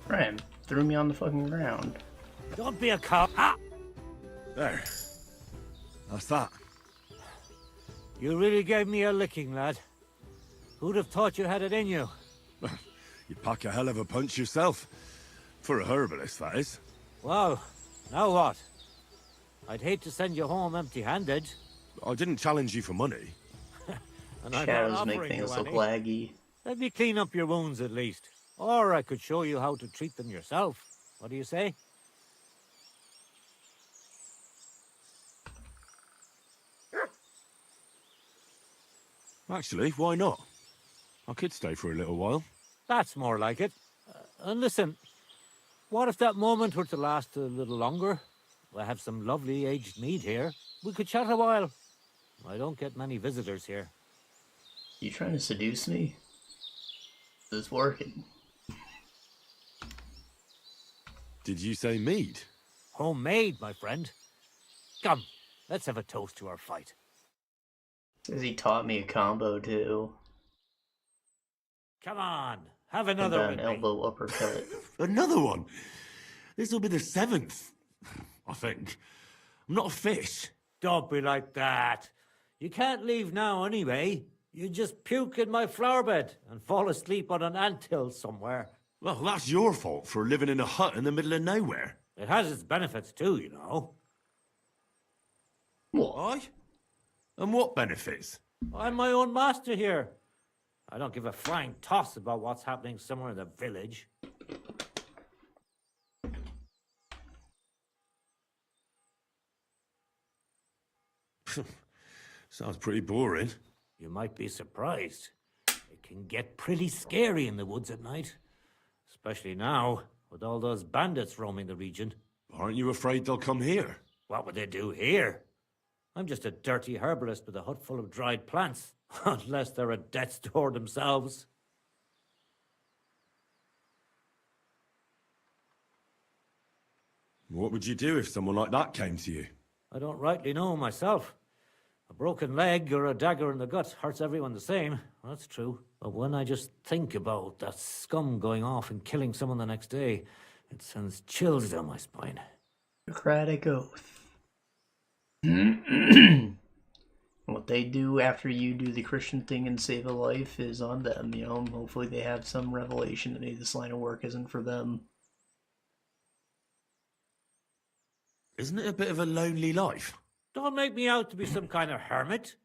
Ryan threw me on the fucking ground. Don't be a cop. Ah! There. That's that. You really gave me a licking, lad. Who'd have thought you had it in you? You pack a hell of a punch yourself. For a herbalist, that is. Wow. Now what? I'd hate to send you home empty-handed. I didn't challenge you for money. And I'm not Shadows make offering things you look any. laggy. Let me clean up your wounds at least. Or I could show you how to treat them yourself. What do you say? Actually, why not? I could stay for a little while. That's more like it. And listen, what if that moment were to last a little longer? I have some lovely aged mead here. We could chat a while. I don't get many visitors here. You trying to seduce me? This is working. Did you say mead? Homemade, my friend. Come, let's have a toast to our fight. Says he taught me a combo too. Come on, have another An with me. elbow uppercut. Another one? This will be the 7th. I think. I'm not a fish. Don't be like that. You can't leave now anyway. You just puke in my flower bed and fall asleep on an anthill somewhere. Well, that's your fault for living in a hut in the middle of nowhere. It has its benefits too, you know. Why? And what benefits? I'm my own master here. I don't give a flying toss about what's happening somewhere in the village. Sounds pretty boring. You might be surprised. It can get pretty scary in the woods at night. Especially now, with all those bandits roaming the region. Aren't you afraid they'll come here? What would they do here? I'm just a dirty herbalist with a hut full of dried plants. Unless they're at death's door themselves. What would you do if someone like that came to you? I don't rightly know myself. A broken leg or a dagger in the gut hurts everyone the same. That's true. But when I just think about that scum going off and killing someone the next day, it sends chills down my spine. Socratic oath. What they do after you do the Christian thing and save a life is on them, you know. Hopefully they have some revelation that maybe this line of work isn't for them. Isn't it a bit of a lonely life? Don't make me out to be some kind of hermit.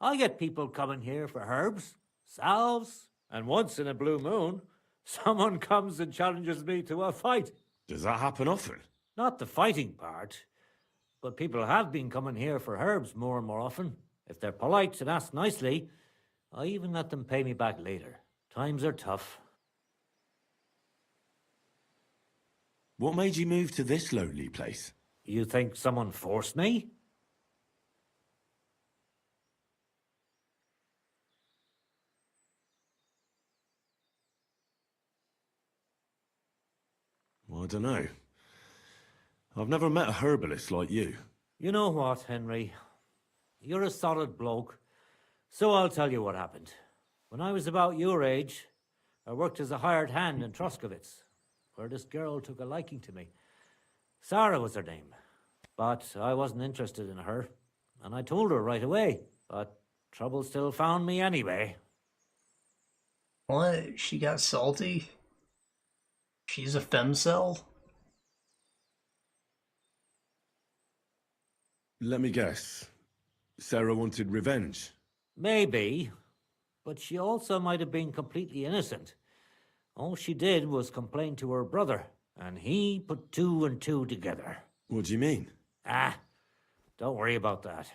I get people coming here for herbs, salves, and once in a blue moon, someone comes and challenges me to a fight. Does that happen often? Not the fighting part, but people have been coming here for herbs more and more often. If they're polite and ask nicely, I even let them pay me back later. Times are tough. What made you move to this lonely place? You think someone forced me? Well, I don't know. I've never met a herbalist like you. You know what, Henry? You're a solid bloke. So I'll tell you what happened. When I was about your age, I worked as a hired hand in Troskowitz, where this girl took a liking to me. Sarah was her name. But I wasn't interested in her, and I told her right away. But trouble still found me anyway. What? She got salty? She's a femcel? Let me guess. Sarah wanted revenge. Maybe, but she also might have been completely innocent. All she did was complain to her brother, and he put 2 and 2 together. What do you mean? Ah, don't worry about that.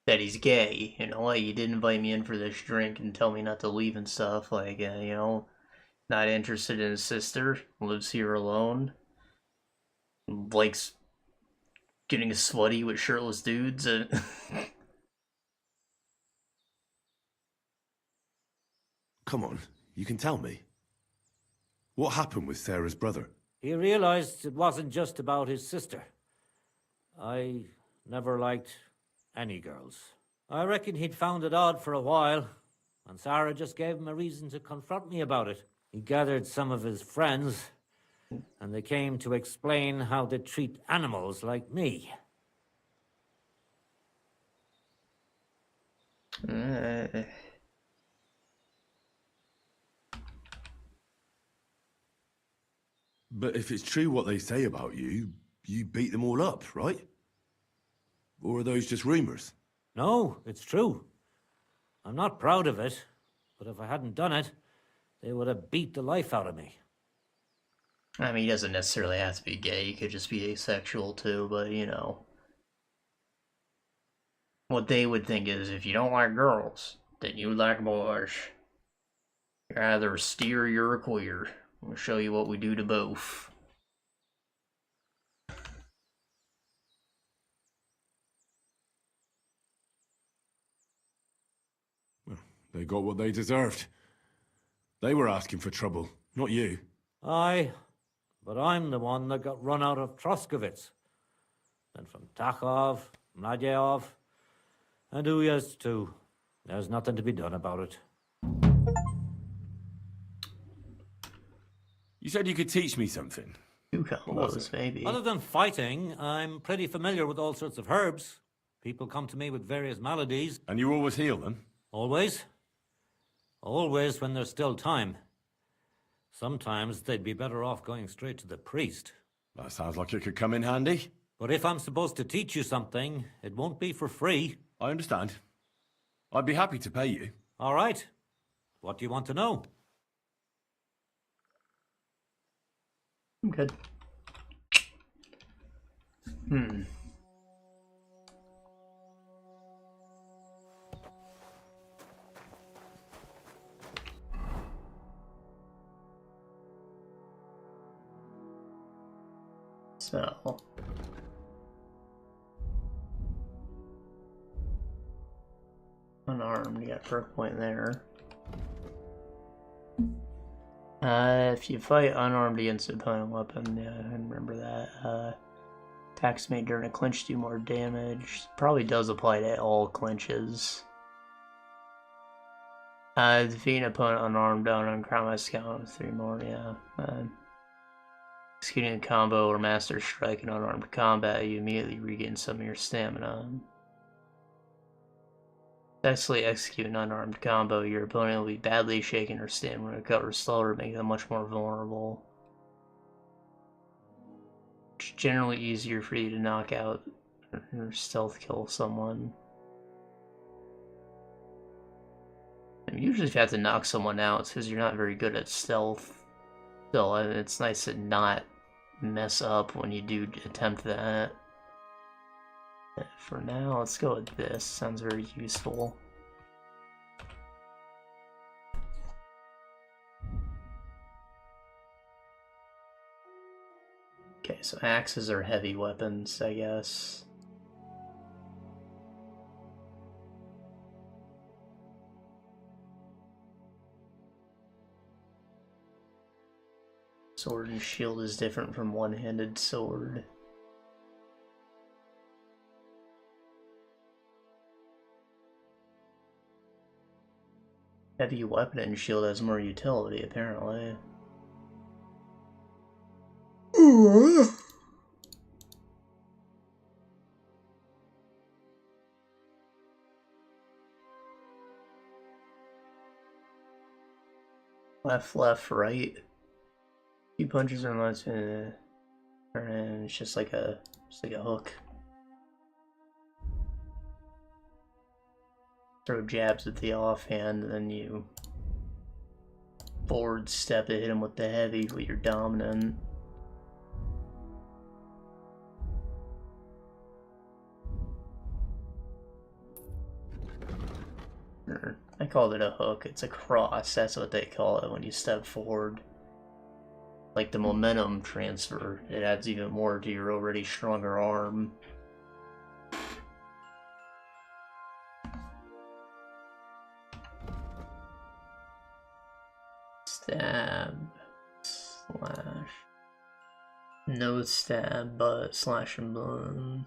That he's gay. You know, like, you did invite me in for this drink and tell me not to leave and stuff. Like, you know, not interested in his sister, lives here alone, likes getting sweaty with shirtless dudes. And Come on, you can tell me. What happened with Sarah's brother? He realized it wasn't just about his sister. I never liked any girls. I reckon he'd found it odd for a while, and Sarah just gave him a reason to confront me about it. He gathered some of his friends, and they came to explain how they treat animals like me. But if it's true what they say about you, you beat them all up, right? Or are those just rumors? No, it's true. I'm not proud of it, but if I hadn't done it, they would have beat the life out of me. I mean, he doesn't necessarily have to be gay, he could just be asexual too, but you know. What they would think is, if you don't like girls, then you like boys. You're either a steer or you're a queer. We'll show you what we do to both. Well, they got what they deserved. They were asking for trouble, not you. Aye, but I'm the one that got run out of Troskovitz. Then from Takhov, Mladyov, and Uyaz too. There's nothing to be done about it. You said you could teach me something. Two combos, maybe. Other than fighting, I'm pretty familiar with all sorts of herbs. People come to me with various maladies. And you always heal them? Always. Always when there's still time. Sometimes they'd be better off going straight to the priest. That sounds like it could come in handy. But if I'm supposed to teach you something, it won't be for free. I understand. I'd be happy to pay you. All right. What do you want to know? I'm good. So... unarmed, you got perk point there. If you fight unarmed against an opponent weapon, yeah, I remember that. Attacks made during a clinch do more damage. Probably does apply to all clinches. Defeat an opponent unarmed down on Grandmaster count with 3 more, yeah. Executing a combo or master strike in unarmed combat, you immediately regain some of your stamina. Successfully execute an unarmed combo, your opponent will be badly shaken or stamina recover slower, making them much more vulnerable. It's generally easier for you to knock out or stealth kill someone. And usually if you have to knock someone out, it's because you're not very good at stealth. Still, it's nice to not mess up when you do attempt that. For now, let's go with this. Sounds very useful. Okay, so axes are heavy weapons, I guess. Sword and shield is different from one-handed sword. Heavy weapon and shield has more utility, apparently. Left, right. 2 punches or less, and it's just like a hook. Throw jabs with the offhand, and then you forward step to hit him with the heavy with your dominant. I called it a hook. It's a cross. That's what they call it when you step forward. Like the momentum transfer, it adds even more to your already stronger arm. Stab. slash. No stab, but slash and burn.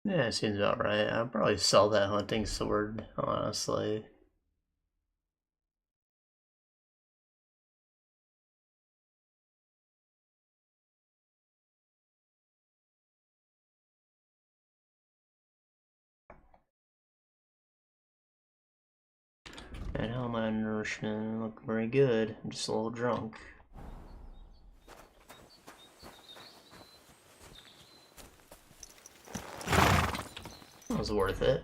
Yeah, it seems about right. I'll probably sell that hunting sword, honestly. And how my nourishment look very good. I'm just a little drunk. That was worth it.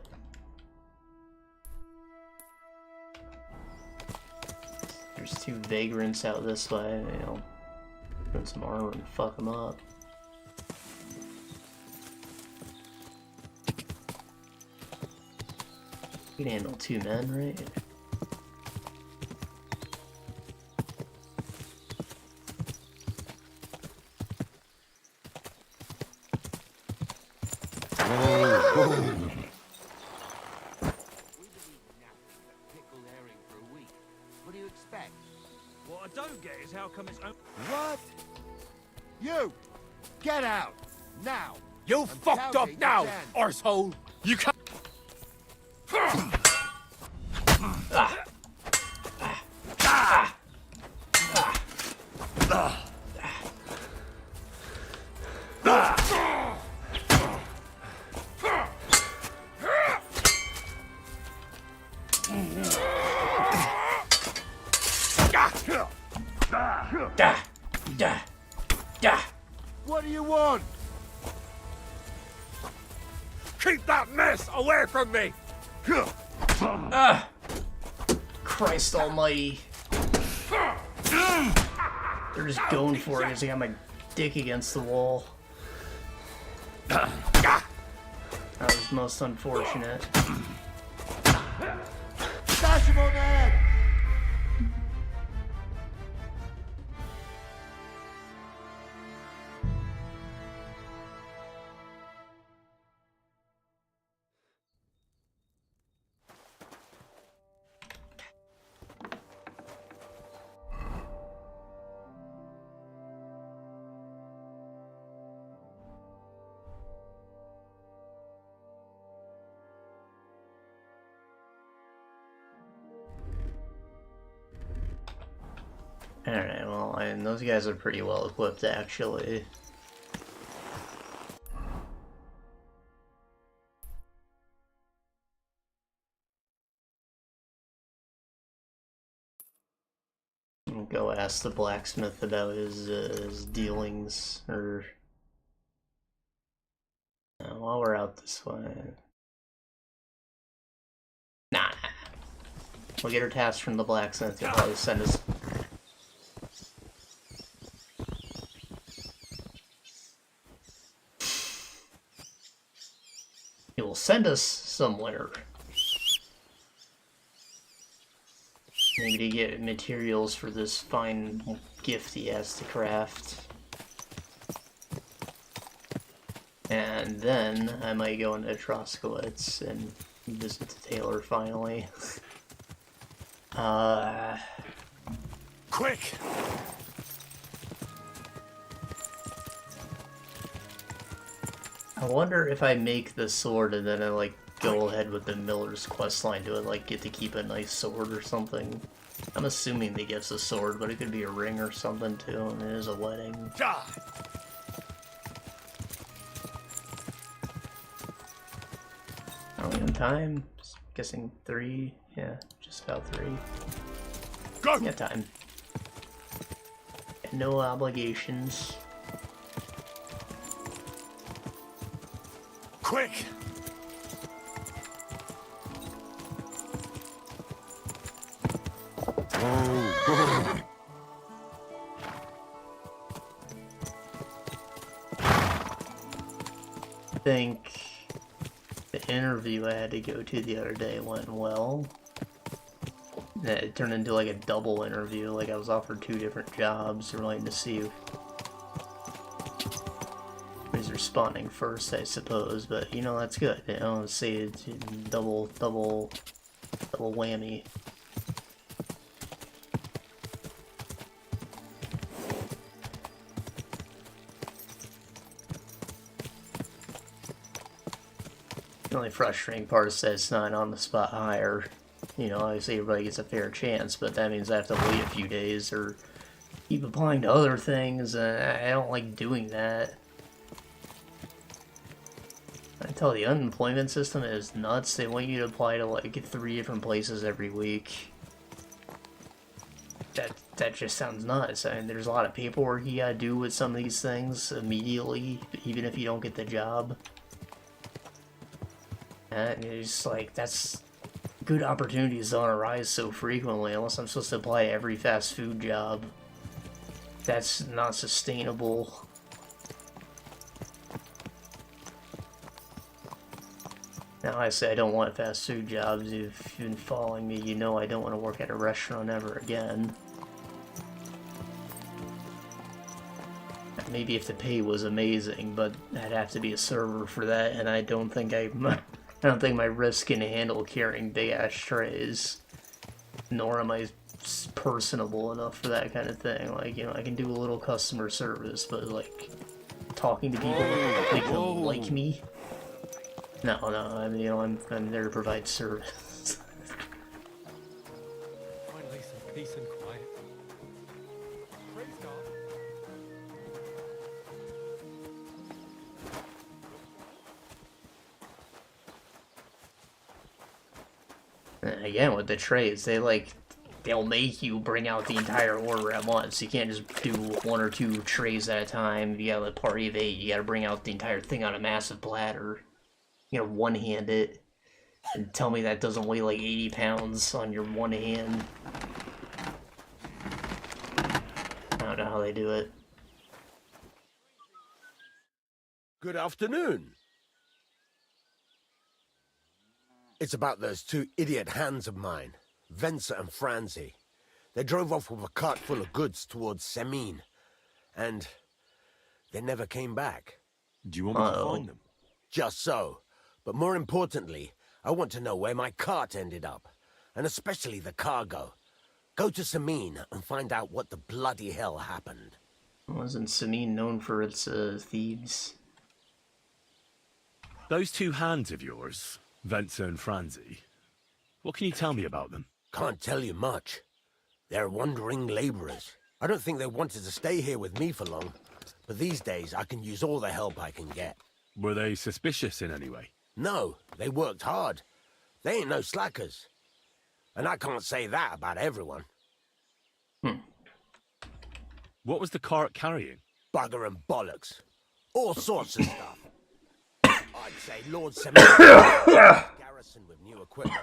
There's 2 vagrants out this way, you know. Put some armor and fuck them up. We can handle 2 men, right? What I don't get is how come it's... What? You! Get out! Now! You fucked up now, arsehole! You can't... What do you want? Keep that mess away from me! Christ almighty. They're just going for it because I got my dick against the wall. That was most unfortunate. Dash him on the head! Alright, well, and those guys are pretty well equipped, actually. I'll go ask the blacksmith about his dealings, or... while we're out this way... Nah. We'll get her tasks from the blacksmith, he'll probably send us... He will send us somewhere. Maybe to get materials for this fine gift he has to craft. And then I might go into Troskowitz and visit the tailor finally. Quick! I wonder if I make the sword and then I like go ahead with the Miller's questline, do I like get to keep a nice sword or something? I'm assuming they give us a sword, but it could be a ring or something too, and it is a wedding. Are we on time? Guessing 3? Yeah, just about 3. Go! Yeah, time. And no obligations. Quick! think the interview I had to go to the other day went well. It turned into like a double interview, like I was offered 2 different jobs, relating to see who's responding first, I suppose, but you know, that's good, you know, say it's double whammy. The only frustrating part is that it's not an on-the-spot hire. You know, obviously everybody gets a fair chance, but that means I have to wait a few days or keep applying to other things, and I don't like doing that. I tell you, the unemployment system is nuts. They want you to apply to like 3 different places every week. That just sounds nuts. I mean, there's a lot of paperwork you gotta do with some of these things immediately, even if you don't get the job. And it's like, that's... good opportunities don't arise so frequently unless I'm supposed to apply to every fast food job. That's not sustainable. Now I say I don't want fast food jobs. If you've been following me, you know I don't want to work at a restaurant ever again. Maybe if the pay was amazing, but I'd have to be a server for that, and I don't think I don't think my wrist can handle carrying big ass trays. Nor am I personable enough for that kind of thing. Like, you know, I can do a little customer service, but like talking to people that make them like me. No, I mean, you know, I'm there to provide service. Finally, some peace and quiet. Praise God. Again, with the trays, they'll make you bring out the entire order at once. You can't just do 1 or 2 trays at a time. You got a party of 8. You got to bring out the entire thing on a massive platter. You know, one-hand it. And tell me that doesn't weigh like 80 pounds on your one hand. I don't know how they do it. Good afternoon. It's about those 2 idiot hands of mine, Venser and Franzi. They drove off with a cart full of goods towards Semine, and they never came back. Do you want me to find them? Just so. But more importantly, I want to know where my cart ended up, and especially the cargo. Go to Semine and find out what the bloody hell happened. Wasn't Semine known for its thieves? Those 2 hands of yours, Venser and Franzi, what can you tell me about them? Can't tell you much. They're wandering laborers. I don't think they wanted to stay here with me for long, but these days I can use all the help I can get. Were they suspicious in any way? No, they worked hard. They ain't no slackers. And I can't say that about everyone. What was the cart carrying? Bugger and bollocks. All sorts of stuff. I'd say Lord Semine garrison with new equipment.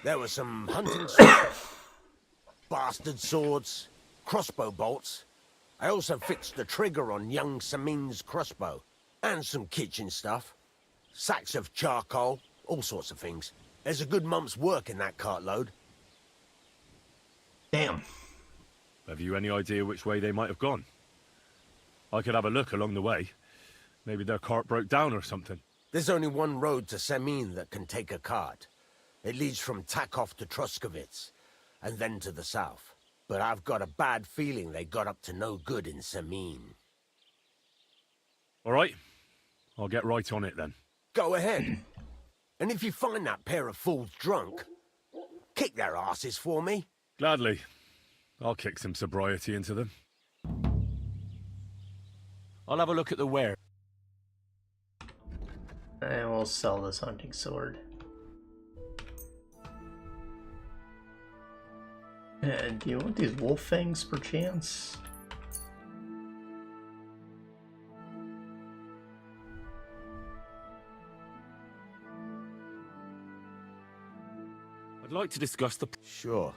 There were some hunting swords, bastard swords, crossbow bolts. I also fixed the trigger on young Semine's crossbow. And some kitchen stuff. Sacks of charcoal, all sorts of things. There's a good month's work in that cartload. Damn. Have you any idea which way they might have gone? I could have a look along the way. Maybe their cart broke down or something. There's only one road to Semine that can take a cart. It leads from Takov to Troskovitz, and then to the south. But I've got a bad feeling they got up to no good in Semine. All right. I'll get right on it then. Go ahead. And if you find that pair of fools drunk, kick their asses for me. Gladly. I'll kick some sobriety into them. I'll have a look at the ware. I will sell this hunting sword. And do you want these wolf fangs perchance? I'd like to discuss the... Sure.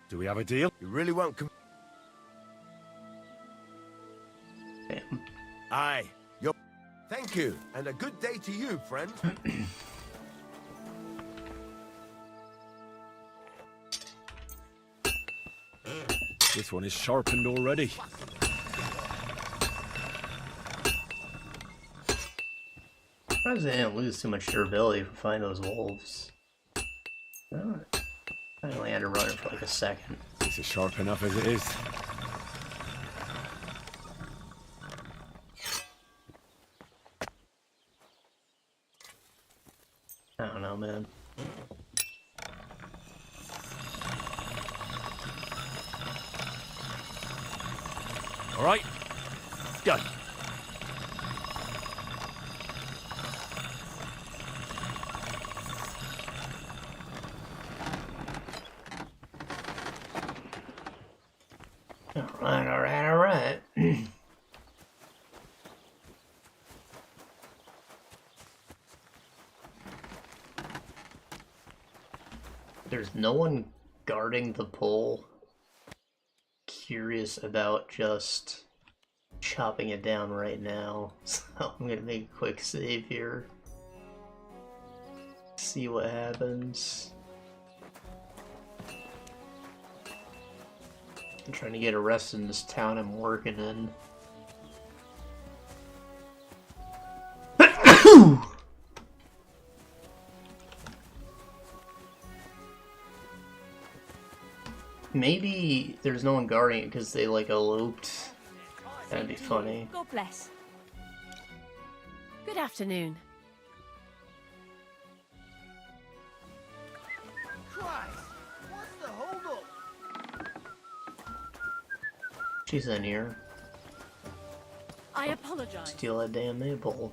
Do we have a deal? You really won't Damn. Aye. Thank you, and a good day to you, friend. This one is sharpened already. Surprised they didn't lose too much durability for finding those wolves. Oh, I only had to run it for like a second. This is sharp enough as it is. I don't know, man. All right, done. All right. There's no one guarding the pole. Curious about just chopping it down right now. So I'm gonna make a quick save here. See what happens. I'm trying to get arrested in this town I'm working in. Maybe there's no one guarding it because they like eloped. That'd be funny. God bless. Good afternoon. Christ, what's the hold-up? She's in here. I apologize. Steal that damn Maypole.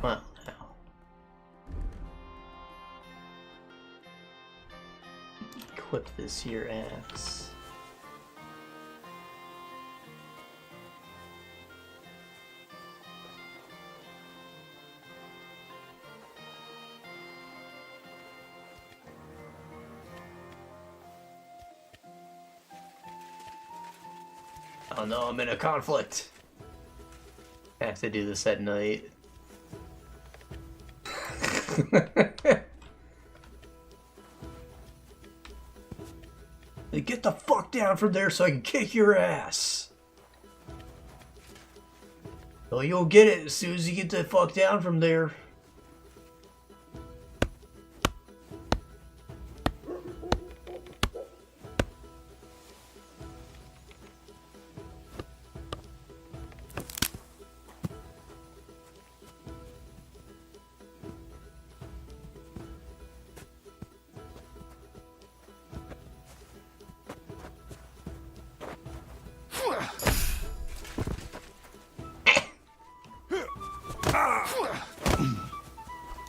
Well, now. Equip this here axe. Oh no, I'm in a conflict. I have to do this at night. Get the fuck down from there so I can kick your ass. Well, you'll get it as soon as you get the fuck down from there.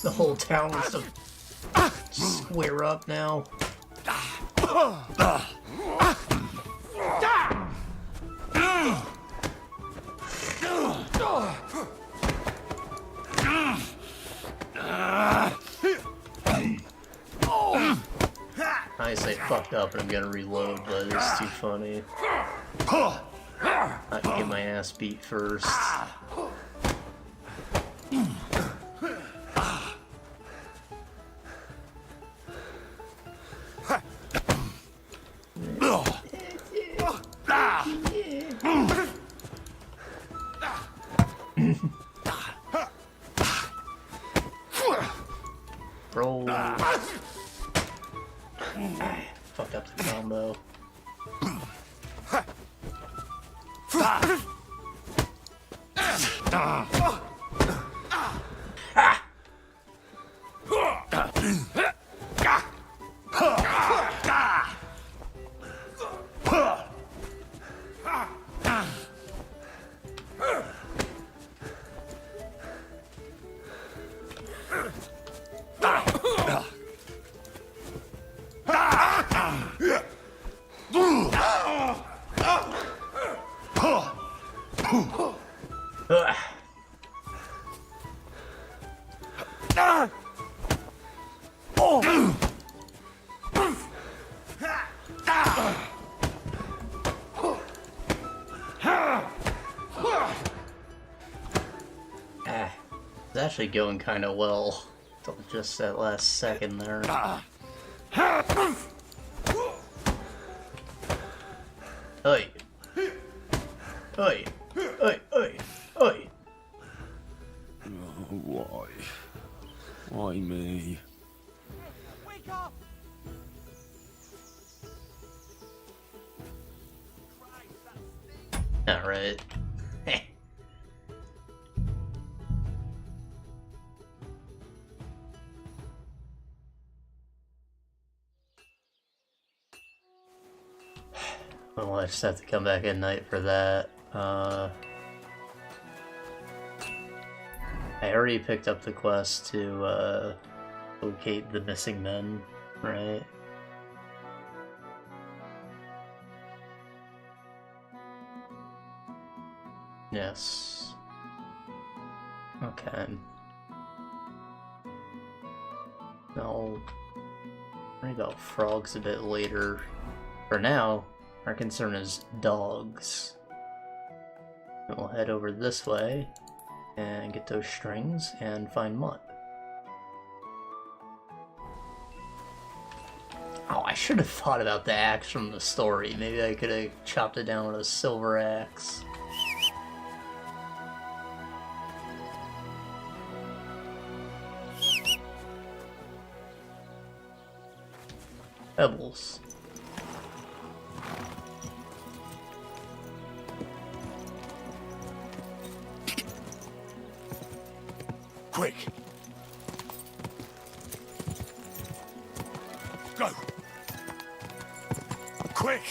The whole town wants to square up now. I say fucked up and I'm gonna reload, but it's too funny. I can get my ass beat first. Roll. Fucked up the combo. actually going kind of well. Until just that last second there. Oi. Oi. Oi. Oi. Oi. Oh, why? Why me? Wake up! Alright. Well, I just have to come back at night for that. I already picked up the quest to locate the missing men, right? Yes. Okay. I'll worry about frogs a bit later. For now, our concern is dogs. We'll head over this way and get those strings and find Mutt. Oh, I should have thought about the axe from the story. Maybe I could have chopped it down with a silver axe. Pebbles. Quick! Go! Quick!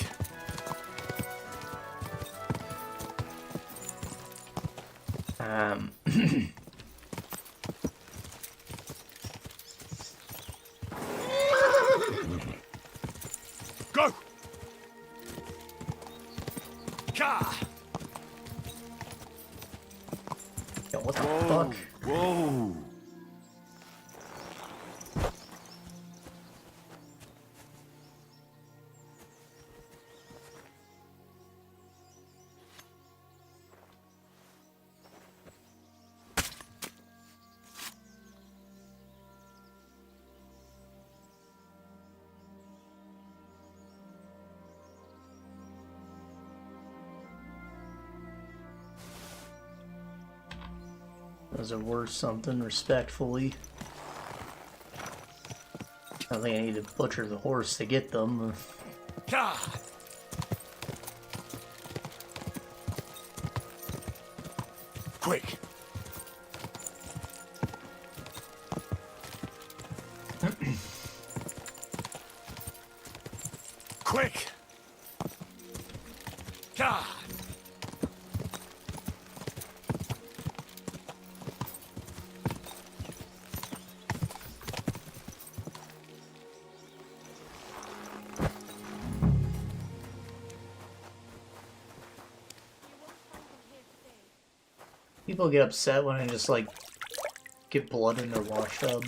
Go! Ka! Yo, what the fuck? Whoa! Those are worth something, respectfully. I don't think I need to butcher the horse to get them. God! Quick! Quick! God! People get upset when I just, like, get blood in their wash tub.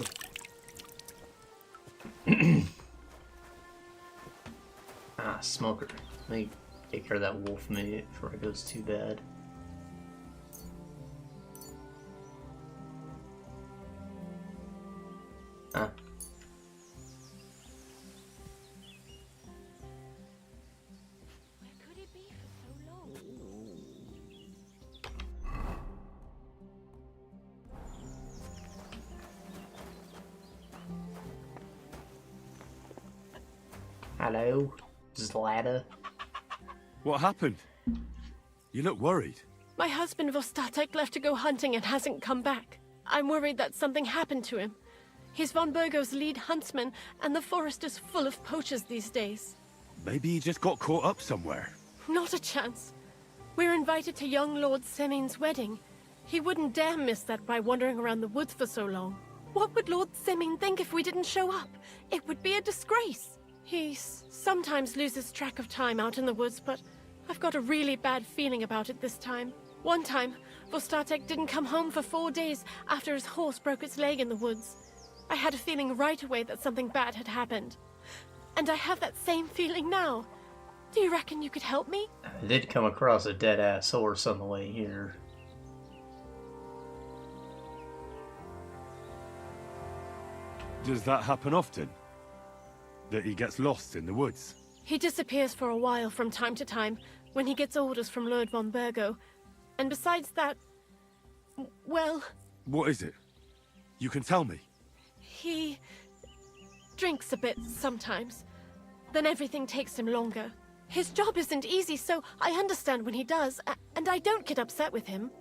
Ah, smoker. Let me take care of that wolf meat before it goes too bad. Ah. Where could it be for so long? Hello, Zlata. What happened? You look worried. My husband Vostatek left to go hunting and hasn't come back. I'm worried that something happened to him. He's von Burgo's lead huntsman, and the forest is full of poachers these days. Maybe he just got caught up somewhere. Not a chance. We're invited to young Lord Semin's wedding. He wouldn't dare miss that by wandering around the woods for so long. What would Lord Semin think if we didn't show up? It would be a disgrace. He sometimes loses track of time out in the woods, but I've got a really bad feeling about it this time. One time, Vostatek didn't come home for 4 days after his horse broke its leg in the woods. I had a feeling right away that something bad had happened. And I have that same feeling now. Do you reckon you could help me? I did come across a dead-ass horse on the way here. Does that happen often? That he gets lost in the woods? He disappears for a while from time to time when he gets orders from Lord von Burgo. And besides that, well... What is it? You can tell me. He drinks a bit sometimes. Then everything takes him longer. His job isn't easy, so I understand when he does, and I don't get upset with him.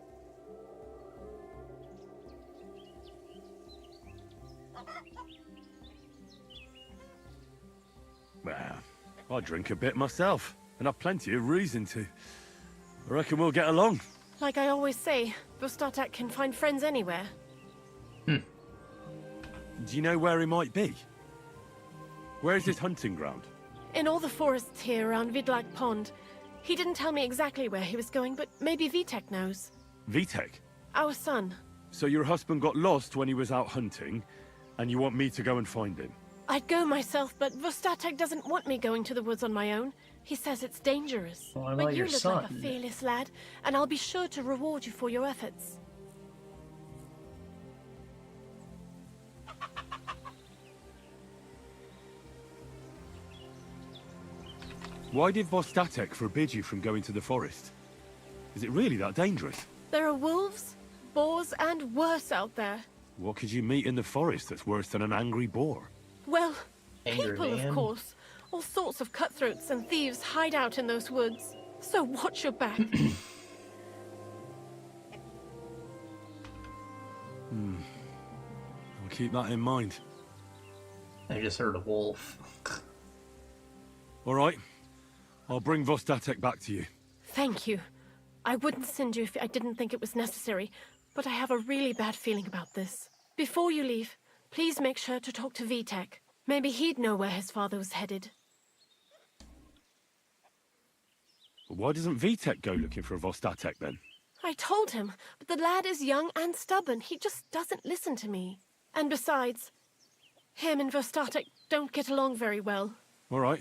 Well, I drink a bit myself, and I've plenty of reason to. I reckon we'll get along. Like I always say, Vostatek can find friends anywhere. Do you know where he might be? Where's his hunting ground? In all the forests here around Vidlag Pond. He didn't tell me exactly where he was going, but maybe Vitek knows. Vitek? Our son. So your husband got lost when he was out hunting, and you want me to go and find him? I'd go myself, but Vostatek doesn't want me going to the woods on my own. He says it's dangerous. Well, but you your look son. like a fearless lad, and I'll be sure to reward you for your efforts. Why did Vostatek forbid you from going to the forest? Is it really that dangerous? There are wolves, boars, and worse out there. What could you meet in the forest that's worse than an angry boar? Well, Angry people, man. of course. All sorts of cutthroats and thieves hide out in those woods. So watch your back. I'll keep that in mind. I just heard a wolf. All right. I'll bring Vostatek back to you. Thank you. I wouldn't send you if I didn't think it was necessary, but I have a really bad feeling about this. Before you leave, please make sure to talk to Vitek. Maybe he'd know where his father was headed. Why doesn't Vitek go looking for Vostatek then? I told him, but the lad is young and stubborn. He just doesn't listen to me. And besides, him and Vostatek don't get along very well. All right.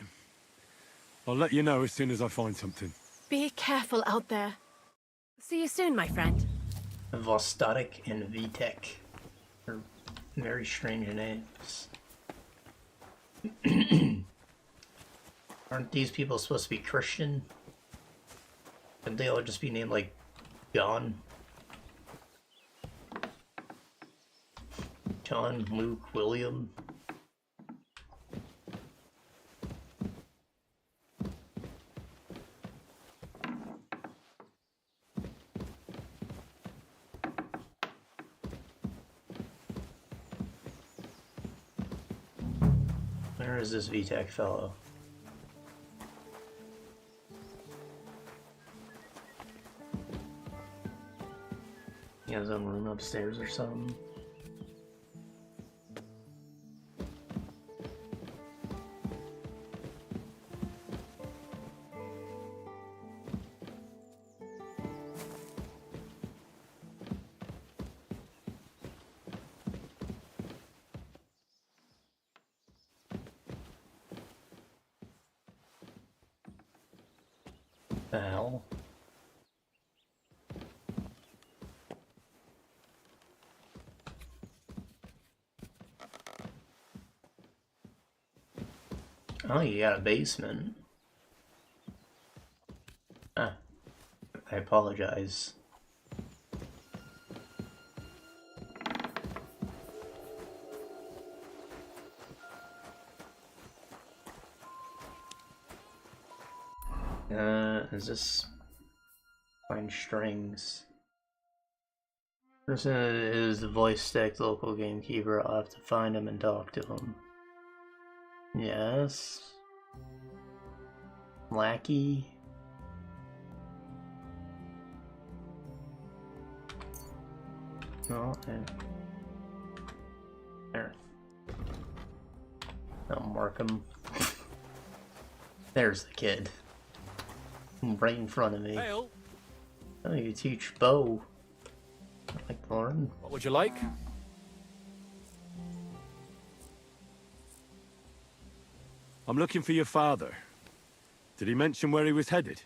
I'll let you know as soon as I find something. Be careful out there. See you soon, my friend. Vostatek and Vitek are very strange names. Aren't these people supposed to be Christian? Couldn't they all just be named like John? John, Luke, William. Where is this Vitek fellow? He has his own room upstairs or something. The hell? Oh, you got a basement. Ah, I apologize. Is this... Find strings. Person is the voice stack local gamekeeper. I'll have to find him and talk to him. Yes. Lackey. Oh, and there. I'll mark him. There's the kid. Right in front of me. Hail. Oh, you teach bow. I like to learn. What would you like? I'm looking for your father. Did he mention where he was headed?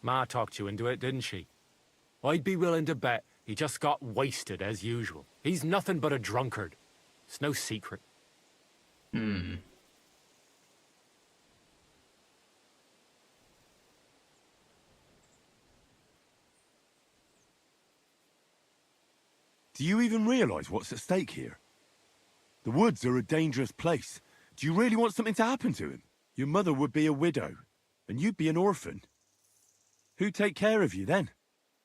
Ma talked you into it, didn't she? I'd be willing to bet he just got wasted as usual. He's nothing but a drunkard. It's no secret. Hmm. Do you even realize what's at stake here? The woods are a dangerous place. Do you really want something to happen to him? Your mother would be a widow, and you'd be an orphan. Who'd take care of you then?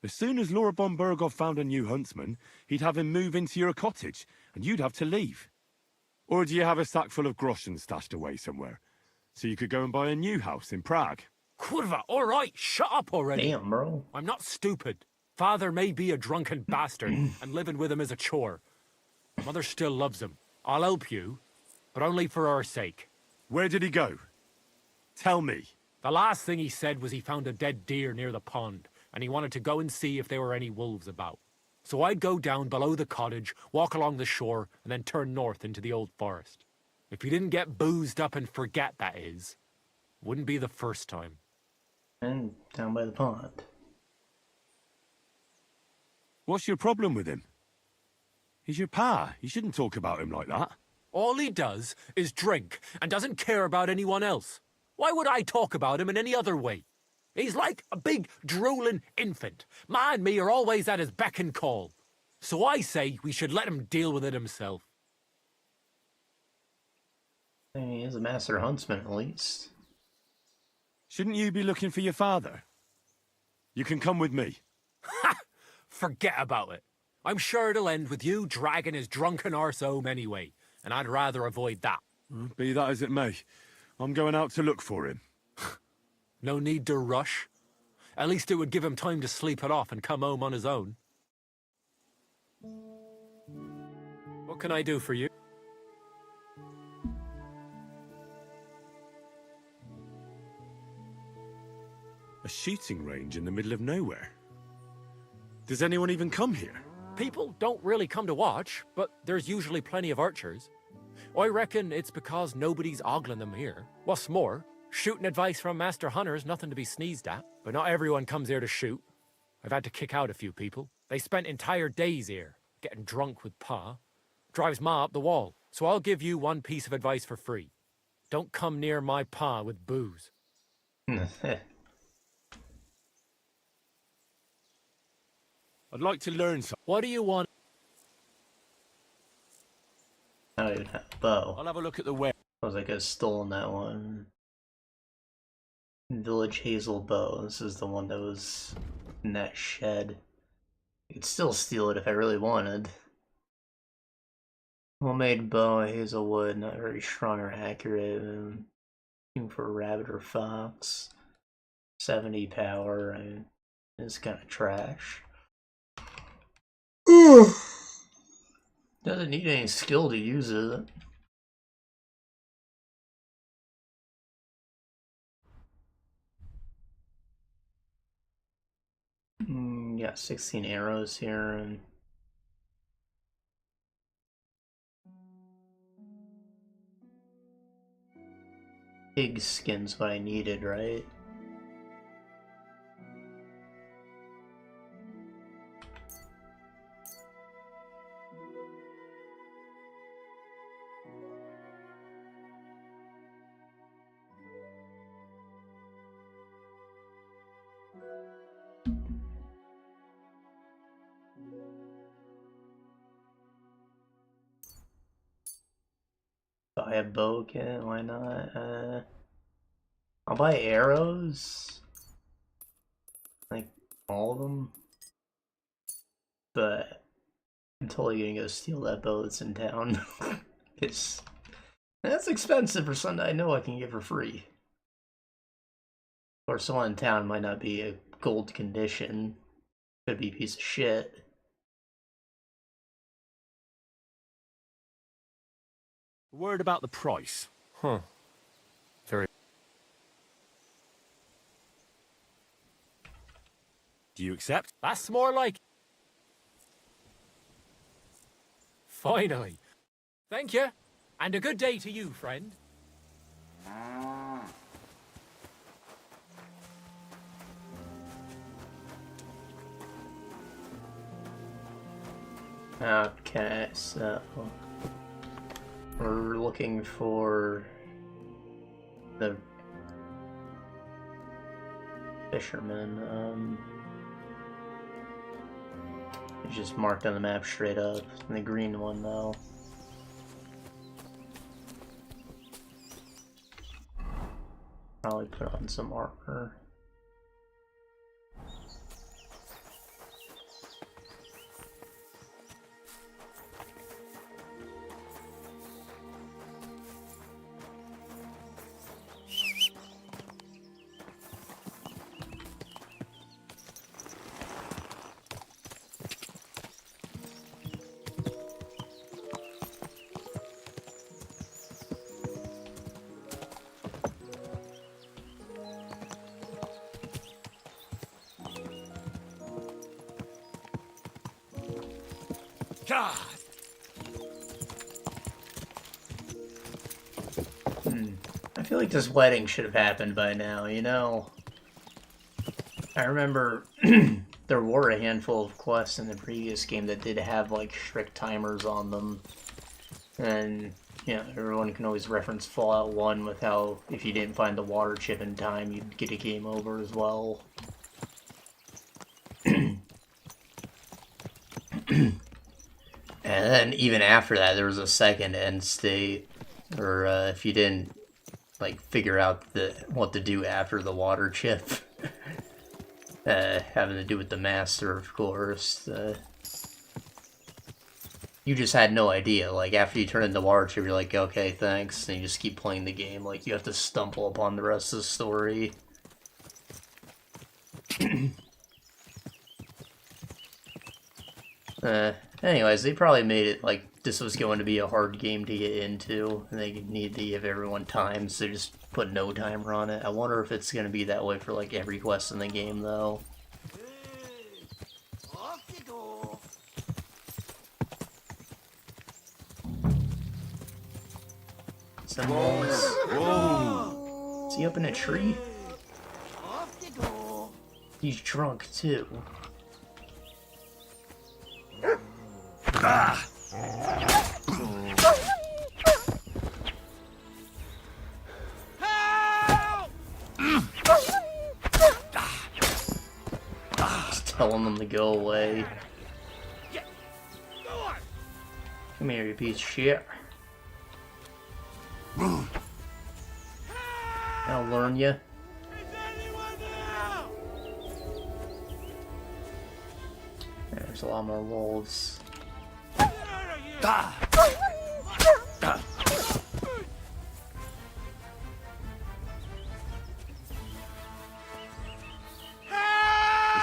As soon as Lord von Berghoff found a new huntsman, he'd have him move into your cottage, and you'd have to leave. Or do you have a sack full of groschen stashed away somewhere, so you could go and buy a new house in Prague? Kurva, all right, shut up already. Damn, bro. I'm not stupid. Father may be a drunken bastard, and living with him is a chore. Mother still loves him. I'll help you, but only for our sake. Where did he go? Tell me. The last thing he said was he found a dead deer near the pond, and he wanted to go and see if there were any wolves about. So I'd go down below the cottage, walk along the shore, and then turn north into the old forest. If he didn't get boozed up and forget, that is. Wouldn't be the first time. And down by the pond. What's your problem with him? He's your pa. You shouldn't talk about him like that. All he does is drink and doesn't care about anyone else. Why would I talk about him in any other way? He's like a big, drooling infant. Ma and me are always at his beck and call. So I say we should let him deal with it himself. I mean, he's a master huntsman, at least. Shouldn't you be looking for your father? You can come with me. Ha! Forget about it. I'm sure it'll end with you dragging his drunken arse home anyway, and I'd rather avoid that. Be that as it may, I'm going out to look for him. No need to rush. At least it would give him time to sleep it off and come home on his own. What can I do for you? A shooting range in the middle of nowhere. Does anyone even come here? People don't really come to watch, but there's usually plenty of archers. I reckon it's because nobody's ogling them here. What's more, shooting advice from master hunters nothing to be sneezed at, but not everyone comes here to shoot. I've had to kick out a few people. They spent entire days here, getting drunk with Pa. Drives Ma up the wall, so I'll give you one piece of advice for free. Don't come near my Pa with booze. I'd like to learn something. What do you want? I don't even have a bow. I'll have a look at the web. I was like, I've stolen that one. Village Hazel Bow. This is the one that was in that shed. I could still steal it if I really wanted. Homemade bow, hazelwood, not very strong or accurate. Looking for a rabbit or fox. 70 power. It's kind of trash. Doesn't need any skill to use it. Got 16 arrows here and pig skin's what I needed, right? Buy a bow kit, why not? I'll buy arrows. Like, all of them. But I'm totally gonna go steal that bow that's in town. That's expensive for something I know I can get for free. Or someone in town might not be a gold condition. Could be a piece of shit. Word about the price. Huh. Very. Do you accept? That's more like... Finally. Thank you. And a good day to you, friend. Okay, so... We're looking for the fisherman. It's just marked on the map straight up. And the green one, though. Probably put on some armor. God. I feel like this wedding should have happened by now, you know? I remember there were a handful of quests in the previous game that did have, like, strict timers on them. And, you know, everyone can always reference Fallout 1 with how, if you didn't find the water chip in time, you'd get a game over as well. And then, even after that, there was a second end state, or if you didn't, like, figure out what to do after the water chip. Having to do with the master, of course. You just had no idea. Like, after you turn in the water chip, you're like, okay, thanks. And you just keep playing the game. Like, you have to stumble upon the rest of the story. Anyways, they probably made it like this was going to be a hard game to get into, and they need to give everyone time, so just put no timer on it. I wonder if it's going to be that way for like every quest in the game, though. Off you go. Symbols. Whoa! Is he up in a tree? Off you go. He's drunk too. Ah. Just telling them to go away. Come here, you piece of shit. I'll learn you. There's a lot more wolves. It's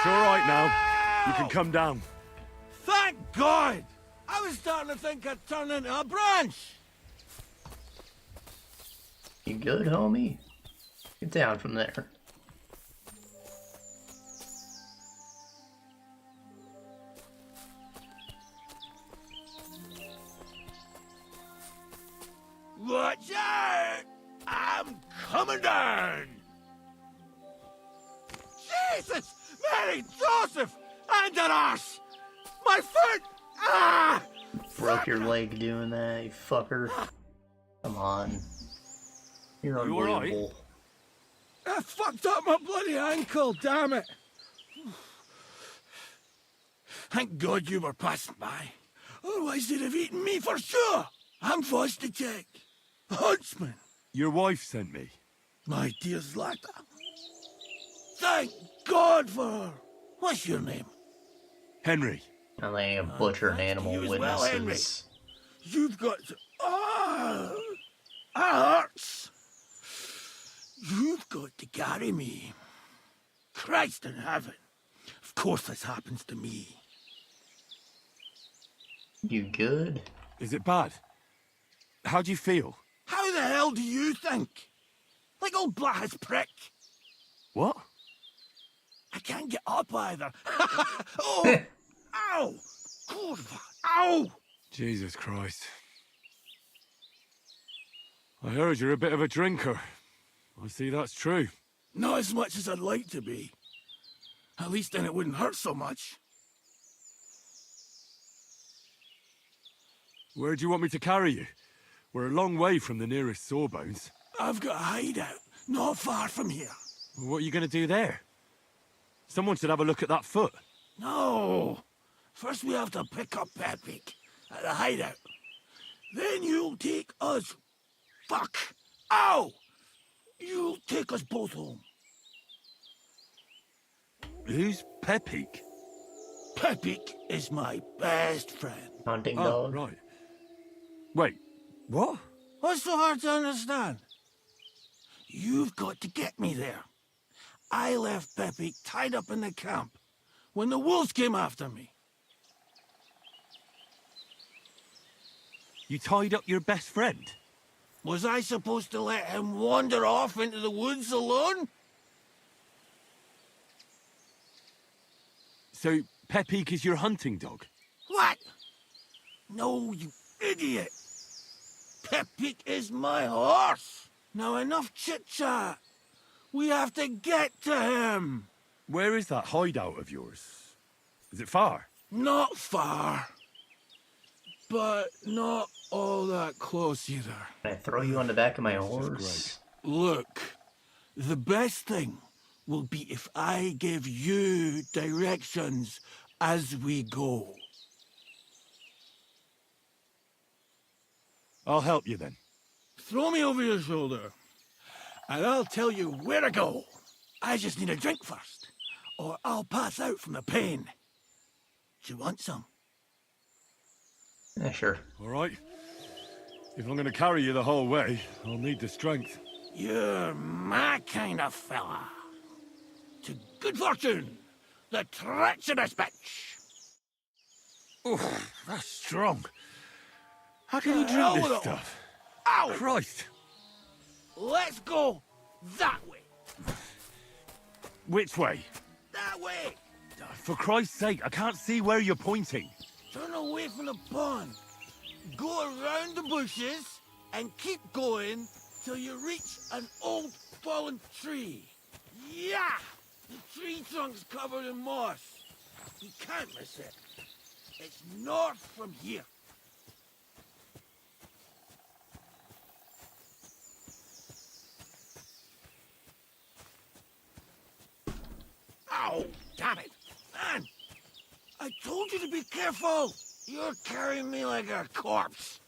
all right now. You can come down. Thank God! I was starting to think I'd turn into a branch. You good, homie? Get down from there. Watch out! I'm coming down! Jesus! Mary, Joseph! And an arse! My foot! Ah! Broke your leg doing that, you fucker. Come on. You're unbelievable. I fucked up my bloody ankle, damn it! Thank God you were passing by. Otherwise they'd have eaten me for sure! I'm forced to check. Huntsman! Your wife sent me. My dear Zlata. Thank God for her. What's your name? Henry. I think butcher and animal You as witnesses. well, Henry. You've got to... Ah! That hurts! You've got to carry me. Christ in heaven. Of course this happens to me. You good? Is it bad? How do you feel? How the hell do you think? Like old Black's prick. What? I can't get up either. Oh! Ow! Kurva! Ow! Jesus Christ. I heard you're a bit of a drinker. I see that's true. Not as much as I'd like to be. At least then it wouldn't hurt so much. Where do you want me to carry you? We're a long way from the nearest sawbones. I've got a hideout not far from here. What are you going to do there? Someone should have a look at that foot. No! First we have to pick up Pepik at the hideout. Then you'll take us... Fuck! Ow! You'll take us both home. Who's Pepik? Pepik is my best friend. Hunting Oh, dog. right. Wait, what? What's so hard to understand? You've got to get me there. I left Pepik tied up in the camp when the wolves came after me. You tied up your best friend? Was I supposed to let him wander off into the woods alone? So, Pepik is your hunting dog? What? No, you idiot. Pepik is my horse. Now enough chit-chat. We have to get to him. Where is that hideout of yours? Is it far? Not far. But not all that close either. Can I throw you on the back of my horse? Look, the best thing will be if I give you directions as we go. I'll help you then. Throw me over your shoulder, and I'll tell you where to go. I just need a drink first, or I'll pass out from the pain. Do you want some? Yeah, sure. All right. If I'm going to carry you the whole way, I'll need the strength. You're my kind of fella. To good fortune, the treacherous bitch. Oh, that's strong. How can you drink this stuff? Ow! Christ. Let's go that way. Which way? That way. For Christ's sake, I can't see where you're pointing. Turn away from the pond. Go around the bushes and keep going till you reach an old fallen tree. Yeah! The tree trunk's covered in moss. You can't miss it. It's north from here. Ow! Damn it! Man! I told you to be careful! You're carrying me like a corpse.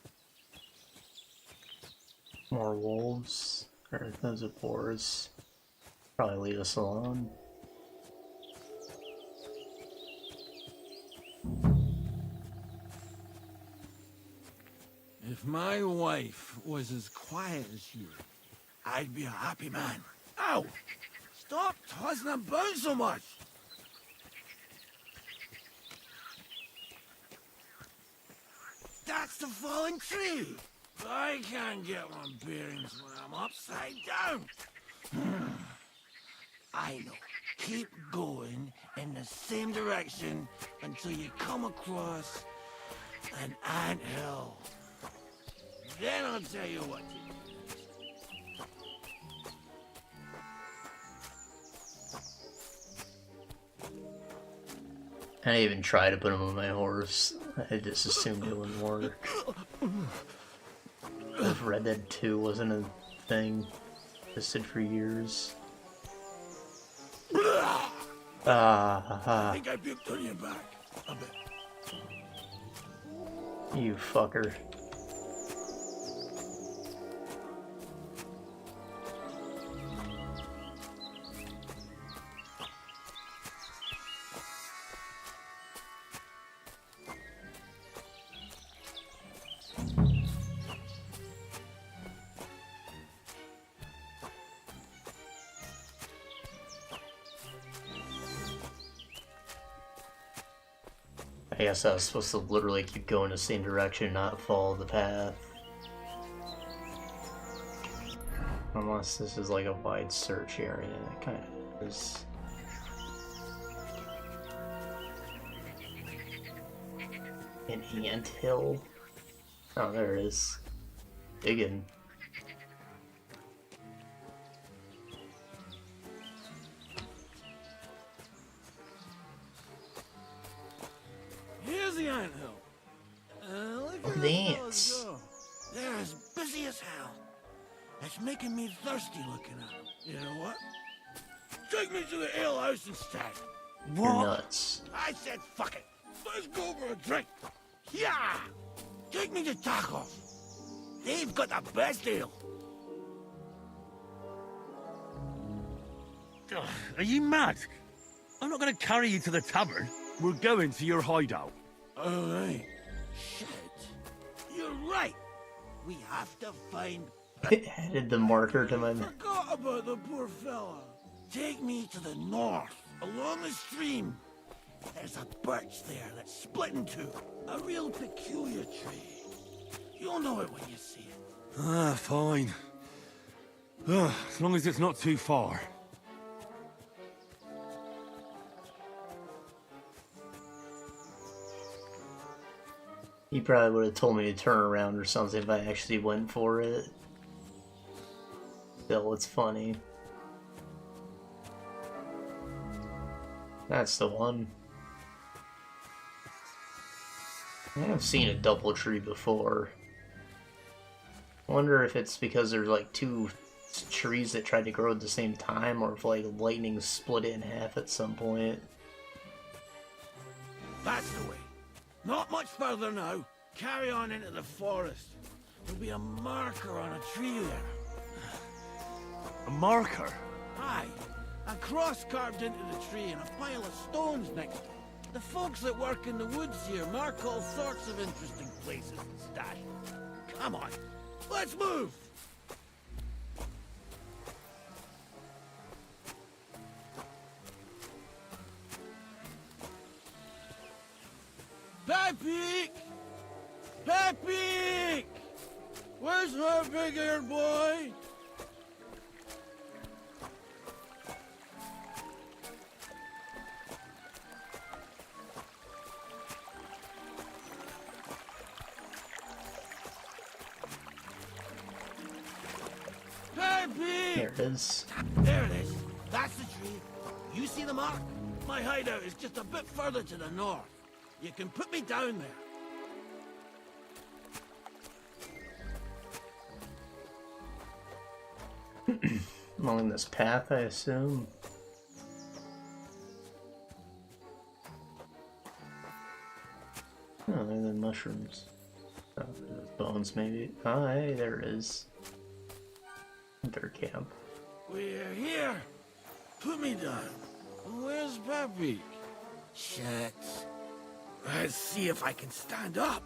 More wolves. Or those are boars. Probably leave us alone. If my wife was as quiet as you, I'd be a happy man. Ow! Stop tossing about so much! That's the fallen tree! I can't get my bearings when I'm upside down. I know. Keep going in the same direction until you come across an anthill. Then I'll tell you what to do. I didn't even try to put him on my horse. I just assumed it wouldn't work. If Red Dead 2 wasn't a thing, existed for years. I think I puked on your back a bit. You fucker. I guess I was supposed to literally keep going the same direction, not follow the path. Unless this is like a wide search area, it kind of is. An anthill? Oh, there it is. Digging. Here's the anthill. Look at The ants. They're as It's making me thirsty looking at him. You know what? Take me to the alehouse instead. You're nuts. I said fuck it. Let's go for a drink. Yeah! Take me to Tacos. They've got the best ale. Ugh, are you mad? I'm not going to carry you to the tavern. We're going to your hideout. All right. Shit. You're right. We have to find... Added the marker to my... Forgot about the poor fella. Take me to the north, along the stream. There's a birch there that's split in two. A real peculiar tree. You'll know it when you see it. Ah, fine. As long as it's not too far. He probably would have told me to turn around or something if I actually went for it. Still, it's funny. That's the one. I've seen a double tree before. I wonder if it's because there's like two trees that tried to grow at the same time, or if like lightning split it in half at some point. That's the way. Not much further now. Carry on into the forest. There'll be a marker on a tree there. A marker? Aye. A cross carved into the tree and a pile of stones next to it. The folks that work in the woods here mark all sorts of interesting places and stash. Come on, let's move! Pepe! Pepe! Where's my big-eared boy? There it is. There it is. That's the tree. You see the mark? My hideout is just a bit further to the north. You can put me down there. Along this path, I assume. Oh, they're the mushrooms. Oh, those bones, maybe. Oh, hey, there it is. Their camp. We're here. Put me down. Where's Pepe? Shit. Let's see if I can stand up.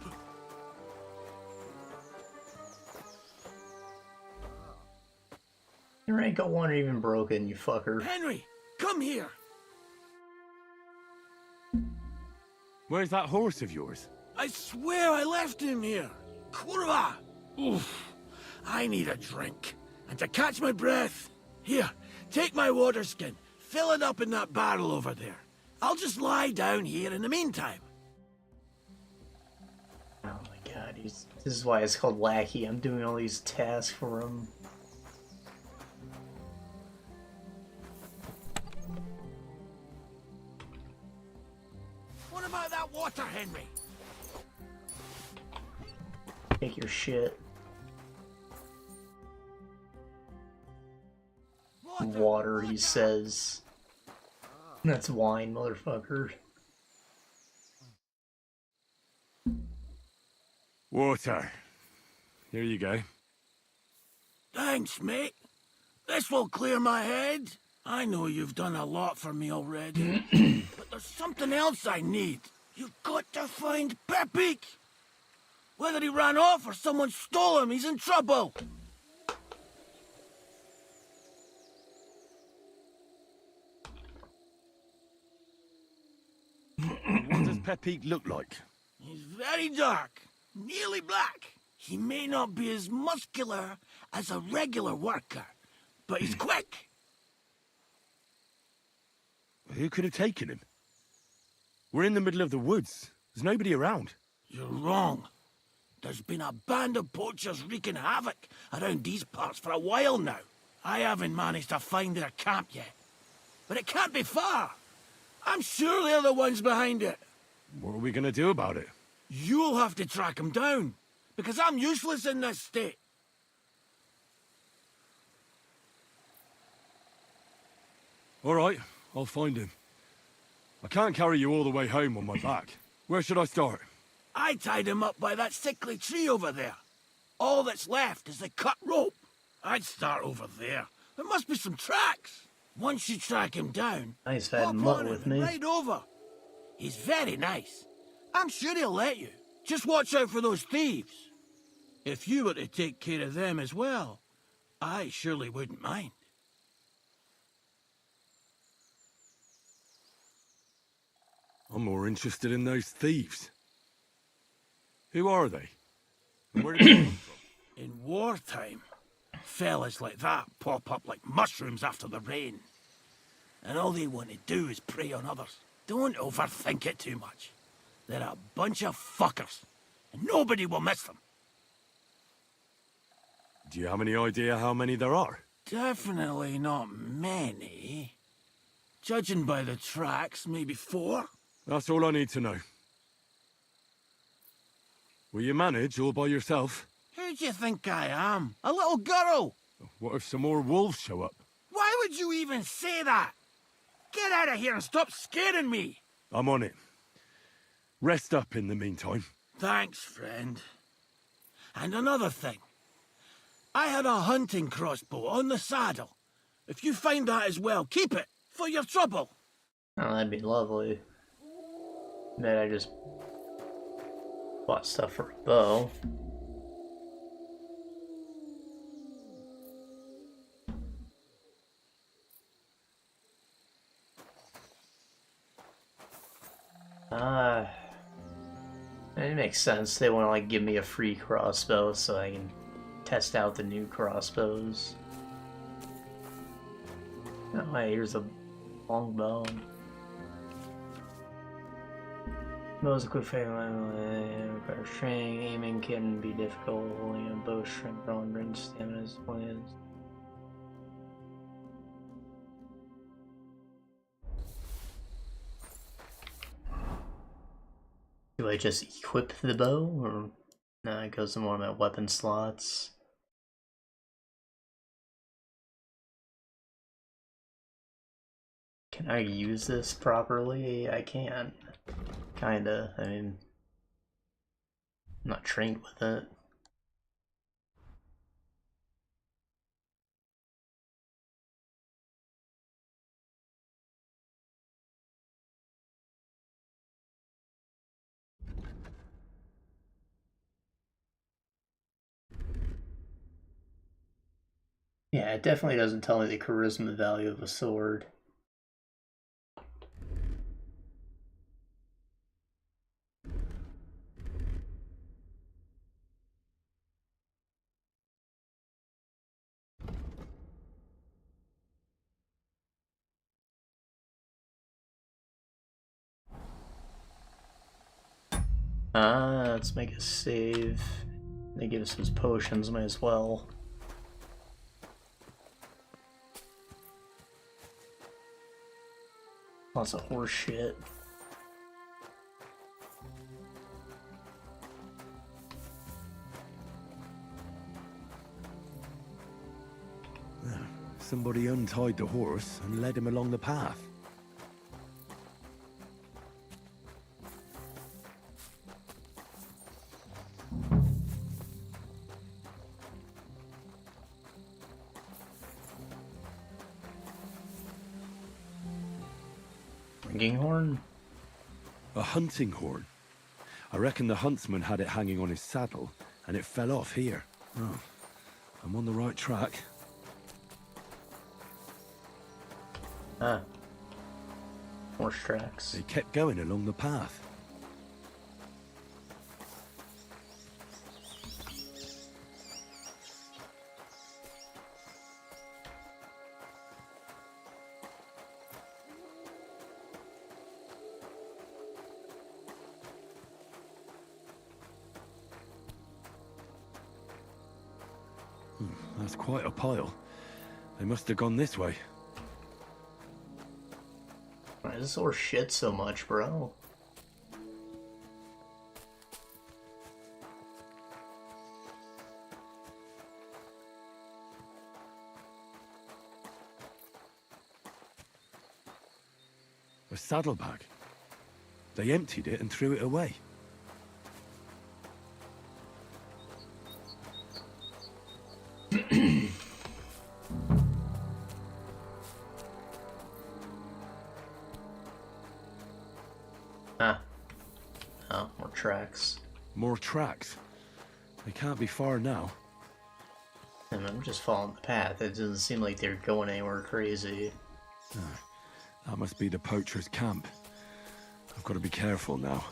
Your ankle wasn't even broken, you fucker. Henry, come here. Where's that horse of yours? I swear I left him here. Kurva! Oof. I need a drink. And to catch my breath, here, take my water skin. Fill it up in that barrel over there. I'll just lie down here in the meantime. Oh my god, this is why it's called Lackey. I'm doing all these tasks for him. What about that water, Henry? Take your shit. Water, he says. That's wine, motherfucker. Water. Here you go. Thanks, mate. This will clear my head. I know you've done a lot for me already. But there's something else I need. You've got to find Pepe. Whether he ran off or someone stole him, he's in trouble. What does Pepe look like? He's very dark, nearly black. He may not be as muscular as a regular worker, but he's quick. Who could have taken him? We're in the middle of the woods. There's nobody around. You're wrong. There's been a band of poachers wreaking havoc around these parts for a while now. I haven't managed to find their camp yet. But it can't be far. I'm sure they're the ones behind it. What are we gonna do about it? You'll have to track them down, because I'm useless in this state. All right, I'll find him. I can't carry you all the way home on my back. Where should I start? I tied him up by that sickly tree over there. All that's left is the cut rope. I'd start over there. There must be some tracks. Once you track him down, Nice, had hop Mutt on him with and me. ride over. He's very nice. I'm sure he'll let you. Just watch out for those thieves. If you were to take care of them as well, I surely wouldn't mind. I'm more interested in those thieves. Who are they? And where did they come from? In wartime, fellas like that pop up like mushrooms after the rain. And all they want to do is prey on others. Don't overthink it too much. They're a bunch of fuckers, and nobody will miss them. Do you have any idea how many there are? Definitely not many. Judging by the tracks, maybe 4. That's all I need to know. Will you manage all by yourself? Who do you think I am? A little girl? What if some more wolves show up? Why would you even say that? Get out of here and stop scaring me! I'm on it. Rest up in the meantime. Thanks, friend. And another thing. I had a hunting crossbow on the saddle. If you find that as well, keep it, for your trouble. Oh, that'd be lovely. Bet I just bought stuff for a bow. It makes sense. They want to like give me a free crossbow so I can test out the new crossbows. Oh, hey, here's a longbow. Bows a quick fire string. Aiming can be difficult. Holding a bow string on range stamina is plans. Do I just equip the bow, or no? It goes in one of my weapon slots. Can I use this properly? I can. Kinda. I mean, I'm not trained with it. Yeah, it definitely doesn't tell me the charisma value of a sword. Let's make a save. They give us some potions, might as well. Lots of horse shit. Somebody untied the horse and led him along the path. Ringing horn? A hunting horn. I reckon the huntsman had it hanging on his saddle, and it fell off here. Oh, I'm on the right track. Ah. Horse tracks. They kept going along the path. That's quite a pile. They must have gone this way. Why does this horse shit so much, bro? A saddlebag. They emptied it and threw it away. Ah. Oh, more tracks. More tracks. They can't be far now. And I'm just following the path. It doesn't seem like they're going anywhere crazy. That must be the poacher's camp. I've got to be careful now.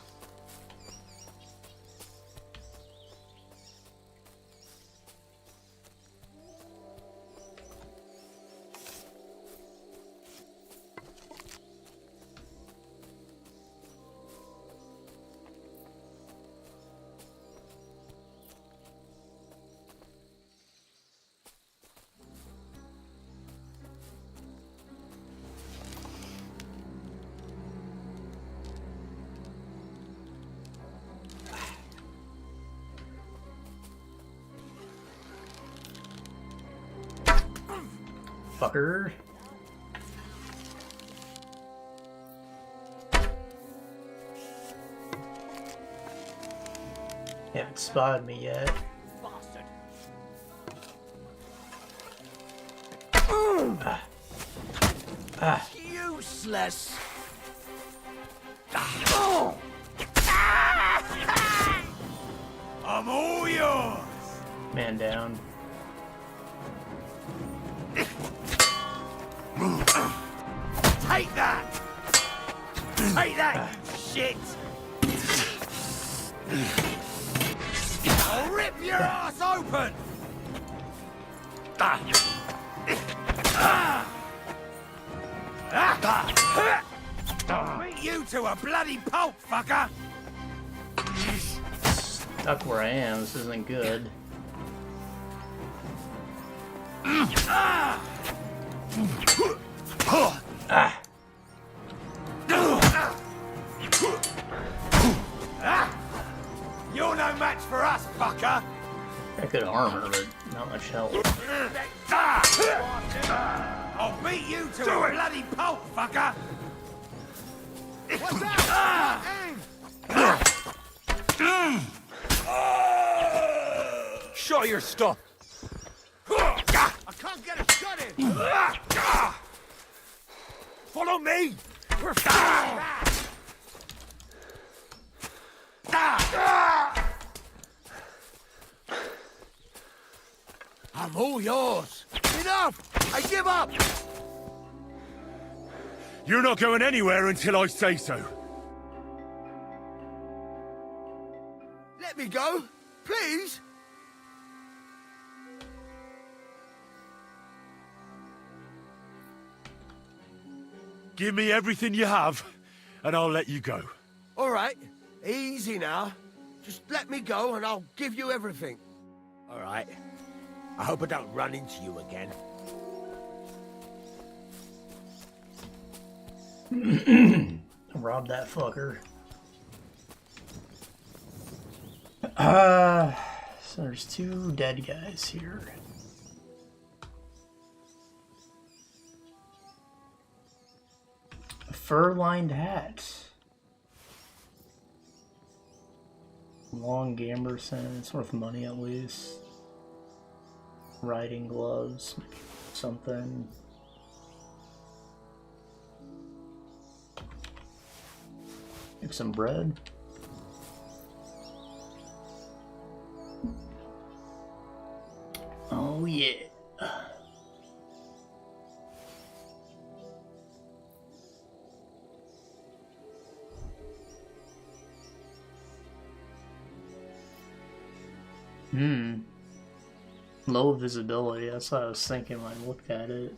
Fucker. You haven't spotted me yet. Useless. I'm all yours. Man down. Take that! Take that, you shit! I'll rip your ass open! Beat you to a bloody pulp, fucker! Stuck where I am. This isn't good. Ah! You're no match for us, fucker! Got good armor, but not much help. I'll beat you to a bloody pulp, fucker! What's that? Show your stuff! I can't get a shot in! Follow me! We're I'm all yours! Enough! I give up! You're not going anywhere until I say so. Let me go, please! Give me everything you have, and I'll let you go. All right, easy now. Just let me go and I'll give you everything. All right. I hope I don't run into you again. Rob that fucker. So there's 2 dead guys here. A fur-lined hat. Long Gamberson, it's worth money at least. Riding gloves, something. Make some bread. Oh yeah. Low visibility, that's what I was thinking when I looked at it.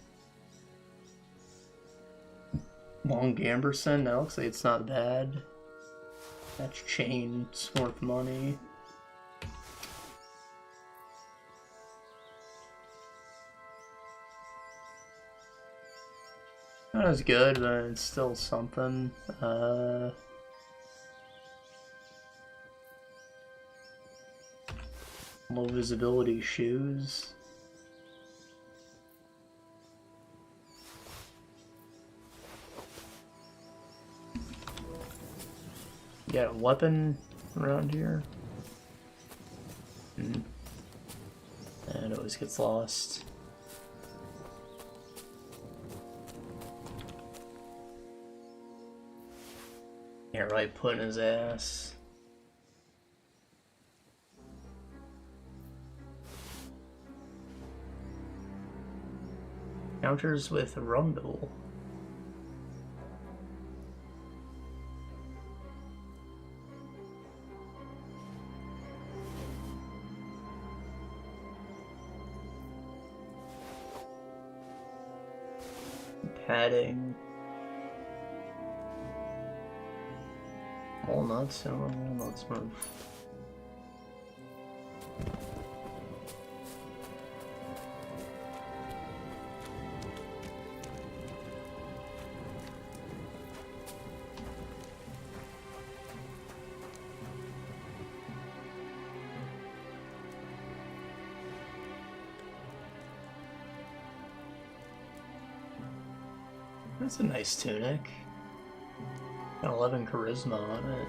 Long Gamberson, that looks like it's not bad. That's chain's worth money. Not as good, but it's still something. Low visibility shoes. You got a weapon around here? And it always gets lost. Yeah, right, put in his ass. Counters with Rumble. Padding. Walnuts, I don't know, walnuts move. That's a nice tunic. Got 11 charisma on it.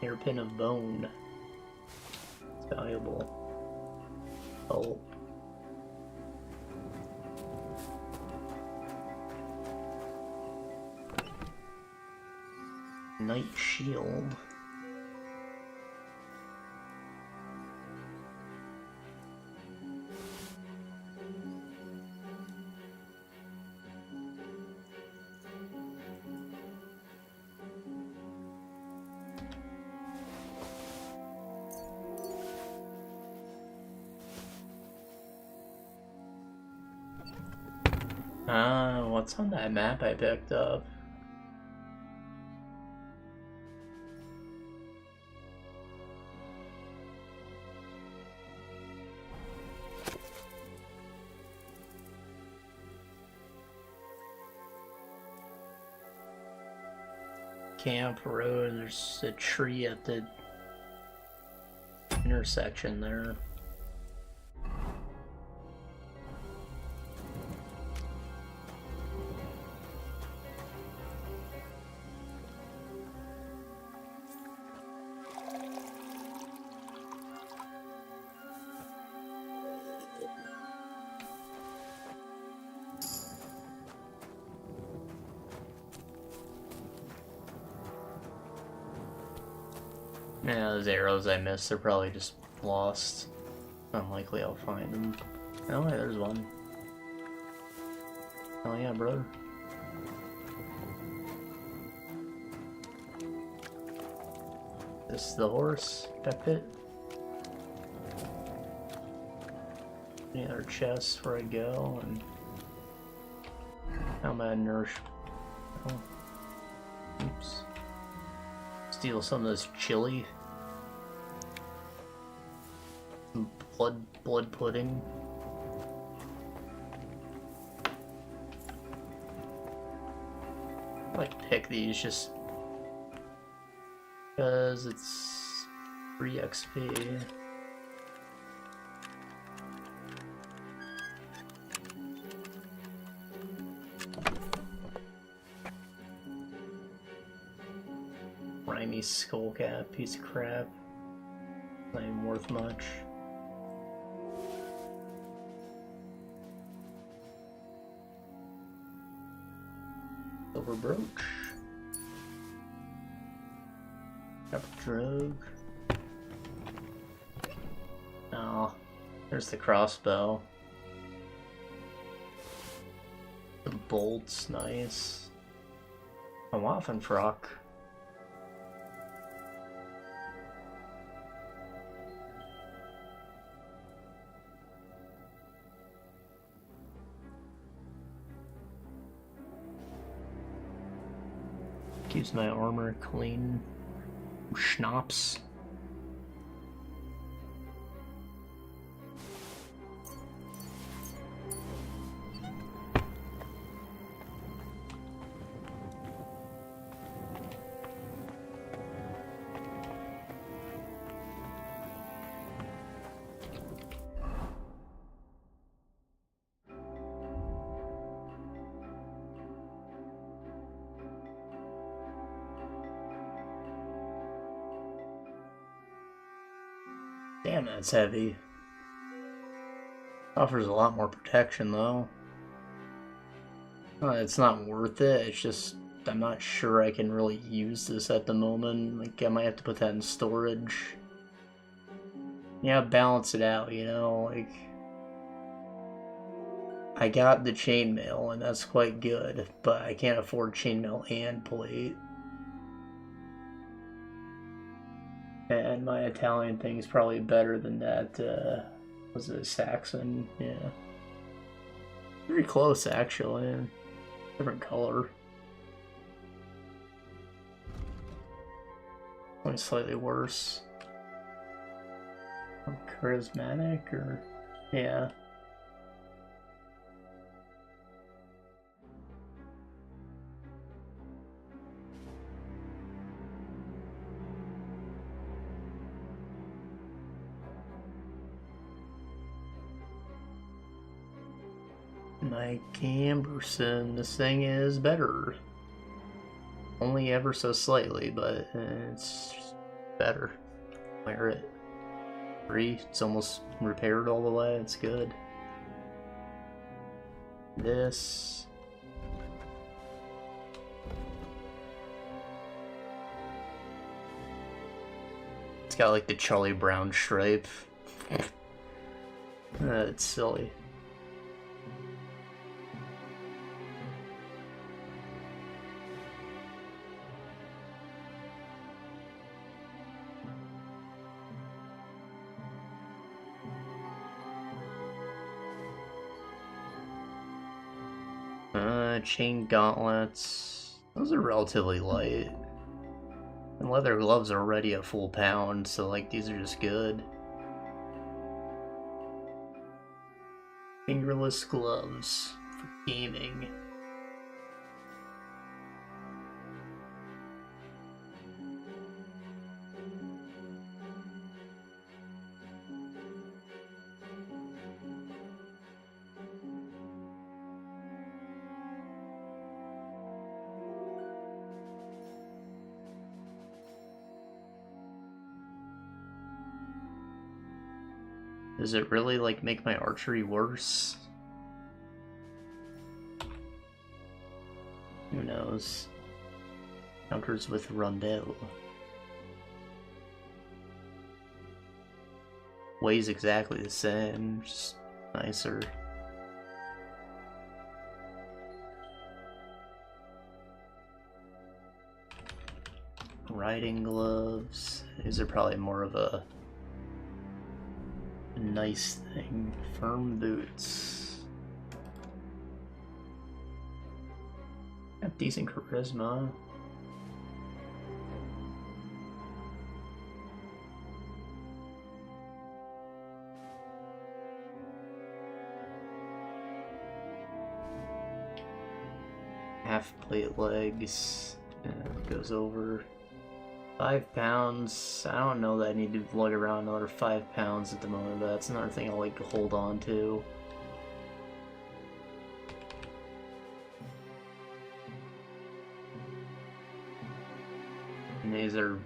Hairpin of bone. It's valuable. Oh. Knight shield. What's on that map I picked up? Camp Road, there's a tree at the intersection there. Yeah, those arrows I missed are probably just lost. Unlikely I'll find them. Oh, yeah, there's one. Oh yeah, brother. This is the horse. Peck it. Any other chests where I go and how am I nourished? Oh. Oops. Steal some of this chili. Some blood pudding. I like pick these just because it's free XP. Grimy skullcap, piece of crap. Not even worth much. Silver brooch. Copper drug. Oh, there's the crossbow. The bolts, nice. A Waffenfrock. Keeps my armor clean. Schnapps. Damn, that's heavy. Offers a lot more protection, though. It's not worth it, it's just I'm not sure I can really use this at the moment. Like, I might have to put that in storage. Yeah, balance it out, you know, like... I got the chainmail, and that's quite good, but I can't afford chainmail and plate. And my Italian thing is probably better than that, was it Saxon? Yeah. Very close, actually. Different color. Only slightly worse. Charismatic, or... yeah. Mike Amberson, this thing is better. Only ever so slightly, but it's better. Wear it. 3, it's almost repaired all the way, it's good. This... it's got like the Charlie Brown stripe. It's silly. Chain gauntlets. Those are relatively light. And leather gloves are already a full pound, so like these are just good. Fingerless gloves for gaming. Does it really, like, make my archery worse? Who knows? Counters with Rondelle. Weighs exactly the same, just nicer. Riding gloves. These are probably more of a nice thing. Firm boots. Got decent charisma. Half plate legs. It goes over 5 pounds. I don't know that I need to lug around another 5 pounds at the moment, but that's another thing I like to hold on to. And these are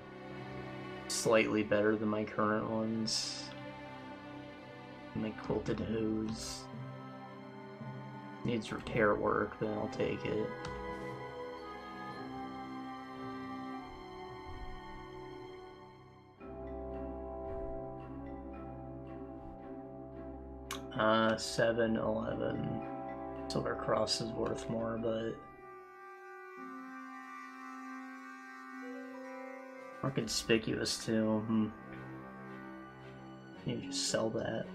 slightly better than my current ones. My quilted hose. Needs repair work, but I'll take it. $7.11. Silver Cross is worth more, but more conspicuous too. You just sell that.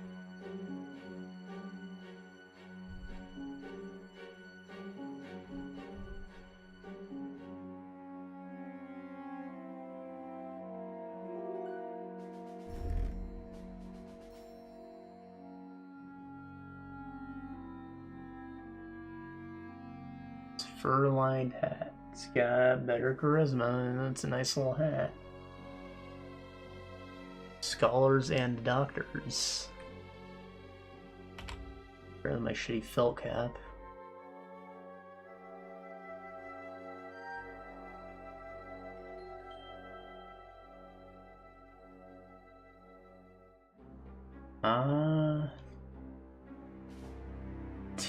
Fur-lined hat. It's got better charisma, and it's a nice little hat. Scholars and doctors. Better than my shitty felt cap.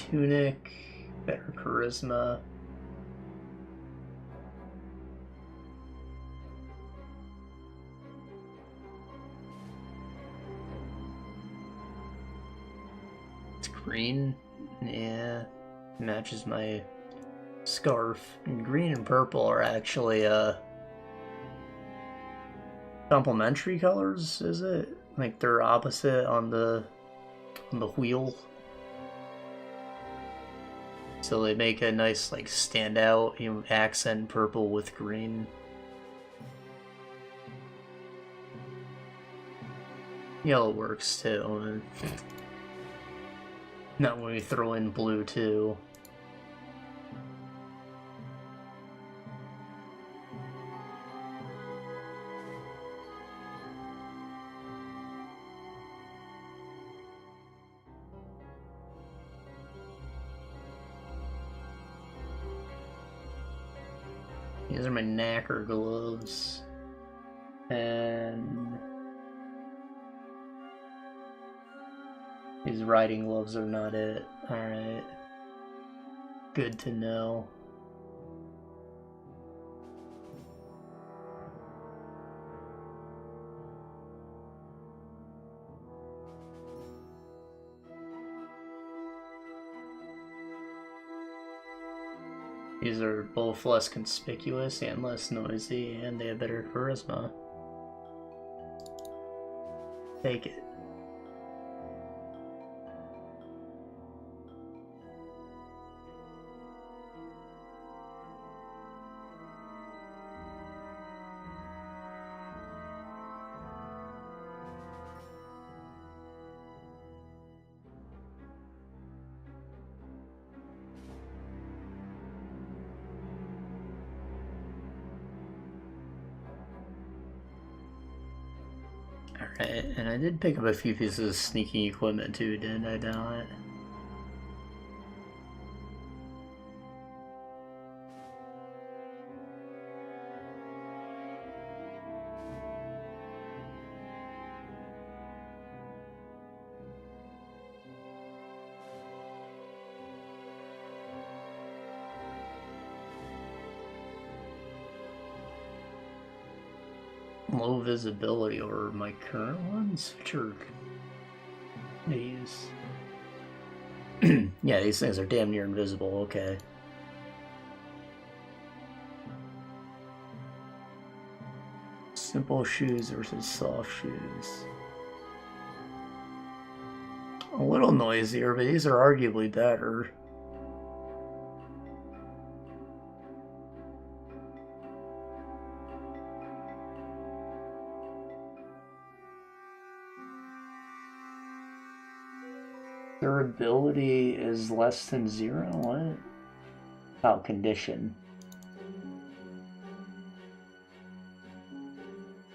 tunic, better charisma. It's green, yeah, matches my scarf. And green and purple are actually complementary colors, is it? Like they're opposite on the wheel. So they make a nice like standout, you know, accent purple with green. Yellow works too. Not when we throw in blue too. These are my knacker gloves. And these riding gloves are not it. Alright. Good to know. These are both less conspicuous and less noisy, and they have better charisma. Take it. Alright, and I did pick up a few pieces of sneaking equipment too, did I not? Low visibility over my current ones, which are these. Yeah, these things are damn near invisible, okay. Simple shoes versus soft shoes. A little noisier, but these are arguably better. Durability is less than 0? What? Oh, condition.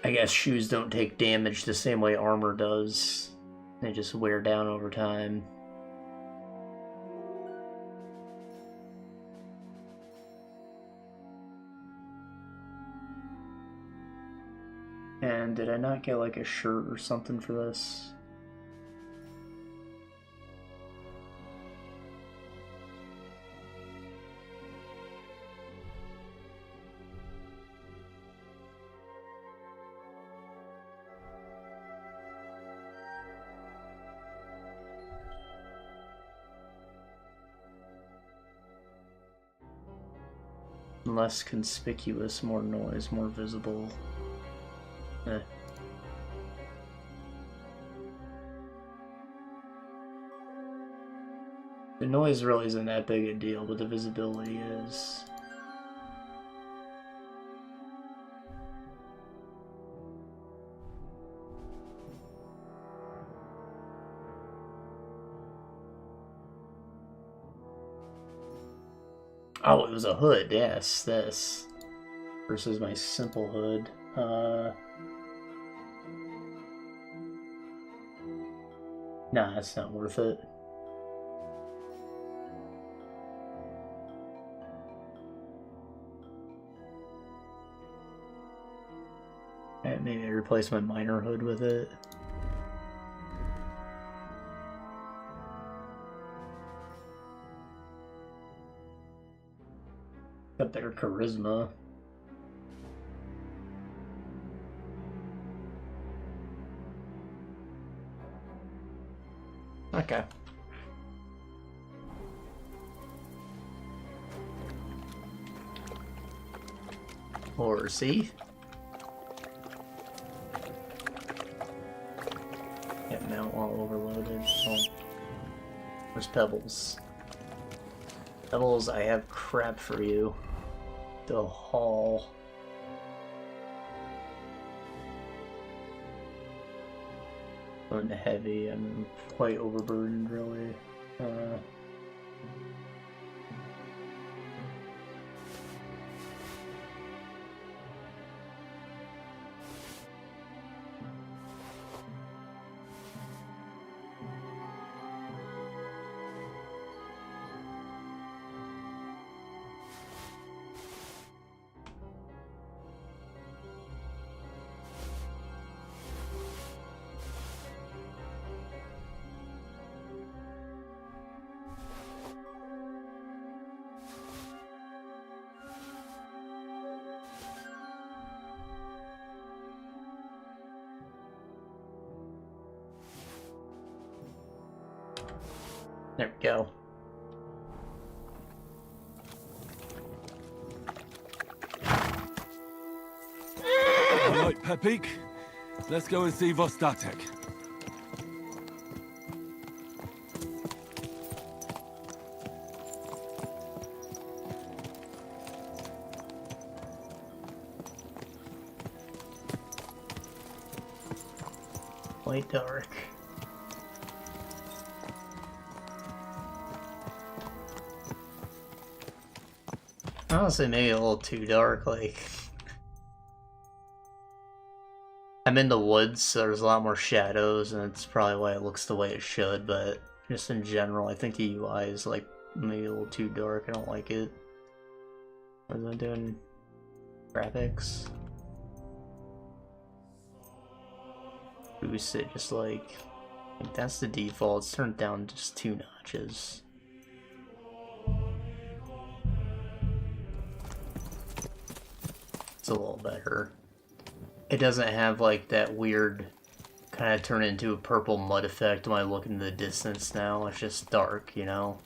I guess shoes don't take damage the same way armor does. They just wear down over time. And did I not get like a shirt or something for this? Less conspicuous, more noise, more visible. Eh. The noise really isn't that big a deal, but the visibility is. Oh, it was a hood, yes, this. Versus my simple hood. Nah, that's not worth it. Alright, maybe I replace my miner hood with it. Got better charisma. Okay. Horsey. Get mount all overloaded. Oh. Where's Pebbles? Pebbles, I have crap for you. The haul. Heavy. I'm quite overburdened, really. There we go. Alright, Pepik. Let's go and see Vostatek. Quite dark. Honestly, maybe a little too dark, like... I'm in the woods, so there's a lot more shadows, and it's probably why it looks the way it should, but just in general, I think the UI is, like, maybe a little too dark. I don't like it. What am I doing? Graphics? Boost it just like that's the default. It's turned down just 2 notches. It's a little better. It doesn't have like that weird kind of turn into a purple mud effect when I look into the distance now. It's just dark, you know?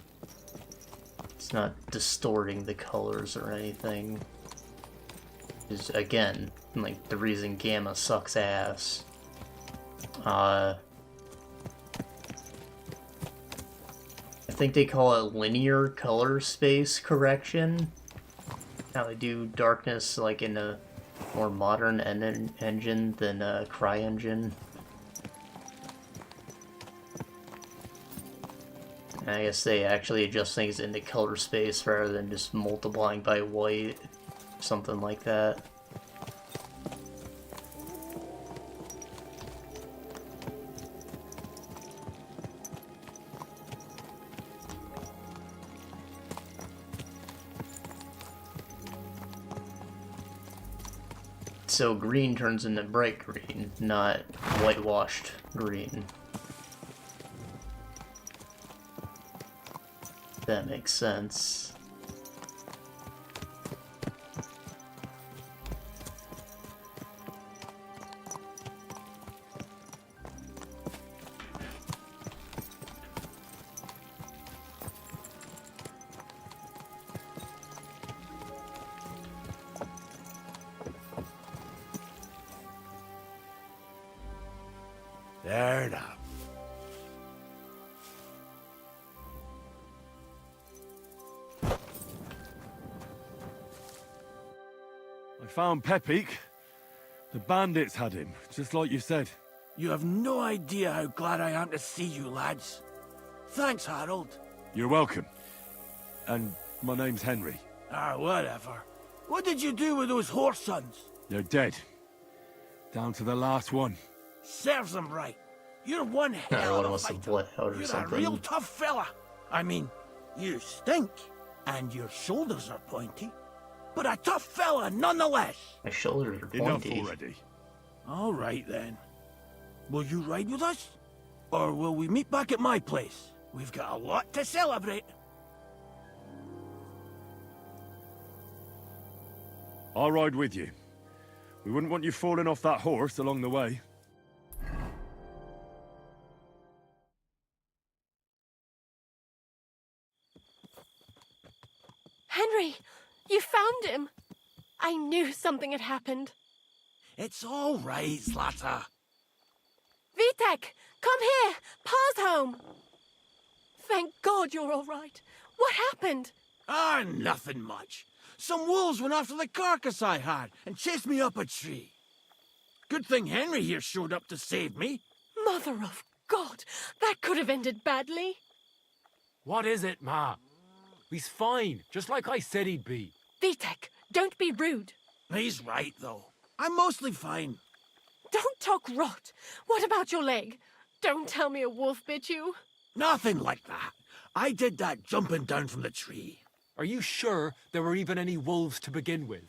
It's not distorting the colors or anything. Is again, like the reason Gamma sucks ass. I think they call it linear color space correction. How they do darkness like in a more modern engine than a CryEngine. And I guess they actually adjust things into color space rather than just multiplying by white, something like that. So green turns into bright green, not whitewashed green. That makes sense. There now. I found Pepik. The bandits had him, just like you said. You have no idea how glad I am to see you, lads. Thanks, Harold. You're welcome. And my name's Henry. Whatever. What did you do with those horse sons? They're dead. Down to the last one. Serves them right. You're one hell of a fighter. You're a real tough fella. I mean, you stink, and your shoulders are pointy, but a tough fella nonetheless. My shoulders are pointy. Enough already. All right then. Will you ride with us, or will we meet back at my place? We've got a lot to celebrate. I'll ride with you. We wouldn't want you falling off that horse along the way. Henry, you found him. I knew something had happened. It's all right, Slatter. Vitek, come here. Pa's home. Thank God you're all right. What happened? Ah, nothing much. Some wolves went after the carcass I had and chased me up a tree. Good thing Henry here showed up to save me. Mother of God, that could have ended badly. What is it, Ma? He's fine, just like I said he'd be. Vitek, don't be rude. He's right, though. I'm mostly fine. Don't talk rot. What about your leg? Don't tell me a wolf bit you. Nothing like that. I did that jumping down from the tree. Are you sure there were even any wolves to begin with?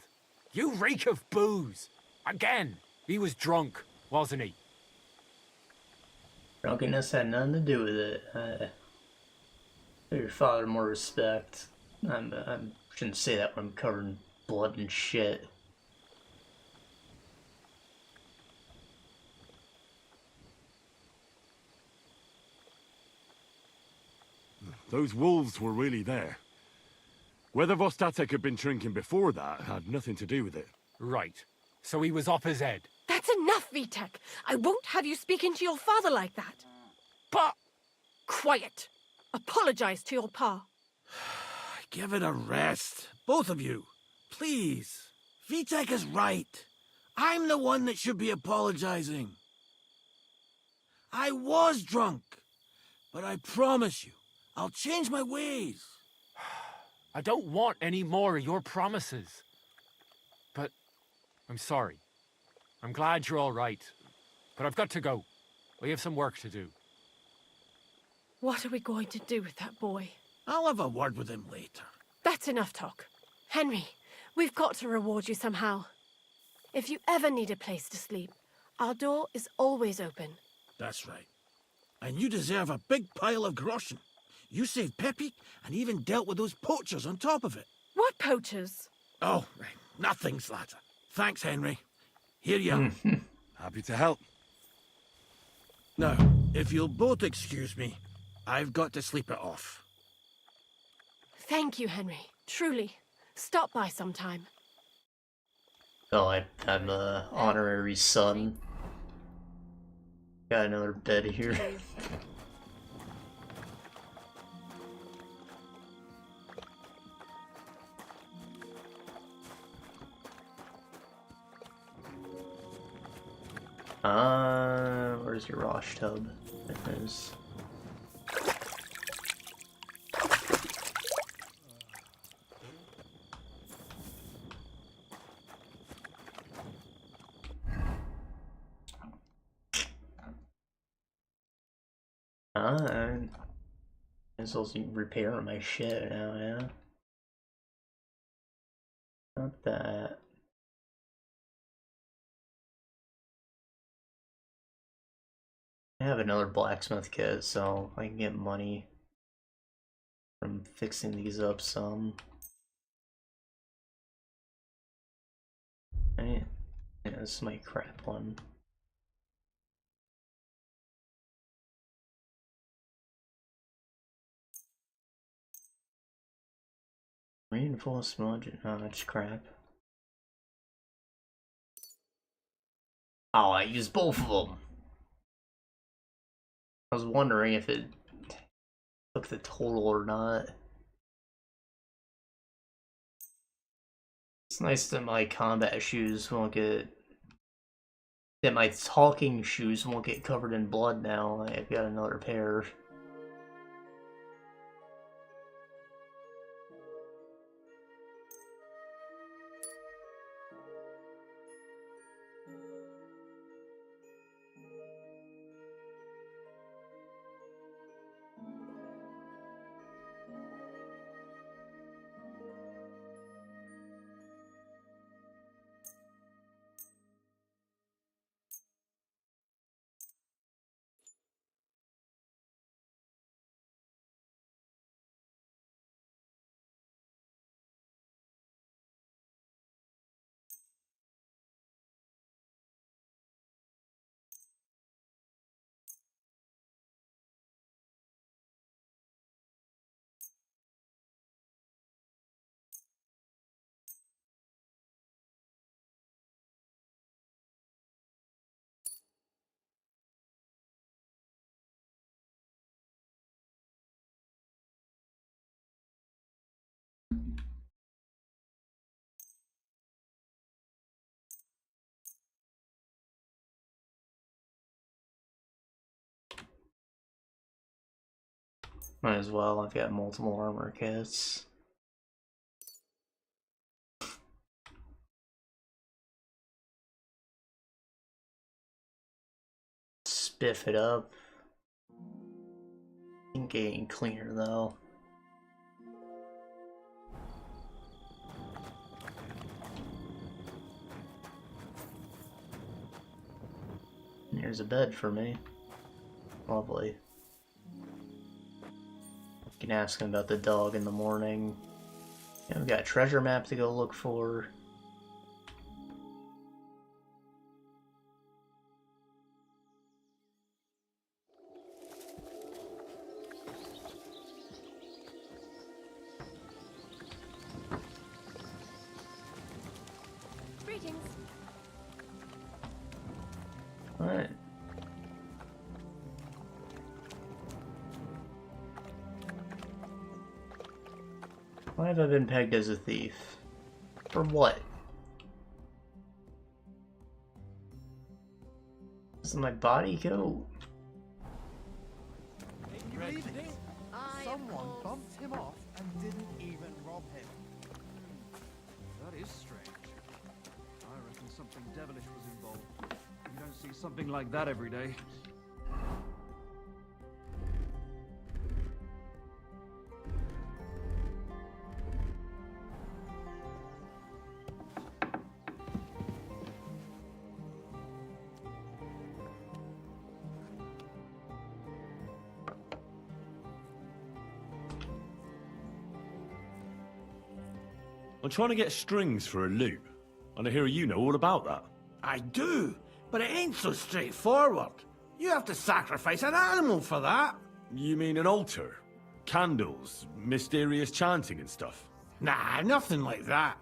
You reek of booze. Again, he was drunk, wasn't he? Drunkenness had nothing to do with it. Give your father more respect. I shouldn't say that when I'm covered in blood and shit. Those wolves were really there. Whether Vostatek had been drinking before that had nothing to do with it. Right. So he was off his head. That's enough, Vitek. I won't have you speaking to your father like that. But... Quiet. Apologize to your pa. Give it a rest. Both of you. Please. Vitek is right. I'm the one that should be apologizing. I was drunk. But I promise you, I'll change my ways. I don't want any more of your promises. But I'm sorry. I'm glad you're all right. But I've got to go. We have some work to do. What are we going to do with that boy? I'll have a word with him later. That's enough talk. Henry, we've got to reward you somehow. If you ever need a place to sleep, our door is always open. That's right. And you deserve a big pile of groschen. You saved Peppy and even dealt with those poachers on top of it. What poachers? Oh, nothing, Slatter. Thanks, Henry. Here you are. Happy to help. Now, if you'll both excuse me, I've got to sleep it off. Thank you, Henry. Truly. Stop by sometime. Oh, I'm a honorary son. Got another bed here. Where's your wash tub? There it is. I'm supposed to repair my shit now, yeah? Not that. I have another blacksmith kit, so I can get money from fixing these up some. Right? Yeah, this is my crap one. Reinforced smudge. Oh, that's crap. Oh, I used both of them. I was wondering if it took the total or not. It's nice that my combat shoes won't get... that my talking shoes won't get covered in blood now. I've got another pair. Might as well, I've got multiple armor kits. Spiff it up. Getting cleaner though. Here's a bed for me. Lovely. You can ask him about the dog in the morning. Yeah, we've got a treasure map to go look for. Greetings. Alright. Why have I been pegged as a thief? For what? Does my body go? Someone bumped him off and didn't even rob him. That is strange. I reckon something devilish was involved. You don't see something like that every day. I'm trying to get strings for a loop, and I hear you know all about that. I do, but it ain't so straightforward. You have to sacrifice an animal for that. You mean an altar? Candles, mysterious chanting and stuff? Nah, nothing like that.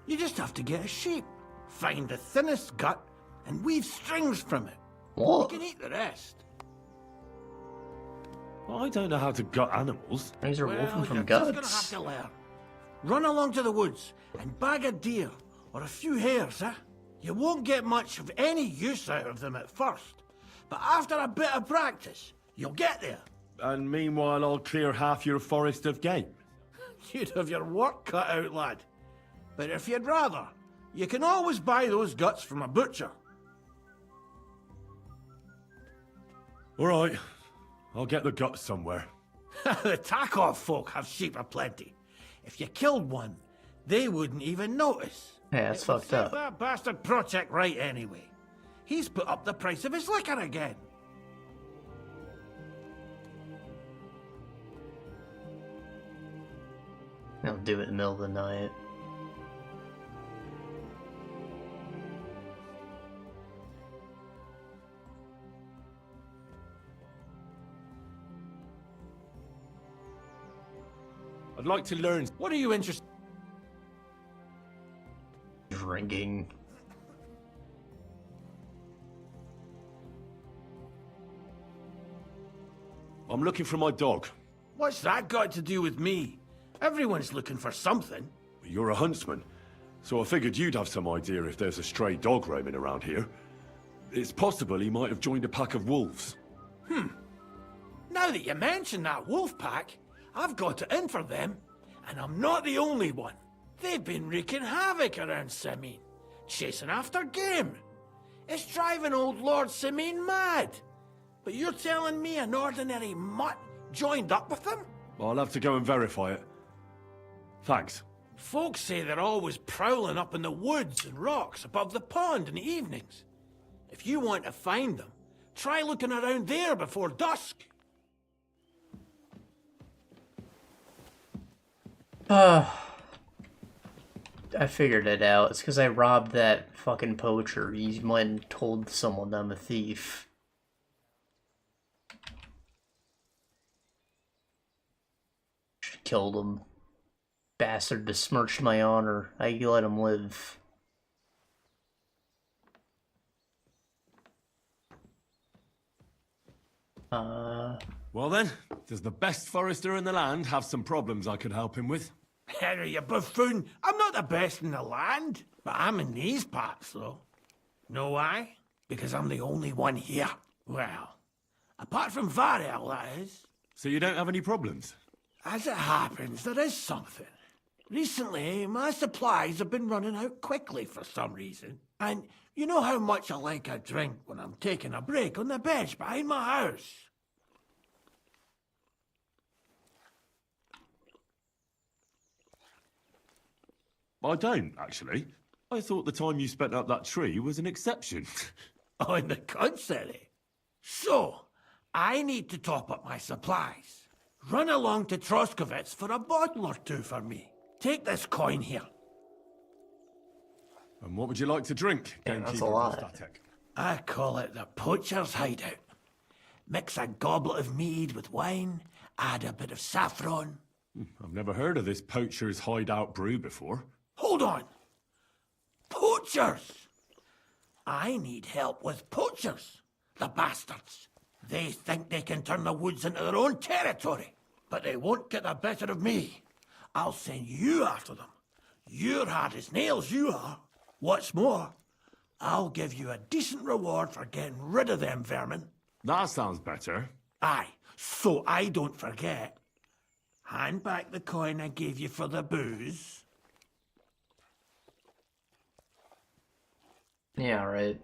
You just have to get a sheep, find the thinnest gut, and weave strings from it. What? You can eat the rest. Well, I don't know how to gut animals. These are woven from you're guts. just gonna have to learn. Run along to the woods and bag a deer or a few hares, eh? You won't get much of any use out of them at first, but after a bit of practice, you'll get there. And meanwhile, I'll clear half your forest of game. You'd have your work cut out, lad. But if you'd rather, you can always buy those guts from a butcher. All right, I'll get the guts somewhere. The Takov folk have sheep aplenty. If you killed one, they wouldn't even notice. Yeah, that's It would fucked set up. That bastard project right anyway. He's put up the price of his liquor again. I'll do it in the middle of the night. I'd like to learn. What are you interested? Drinking. I'm looking for my dog. What's that got to do with me? Everyone's looking for something. You're a huntsman, so I figured you'd have some idea if there's a stray dog roaming around here. It's possible he might have joined a pack of wolves. Now that you mention that wolf pack, I've got it in for them, and I'm not the only one. They've been wreaking havoc around Simine, chasing after game. It's driving old Lord Simine mad. But you're telling me an ordinary mutt joined up with them? I'll have to go and verify it. Thanks. Folks say they're always prowling up in the woods and rocks above the pond in the evenings. If you want to find them, try looking around there before dusk. I figured it out. It's because I robbed that fucking poacher. He went and told someone I'm a thief. Should've killed him. Bastard besmirched my honor. I let him live. Well then, does the best forester in the land have some problems I could help him with? Henry, you buffoon. I'm not the best in the land, but I'm in these parts, though. Know why? Because I'm the only one here. Well, apart from Varel, that is. So you don't have any problems? As it happens, there is something. Recently, my supplies have been running out quickly for some reason. And you know how much I like a drink when I'm taking a break on the bench behind my house. I don't, actually. I thought the time you spent up that tree was an exception. On the contrary. So, I need to top up my supplies. Run along to Troskovitz for a bottle or two for me. Take this coin here. And what would you like to drink, Yeah, that's a Gamekeeper lot. Static? I call it the poacher's hideout. Mix a goblet of mead with wine, add a bit of saffron. I've never heard of this poacher's hideout brew before. Hold on! Poachers! I need help with poachers, the bastards. They think they can turn the woods into their own territory, but they won't get the better of me. I'll send you after them. You're hard as nails, you are. What's more, I'll give you a decent reward for getting rid of them vermin. That sounds better. Aye, so I don't forget. Hand back the coin I gave you for the booze. Yeah, right.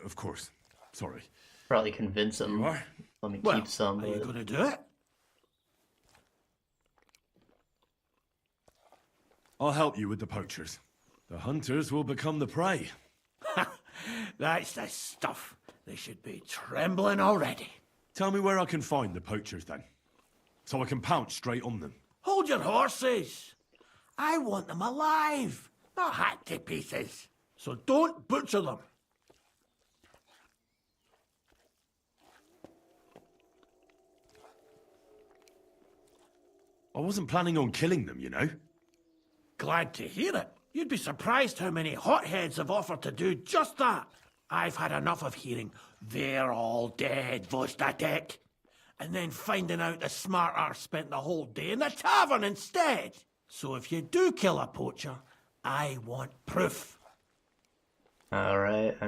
Of course. Sorry. Probably convince him. You are? Let me Well, keep some. are you but- going to do it? I'll help you with the poachers. The hunters will become the prey. That's the stuff. They should be trembling already. Tell me where I can find the poachers, then. So I can pounce straight on them. Hold your horses. I want them alive, not hacked to pieces. So don't butcher them. I wasn't planning on killing them, you know. Glad to hear it. You'd be surprised how many hotheads have offered to do just that. I've had enough of hearing, "They're all dead, Vostatek," and then finding out the smart arse spent the whole day in the tavern instead. So if you do kill a poacher, I want proof. Alright,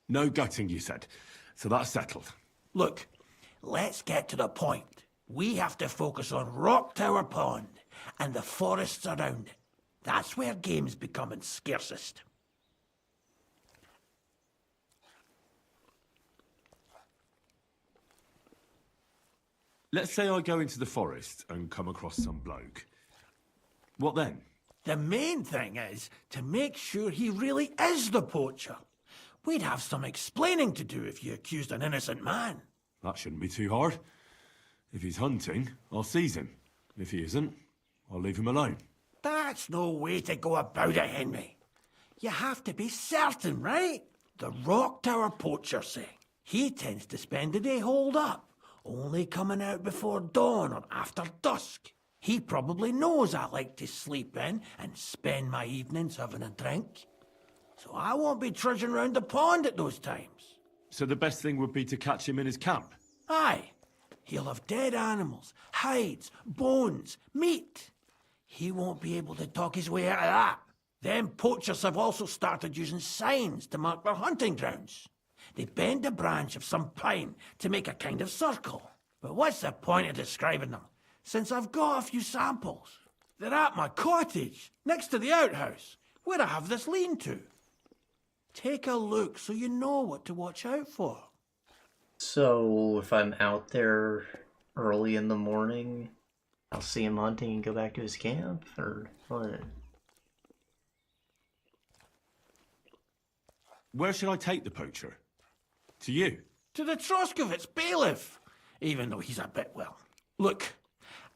No gutting, you said. So that's settled. Look, let's get to the point. We have to focus on Rock Tower Pond and the forests around it. That's where game's becoming scarcest. Let's say I go into the forest and come across some bloke. What then? The main thing is to make sure he really is the poacher. We'd have some explaining to do if you accused an innocent man. That shouldn't be too hard. If he's hunting, I'll seize him. If he isn't, I'll leave him alone. That's no way to go about it, Henry. You have to be certain, right? The Rock Tower poacher say he tends to spend the day holed up, only coming out before dawn or after dusk. He probably knows I like to sleep in and spend my evenings having a drink. So I won't be trudging round the pond at those times. So the best thing would be to catch him in his camp? Aye. He'll have dead animals, hides, bones, meat. He won't be able to talk his way out of that. Them poachers have also started using signs to mark their hunting grounds. They bend a branch of some pine to make a kind of circle. But what's the point of describing them, since I've got a few samples? They're at my cottage, next to the outhouse, where I have this lean-to. Take a look so you know what to watch out for. So, if I'm out there early in the morning, I'll see him hunting and go back to his camp, or what? Where should I take the poacher? To you? To the Troskovitz bailiff, even though he's a bit, well. Look,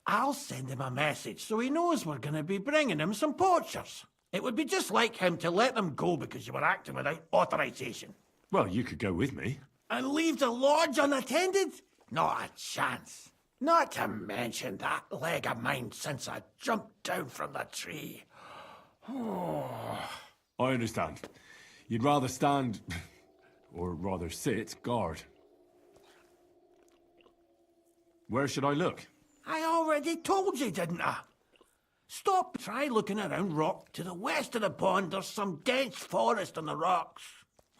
I'll send him a message so he knows we're going to be bringing him some poachers. It would be just like him to let them go because you were acting without authorization. Well, you could go with me. And leave the lodge unattended? Not a chance. Not to mention that leg of mine since I jumped down from the tree. I understand. You'd rather stand, or rather sit, guard. Where should I look? I already told you, didn't I? Stop. Try looking around rock. To the west of the pond, there's some dense forest on the rocks.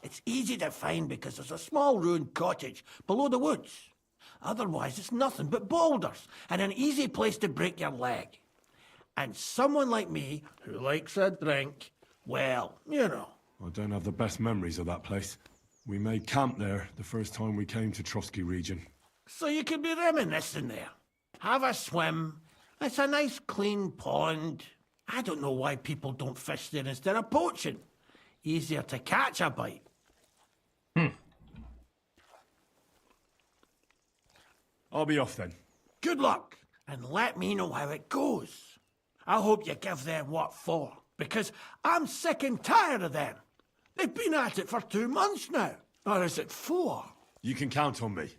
It's easy to find because there's a small ruined cottage below the woods. Otherwise, it's nothing but boulders and an easy place to break your leg. And someone like me, who likes a drink, well, you know. I don't have the best memories of that place. We made camp there the first time we came to Trotsky region. So you can be reminiscing there. Have a swim. It's a nice clean pond. I don't know why people don't fish there instead of poaching. Easier to catch a bite. I'll be off then. Good luck, and let me know how it goes. I hope you give them what for, because I'm sick and tired of them. They've been at it for 2 months now. Or is it 4? You can count on me.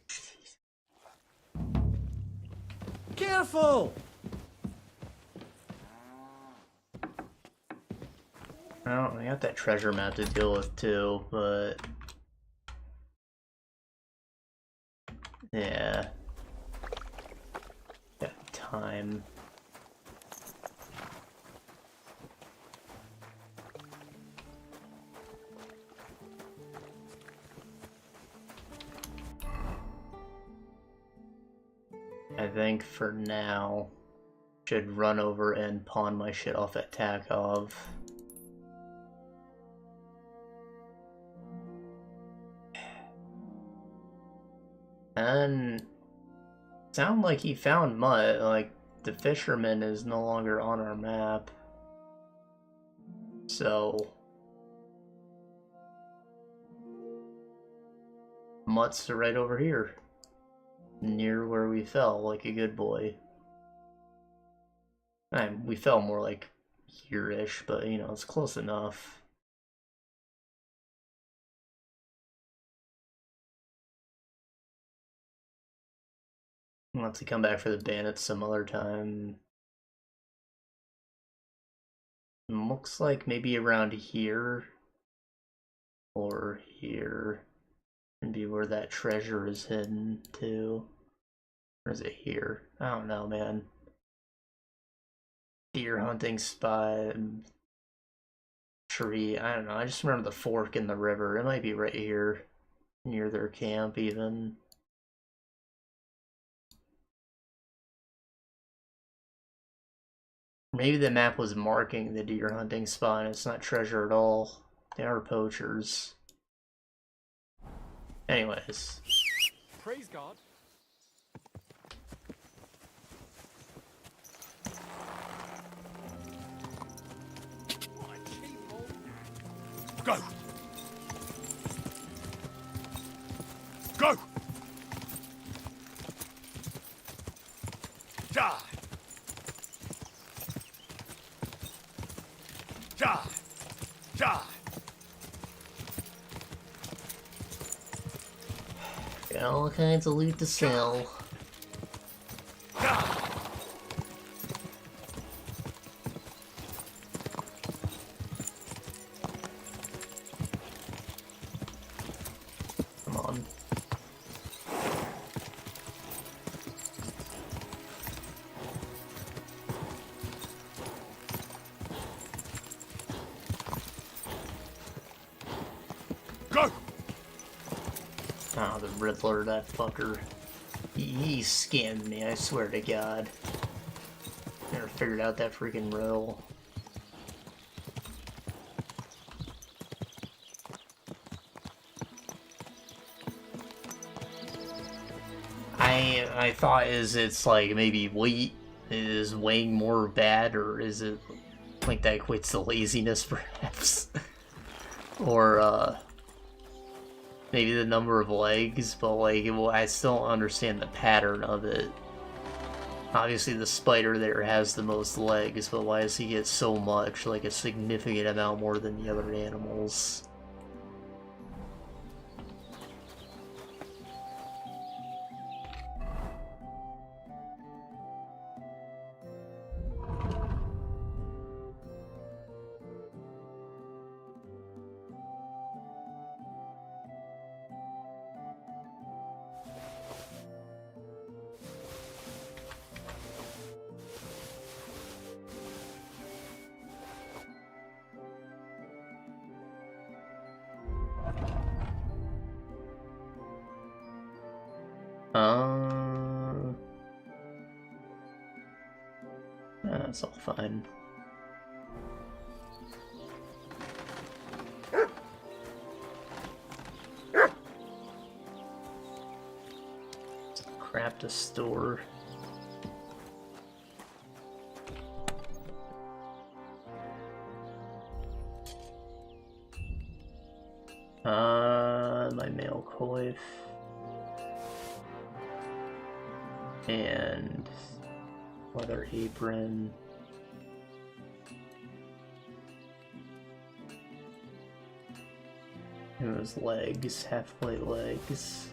Careful! Well, I got that treasure map to deal with too, but... yeah. Got time. I think for now, should run over and pawn my shit off at Takov. And sound like he found Mutt, like the fisherman is no longer on our map. So Mutt's right over here. Near where we fell, like a good boy. We fell more like here-ish, but you know, it's close enough. I'll have to come back for the bandits some other time. Looks like maybe around here or here. Maybe where that treasure is hidden too. Or is it here? I don't know, man. Deer hunting spot. Tree. I don't know. I just remember the fork in the river. It might be right here. Near their camp even. Maybe the map was marking the deer hunting spot and it's not treasure at all. They are poachers. Anyways. Praise God. Go! Go! Die! Die! Die! Got all kinds of loot to sell. Come on. Go! Oh, the Riddler, that fucker. He scammed me, I swear to God. Never figured out that freaking riddle. I thought it's like maybe weight is weighing more bad, or is it like that equates to laziness perhaps? Or maybe the number of legs, but like I still don't understand the pattern of it. Obviously the spider there has the most legs, but why does he get so much, like a significant amount more than the other animals? That's all fine. Crap to store. My mail coif. And leather apron. And those legs, half-plate legs.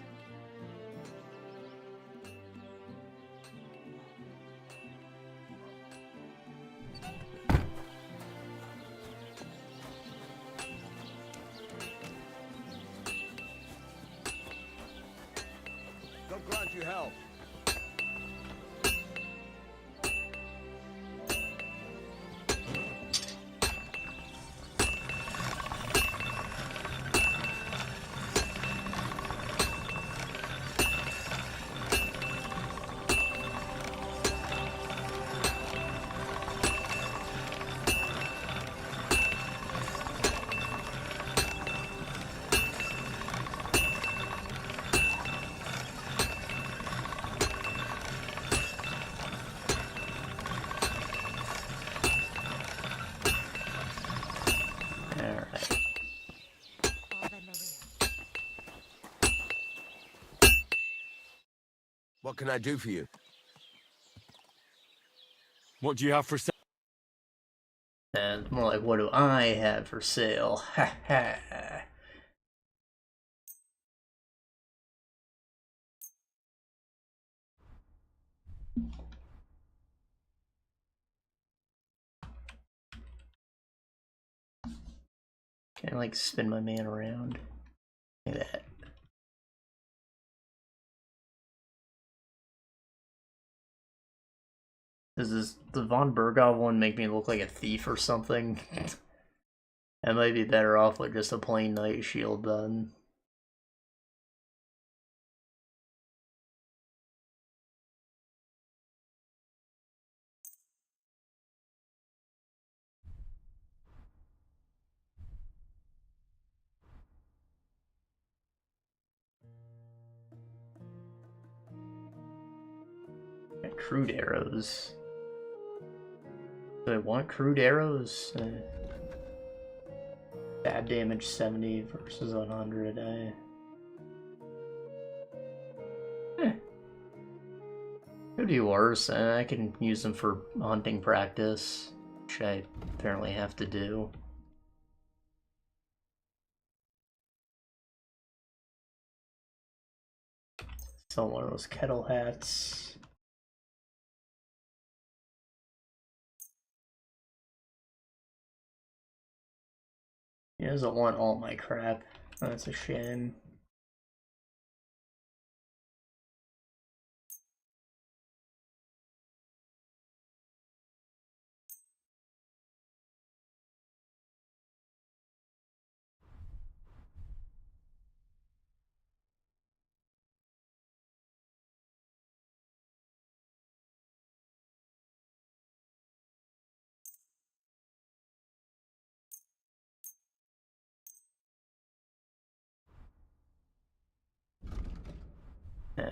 God grant you help. What can I do for you? What do you have for sale? And more like, what do I have for sale? Ha ha. Can I like spin my man around? Look at that. Does the Von Bergov one make me look like a thief or something? I might be better off with just a plain knight shield then. Got crude arrows. Do I want crude arrows? Bad damage 70 versus 100. Could be worse. I can use them for hunting practice, which I apparently have to do. Sell one of those kettle hats. He doesn't want all my crap. That's a shame.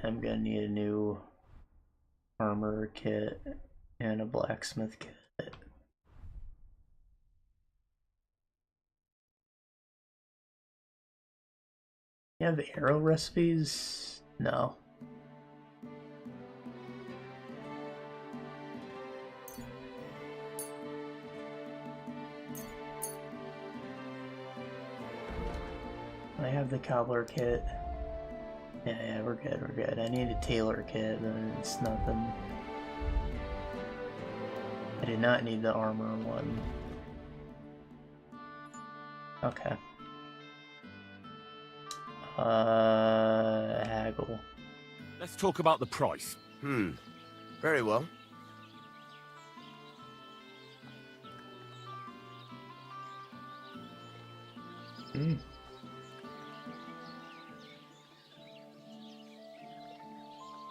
I'm gonna need a new armor kit and a blacksmith kit. You have arrow recipes? No. I have the cobbler kit. Yeah, we're good. I need a tailor kit, but it's nothing. I did not need the armor one. Okay. Haggle. Let's talk about the price. Very well.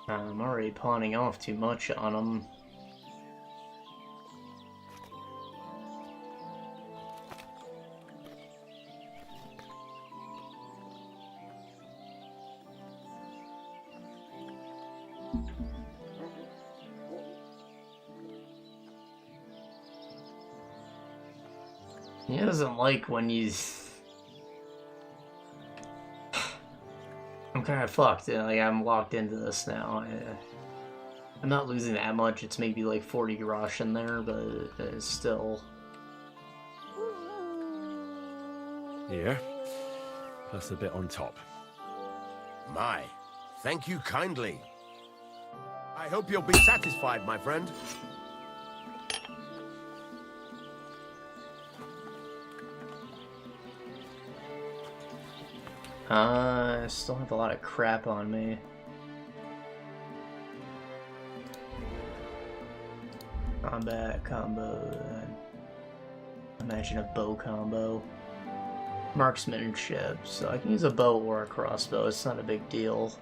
I'm already pawning off too much on them. He doesn't like when you... I'm kind of fucked. Like, I'm locked into this now. I'm not losing that much. It's maybe like 40 grosh in there, but it's still... Here. Plus a bit on top. My, thank you kindly. I hope you'll be satisfied, my friend. I still have a lot of crap on me. Combat combo. Imagine a bow combo. Marksmanship, so I can use a bow or a crossbow, it's not a big deal.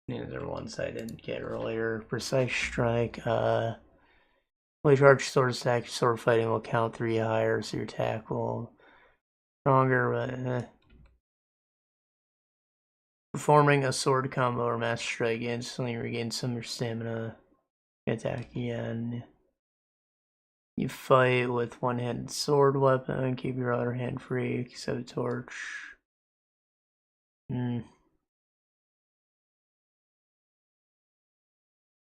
These are ones I didn't get earlier. Precise strike, fully charged sword attack, sword fighting will count 3 higher, so your attack will stronger, but performing a sword combo or master strike instantly regain some of your stamina. Attack again. You fight with one-handed sword weapon, keep your other hand free, except a torch.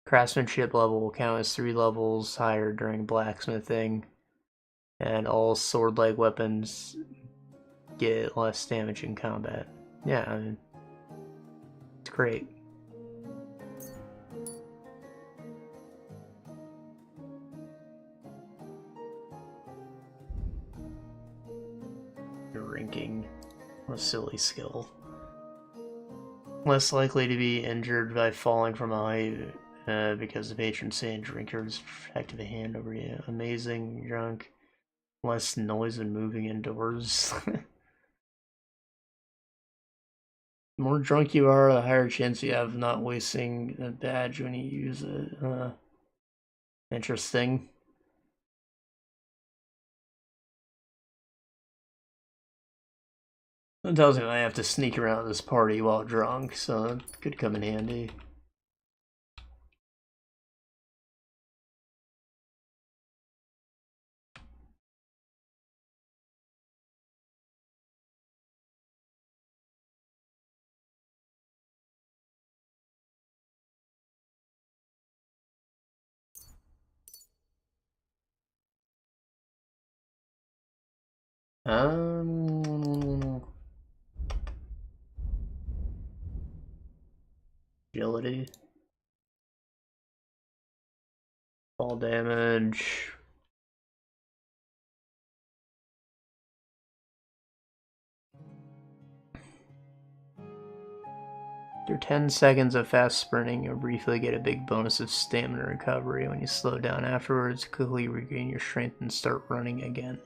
Craftsmanship level will count as 3 levels higher during blacksmithing, and all sword-like weapons get less damage in combat. Yeah, I mean, it's great. Drinking, a silly skill. Less likely to be injured by falling from a height. Because the patron saint drinkers active a hand over you. Amazing drunk. Less noise when moving indoors. The more drunk you are, the higher chance you have of not wasting a badge when you use it. Interesting. It tells me I have to sneak around this party while drunk, so it could come in handy. Agility. Fall damage. After 10 seconds of fast sprinting, you'll briefly get a big bonus of stamina recovery. When you slow down afterwards, quickly regain your strength and start running again.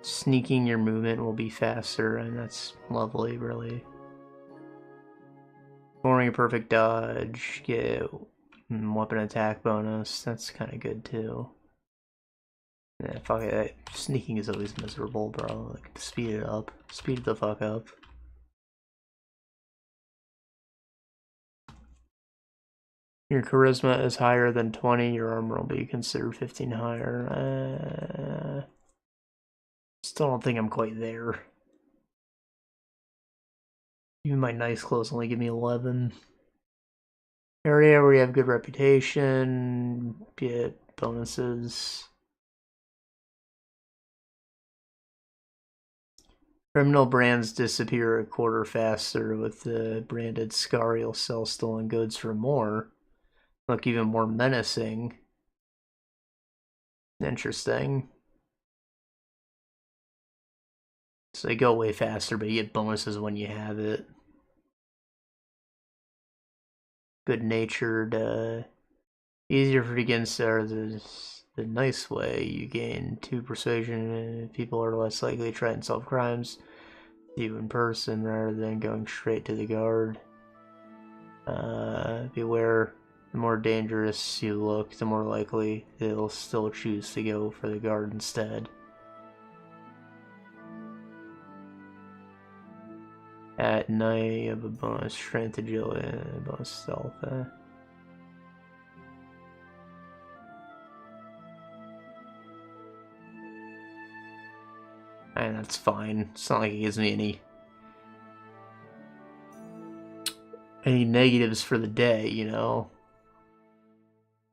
Sneaking your movement will be faster, and that's lovely, really. Forming a perfect dodge, get weapon attack bonus, that's kind of good too. Yeah, fuck it, sneaking is always miserable, bro. Like, speed it up. Speed it the fuck up. Your charisma is higher than 20, your armor will be considered 15 higher. Still don't think I'm quite there. Even my nice clothes only give me 11. Area where you have good reputation, get bonuses. Criminal brands disappear a quarter faster. With the branded scar, you'll sell stolen goods for more. Look even more menacing. Interesting. So they go way faster, but you get bonuses when you have it. Good-natured, easier for against are the nice way. You gain 2 persuasion, and people are less likely to try and solve crimes with you in person rather than going straight to the guard. Beware, the more dangerous you look, the more likely they'll still choose to go for the guard instead. At night, you have a bonus strength, agility, and a bonus stealth. And that's fine. It's not like it gives me any negatives for the day, you know.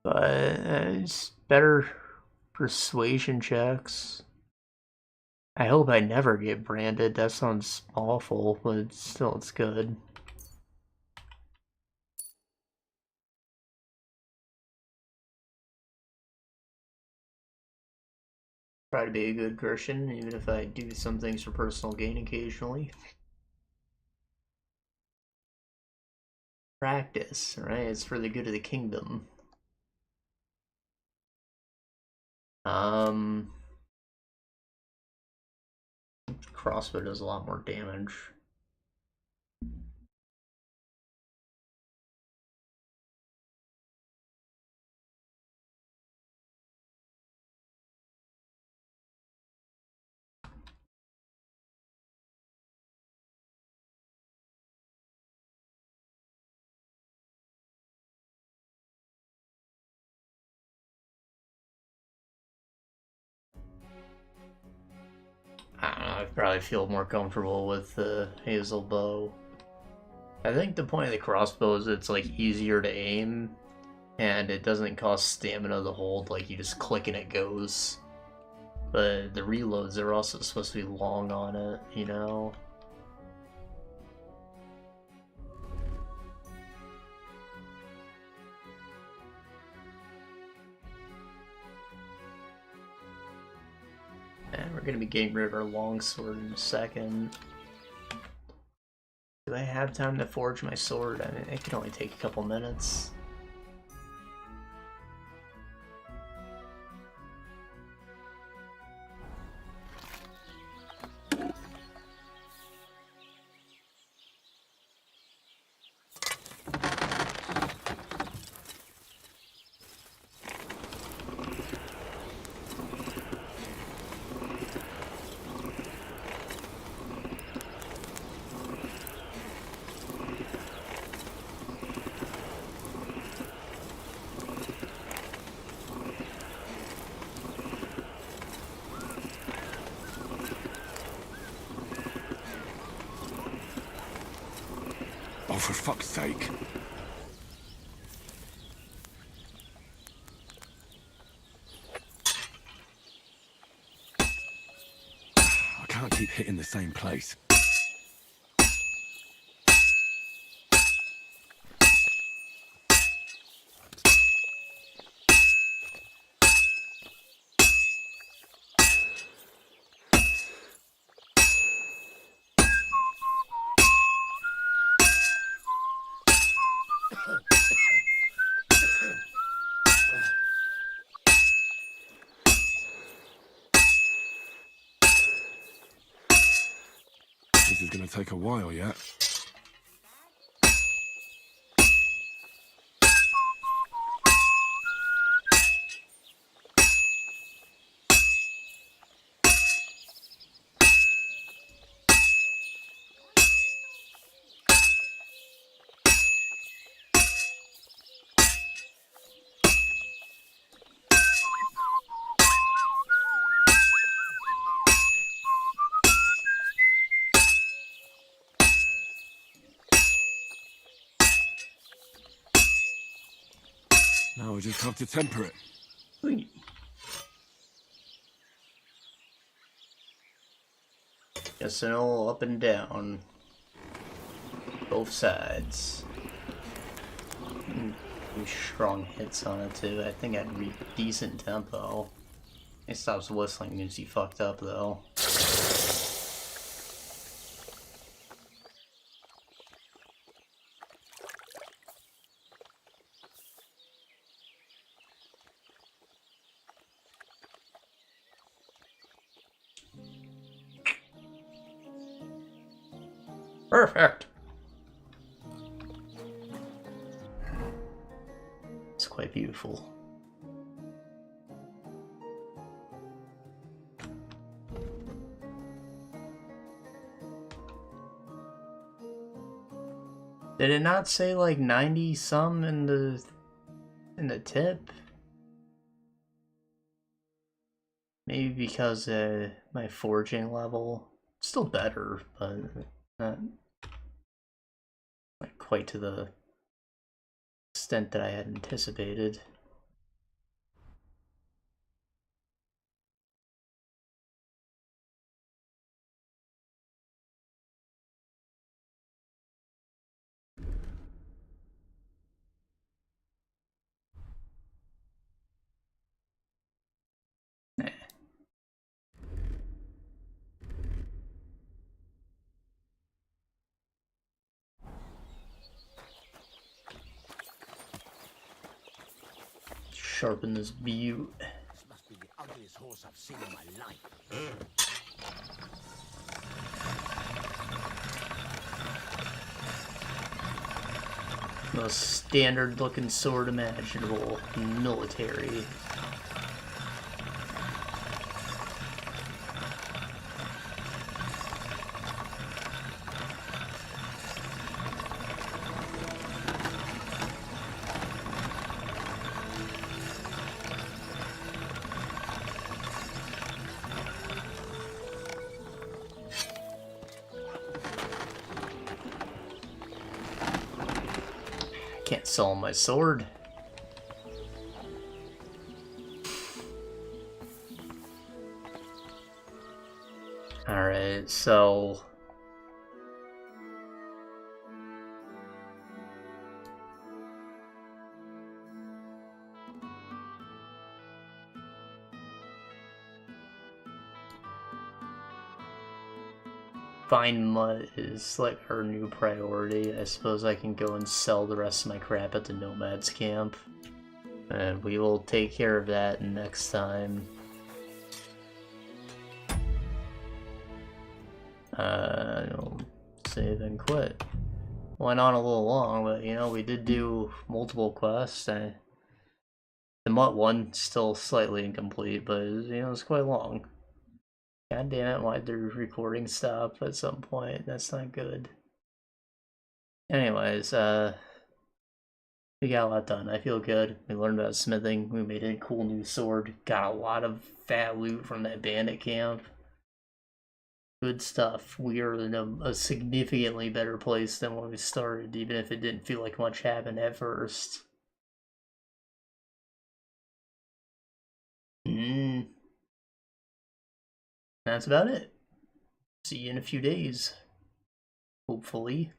But it's better persuasion checks. I hope I never get branded. That sounds awful, but still, it's good. Try to be a good Christian, even if I do some things for personal gain occasionally. Practice, right? It's for the good of the kingdom. Crossbow does a lot more damage. I don't know, I probably feel more comfortable with the hazel bow. I think the point of the crossbow is it's like easier to aim, and it doesn't cost stamina to hold, like you just click and it goes. But the reloads are also supposed to be long on it, you know? And we're gonna be getting rid of our longsword in a second. Do I have time to forge my sword? I mean, it can only take a couple minutes. Oh, for fuck's sake. I can't keep hitting the same place. This is gonna take a while yet. Now I just have to temper it. Just an old up and down. Both sides. Strong hits on it too. I think I'd read decent tempo. It stops whistling as you fucked up though. Perfect. It's quite beautiful. Did it not say like 90 some in the tip? Maybe because my forging level still better, but not quite to the extent that I had anticipated. Sharpen this butte. This must be the ugliest horse I've seen in my life. Most standard looking sword imaginable. Military. Can't sell my sword. Alright, so find Mutt is like our new priority. I suppose I can go and sell the rest of my crap at the Nomads camp. And we will take care of that next time. Save and quit. Went on a little long, but you know, we did do multiple quests. The Mutt one still slightly incomplete, but you know, it's quite long. God damn it, why'd the recording stop at some point? That's not good. Anyways, we got a lot done. I feel good. We learned about smithing. We made a cool new sword. Got a lot of fat loot from that bandit camp. Good stuff. We are in a significantly better place than when we started, even if it didn't feel like much happened at first. That's about it. See you in a few days. Hopefully.